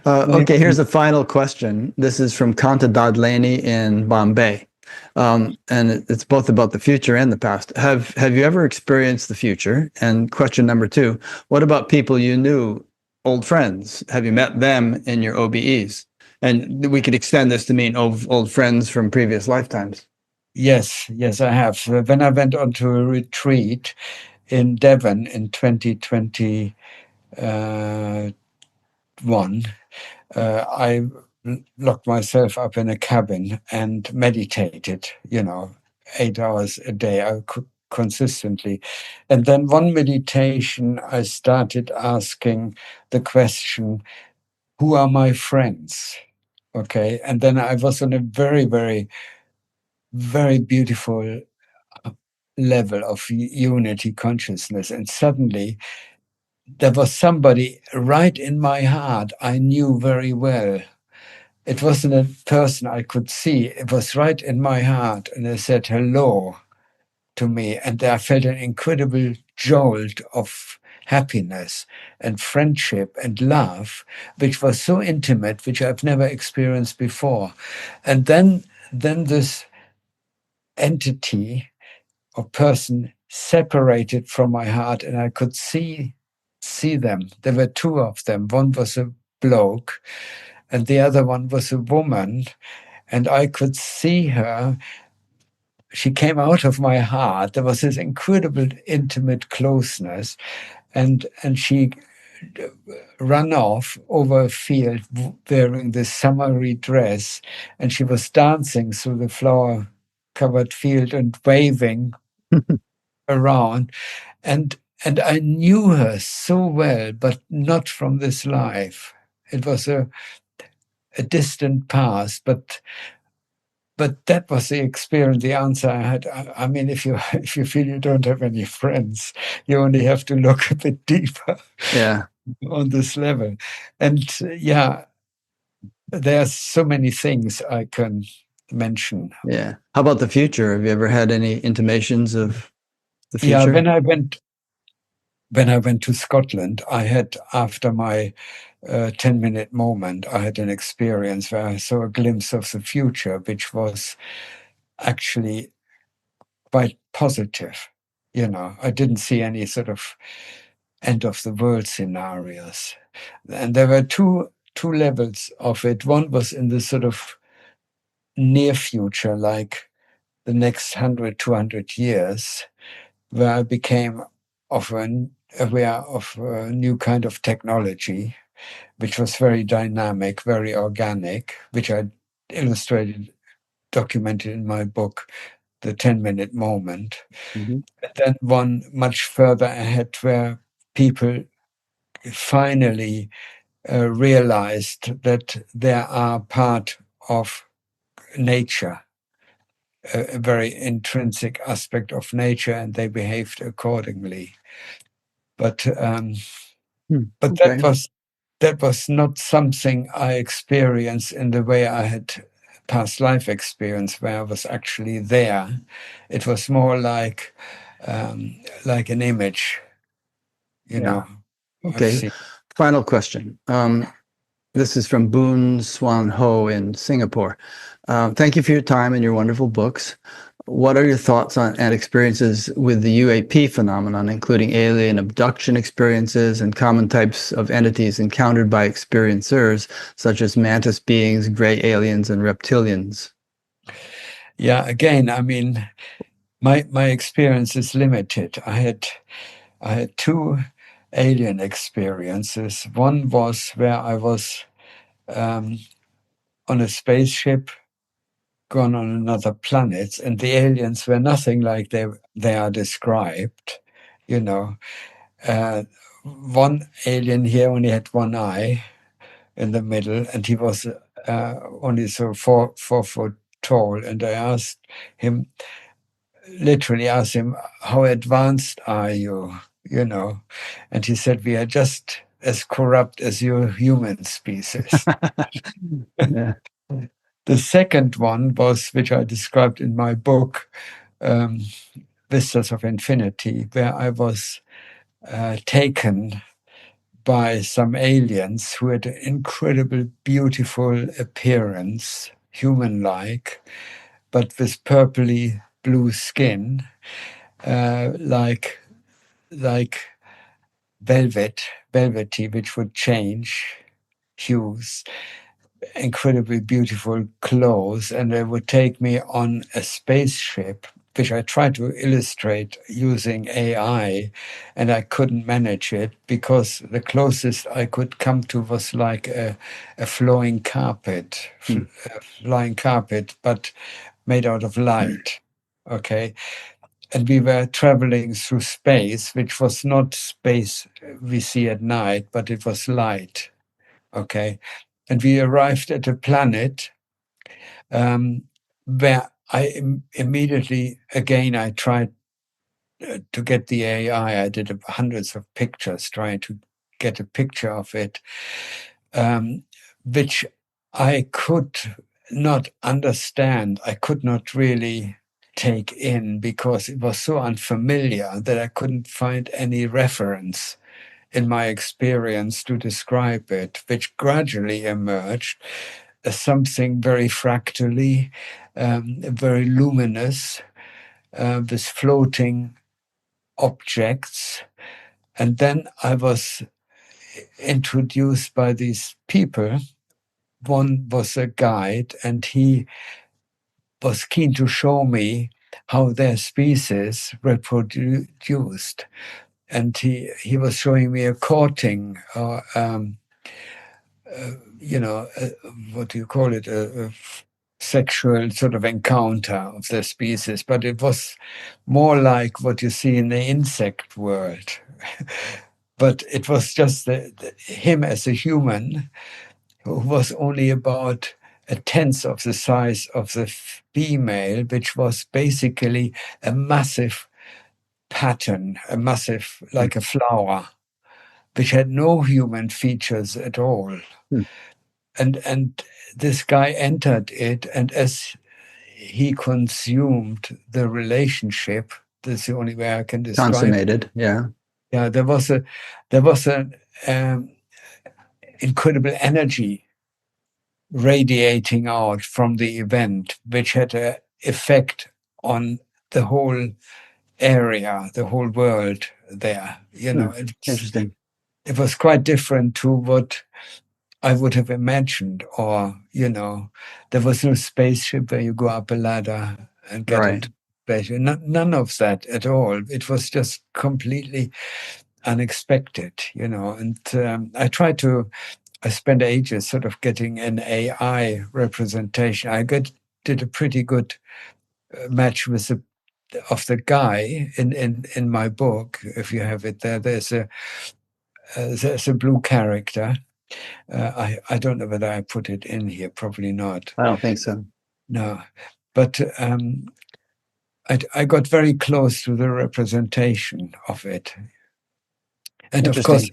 to Okay, here's maybe. a final question. This is from Kanta Dadlani in Bombay. And it's both about the future and the past. Have you ever experienced the future? And question number two, what about people you knew, old friends? Have you met them in your OBEs? And we could extend this to mean old friends from previous lifetimes. Yes, I have. When I went on to a retreat in Devon in 2021, I locked myself up in a cabin and meditated, 8 hours a day. I could consistently. And then one meditation, I started asking the question, who are my friends? Okay. And then I was on a very, very, very beautiful level of unity consciousness. And suddenly there was somebody right in my heart I knew very well. It wasn't a person I could see. It was right in my heart. And they said hello to me. And I felt an incredible jolt of happiness and friendship and love, which was so intimate, which I've never experienced before. And then this entity or person separated from my heart, and I could see them. There were two of them. One was a bloke and the other one was a woman, and I could see her. She came out of my heart. There was this incredible intimate closeness, and she ran off over a field wearing this summery dress, and she was dancing through the flower covered field and waving around, and I knew her so well, but not from this life. It was a distant past, but that was the experience, the answer I had. I mean, if you feel you don't have any friends, you only have to look a bit deeper. Yeah. On this level. And yeah, there's so many things I can mention. Yeah. How about the future? Have you ever had any intimations of the future? Yeah, when I went to Scotland, I had, after my 10-minute moment, I had an experience where I saw a glimpse of the future, which was actually quite positive. I didn't see any sort of end of the world scenarios. And there were two levels of it. One was in the sort of near future, like the next 100, 200 years, where I became aware of a new kind of technology, which was very dynamic, very organic, which I illustrated, documented in my book, The 10-Minute Moment. Mm-hmm. And then one much further ahead, where people finally realized that they are part of nature, a very intrinsic aspect of nature, and they behaved accordingly. But Okay. that was not something I experienced in the way I had past life experience, where I was actually there. It was more like an image, Yeah. I've Okay. seen. Final question. This is from Boon Swan Ho in Singapore. Thank you for your time and your wonderful books. What are your thoughts on and experiences with the UAP phenomenon, including alien abduction experiences and common types of entities encountered by experiencers, such as mantis beings, gray aliens, and reptilians? Yeah, again, I mean, my experience is limited. I had two alien experiences. One was where I was on a spaceship gone on another planet, and the aliens were nothing like they are described. You know, uh, one alien here only had one eye in the middle, and he was only so 4 foot tall. And I literally asked him, how advanced are you? And he said, we are just as corrupt as your human species. Yeah. The second one was, which I described in my book, Vistas of Infinity, where I was taken by some aliens who had an incredible, beautiful appearance, human-like, but with purpley blue skin, like velvety, which would change hues, incredibly beautiful clothes, and they would take me on a spaceship, which I tried to illustrate using AI, and I couldn't manage it because the closest I could come to was like a flowing carpet, but made out of light. Okay. And we were traveling through space, which was not space we see at night, but it was light. Okay. And we arrived at a planet where I immediately, again, I tried to get the AI. I did hundreds of pictures trying to get a picture of it, which I could not understand. I could not really take in because it was so unfamiliar that I couldn't find any reference in my experience to describe it, which gradually emerged as something very fractally, very luminous, with floating objects. And then I was introduced by these people. One was a guide, and he was keen to show me how their species reproduced. And he was showing me a courting, what do you call it, a sexual sort of encounter of the species, but it was more like what you see in the insect world. But it was just him as a human who was only about a tenth of the size of the female, which was basically a massive pattern, like a flower, which had no human features at all. And this guy entered it, and as he consumed the relationship, that's the only way I can describe Consummated, yeah. Yeah, there was an incredible energy radiating out from the event, which had an effect on the whole area, the whole world there. Interesting. It was quite different to what I would have imagined, or, there was no spaceship where you go up a ladder and get into space. None of that at all. It was just completely unexpected, and I spent ages sort of getting an AI representation. I did a pretty good match with the guy in my book. If you have it there, there's a blue character. I don't know whether I put it in here. Probably not. I don't think so. No, but I got very close to the representation of it, and of course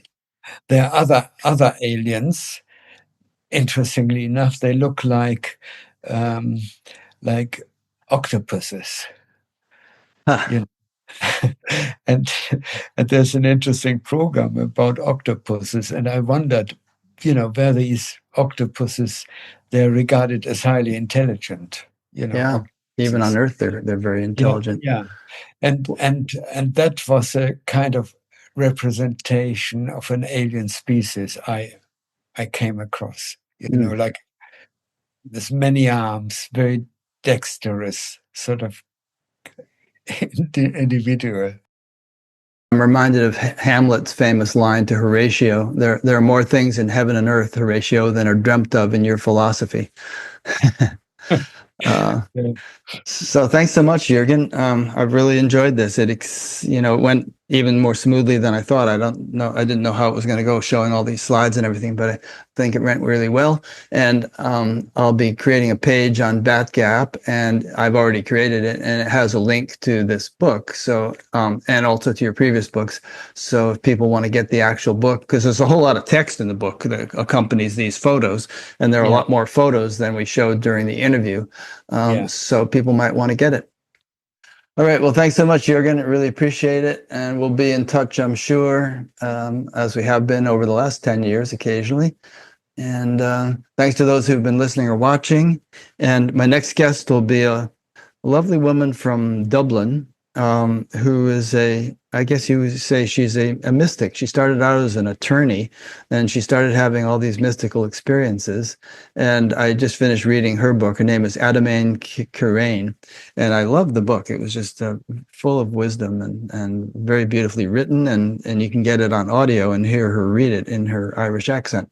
there are other aliens. Interestingly enough, they look like octopuses. And there's an interesting program about octopuses, and I wondered, where these octopuses, they're regarded as highly intelligent. Yeah, even on Earth, they're very intelligent. Yeah, and that was a kind of representation of an alien species I came across. Like there's many arms, very dexterous sort of individual. I'm reminded of Hamlet's famous line to Horatio, there are more things in heaven and earth, Horatio, than are dreamt of in your philosophy. So thanks so much, Jürgen. I've really enjoyed this. It went even more smoothly than I thought. I didn't know how it was going to go, showing all these slides and everything, but I think it went really well. And I'll be creating a page on Batgap, and I've already created it, and it has a link to this book. So, and also to your previous books. So if people want to get the actual book, because there's a whole lot of text in the book that accompanies these photos, and there are a lot more photos than we showed during the interview. So people might want to get it. All right. Well, thanks so much, Jürgen. I really appreciate it. And we'll be in touch, I'm sure, as we have been over the last 10 years occasionally. And thanks to those who've been listening or watching. And my next guest will be a lovely woman from Dublin, who is I guess you would say she's a mystic. She started out as an attorney, and she started having all these mystical experiences. And I just finished reading her book. Her name is Adamane Kirain, and I loved the book. It was just full of wisdom and very beautifully written, and you can get it on audio and hear her read it in her Irish accent.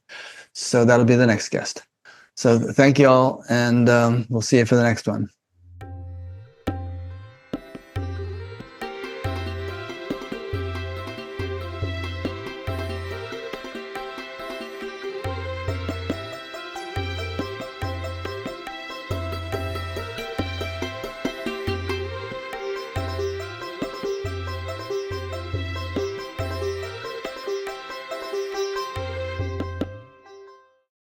So that'll be the next guest. So thank you all, and we'll see you for the next one.